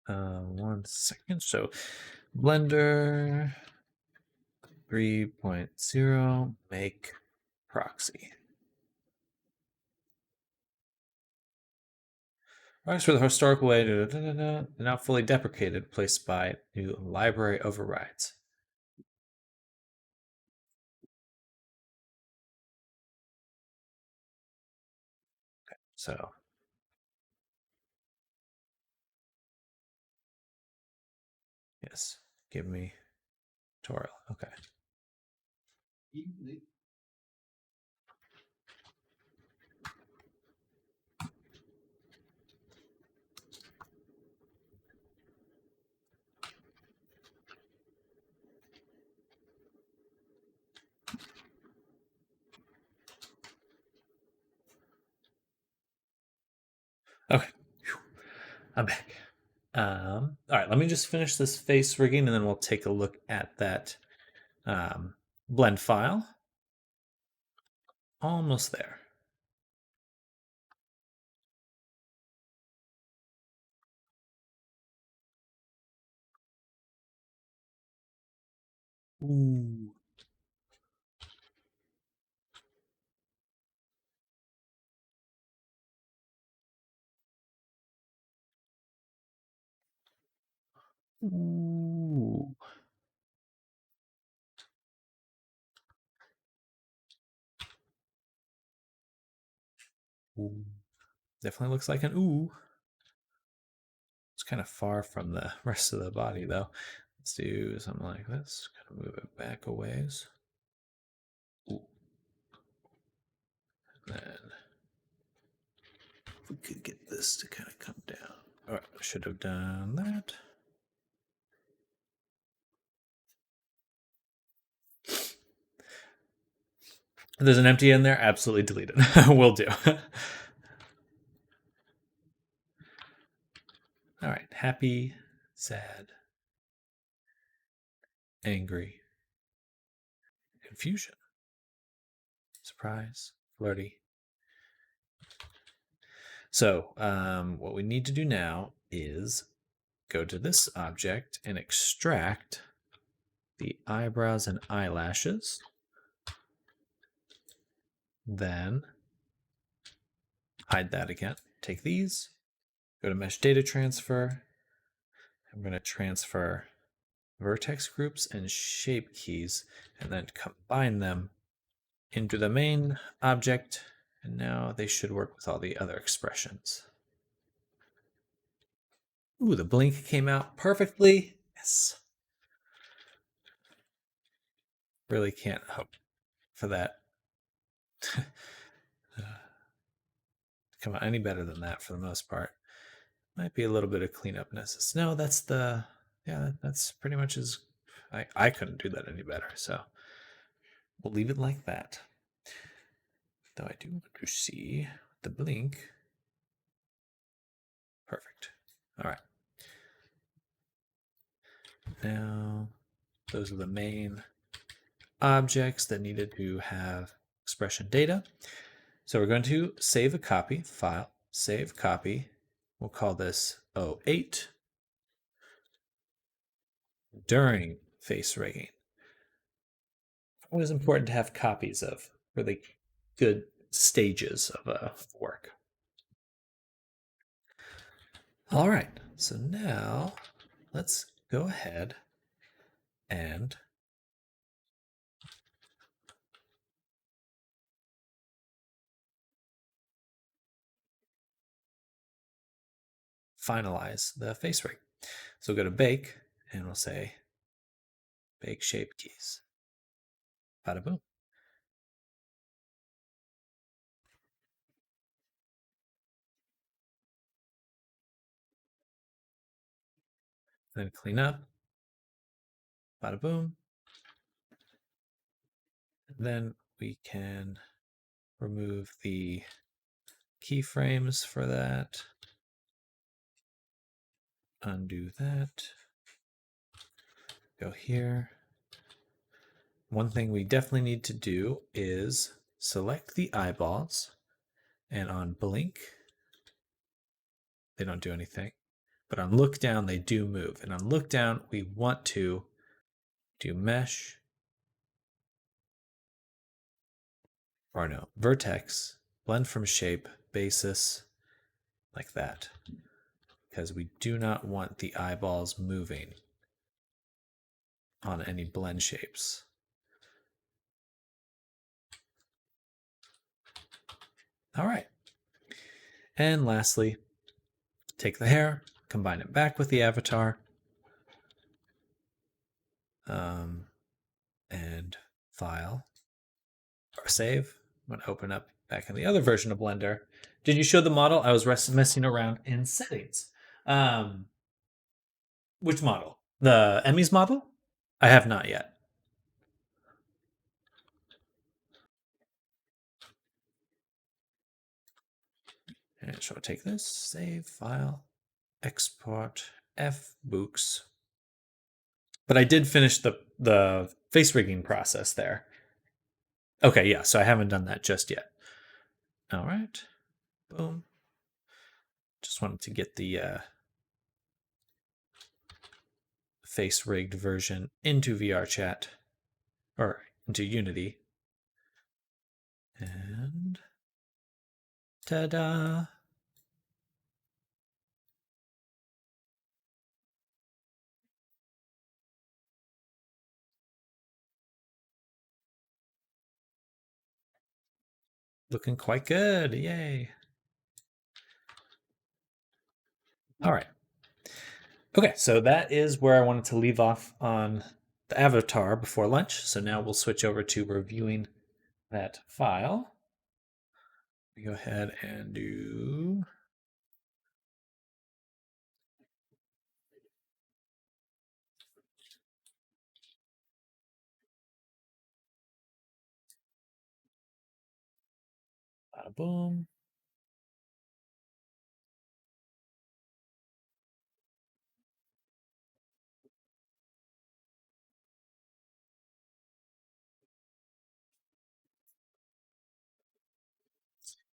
1 second. So Blender 3.0 make proxy. Products for the historical way now fully deprecated, placed by new library overrides. Okay, so yes, give me tutorial. Okay. Okay, I'm back. All right, let me just finish this face rigging and then we'll take a look at that blend file. Almost there. Ooh. Ooh. Ooh. Definitely looks like an ooh. It's kind of far from the rest of the body though. Let's do something like this. Kind of move it back a ways. Ooh. And then if we could get this to kind of come down. All right, I should have done that. If there's an empty in there, absolutely delete it. Will do. All right, happy, sad, angry, confusion, surprise, flirty. So what we need to do now is go to this object and extract the eyebrows and eyelashes. Then hide that again. Take these, go to mesh data transfer. I'm going to transfer vertex groups and shape keys and then combine them into the main object. And now they should work with all the other expressions. Ooh, the blink came out perfectly. Yes. Really can't hope for that come out any better than that for the most part. Might be a little bit of cleanup necessary. No, that's the, yeah, that's pretty much as, I couldn't do that any better. So we'll leave it like that. Though I do want to see the blink. Perfect. All right. Now, those are the main objects that needed to have expression data. So we're going to save a copy, file, save copy. We'll call this 08 during face rigging. Always important to have copies of really good stages of work. All right, so now let's go ahead and finalize the face rig. So we'll go to bake and we'll say bake shape keys. Bada boom. Then clean up. Bada boom. And then we can remove the keyframes for that. Undo that. Go here. One thing we definitely need to do is select the eyeballs, and on blink, they don't do anything. but on look down, they do move. And on look down, we want to do mesh, or no, vertex, blend from shape, basis, like that. Because we do not want the eyeballs moving on any blend shapes. All right. And lastly, take the hair, combine it back with the avatar, and file or save. I'm going to open up back in the other version of Blender. Did you show the model? I was messing around in settings. Which model? The Emmys model? I have not yet. And so I'll take this, save file, export fbooks. But I did finish the face rigging process there. Okay, yeah, so I haven't done that just yet. All right, boom. Just wanted to get the face rigged version into VRChat or into Unity. And ta-da! Looking quite good. Yay. All right. Okay, so that is where I wanted to leave off on the avatar before lunch. So now we'll switch over to reviewing that file. We go ahead and do bada boom.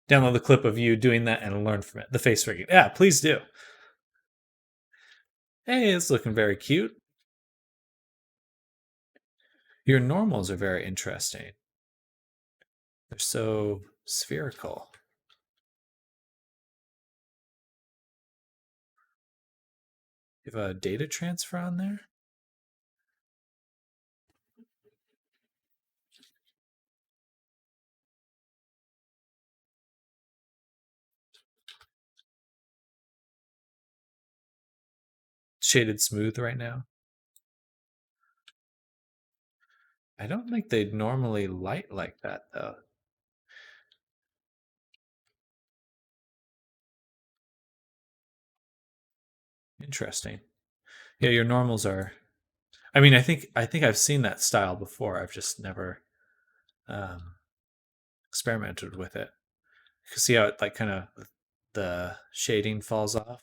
Download the clip of you doing that and learn from it. The face rigging. Yeah, please do. Hey, it's looking very cute. Your normals are very interesting. They're so spherical. You have a data transfer on there? Shaded smooth right now. I don't think they'd normally light like that though. Interesting. Yeah, your normals are. I mean, I think I've seen that style before. I've just never experimented with it. You can see how it like kind of the shading falls off.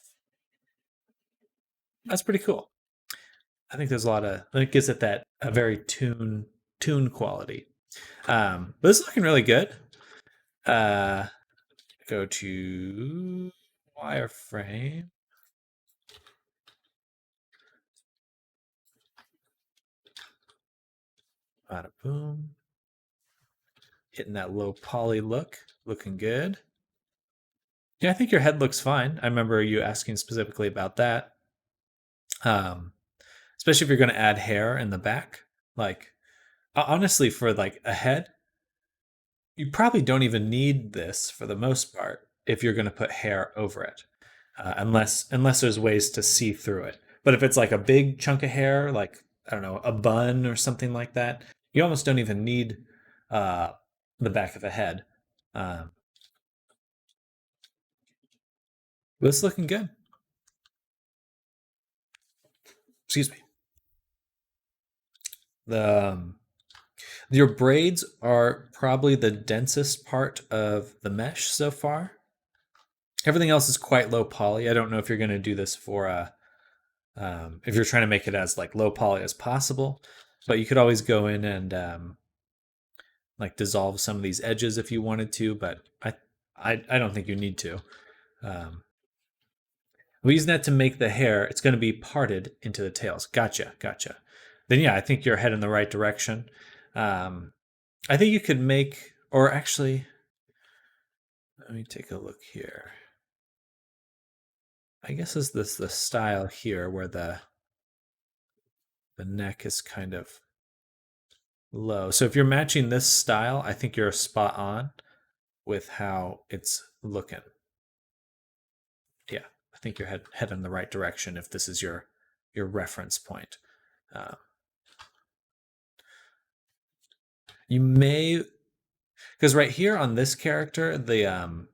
That's pretty cool. I think there's a lot of it gives it that a very tune quality. But this is looking really good. Go to wireframe. Bada boom. Hitting that low poly look. Looking good. Yeah, I think your head looks fine. I remember you asking specifically about that. Especially if you're going to add hair in the back. Like, honestly, for like a head, you probably don't even need this for the most part if you're going to put hair over it, unless there's ways to see through it. But if it's like a big chunk of hair, like I don't know, a bun or something like that, you almost don't even need the back of the head. This is looking good. Excuse me. Your braids are probably the densest part of the mesh so far. Everything else is quite low poly. I don't know if you're going to do this for if you're trying to make it as like low poly as possible, but you could always go in and like dissolve some of these edges if you wanted to. But I don't think you need to. we're using that to make the hair. It's going to be parted into the tails. Gotcha. Then yeah, I think you're heading in the right direction. I think you could make, or actually, let me take a look here. I guess is this the style here where the neck is kind of low. So if you're matching this style, I think you're spot on with how it's looking. Yeah, I think you're heading in the right direction if this is your reference point. You may, because right here on this character, the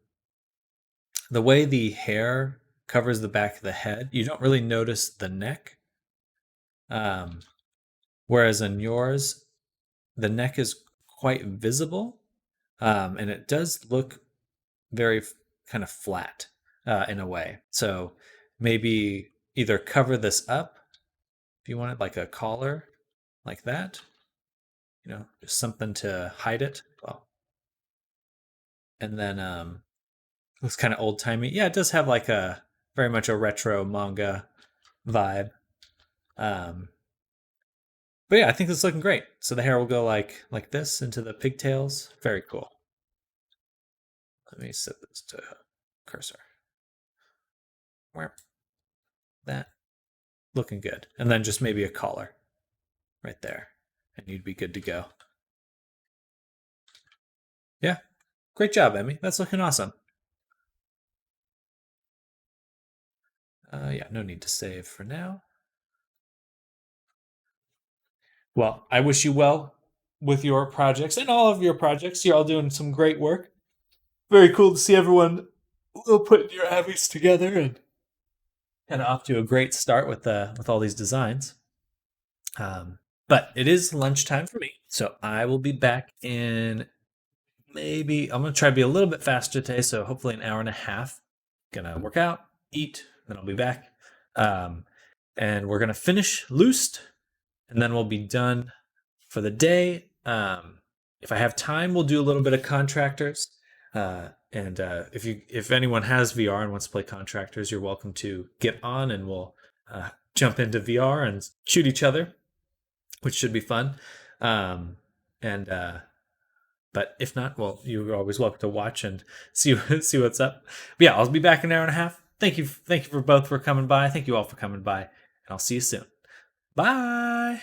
way the hair covers the back of the head, you don't really notice the neck. Whereas in yours, the neck is quite visible, and it does look very kind of flat in a way. So maybe either cover this up if you want it, like a collar, like that. Just something to hide it. Well, and then looks kind of old timey. Yeah, it does have like a very much a retro manga vibe. But yeah, I think this is looking great. So the hair will go like this into the pigtails. Very cool. Let me set this to cursor. Where that looking good, and then just maybe a collar right there, and you'd be good to go. Yeah, great job, Emmy. That's looking awesome. Yeah, no need to save for now. Well, I wish you well with your projects and all of your projects. You're all doing some great work. Very cool to see everyone putting your Abbeys together and kind of off to a great start with all these designs. But it is lunchtime for me, so I will be back in maybe, I'm going to try to be a little bit faster today, so hopefully an hour and a half. Gonna work out, eat, then I'll be back. And we're going to finish Loost, and then we'll be done for the day. If I have time, we'll do a little bit of Contractors. And if anyone has VR and wants to play Contractors, you're welcome to get on, and we'll jump into VR and shoot each other, which should be fun. But if not, well, you're always welcome to watch and see what's up. But yeah, I'll be back in an hour and a half. Thank you for both for coming by. Thank you all for coming by, and I'll see you soon. Bye.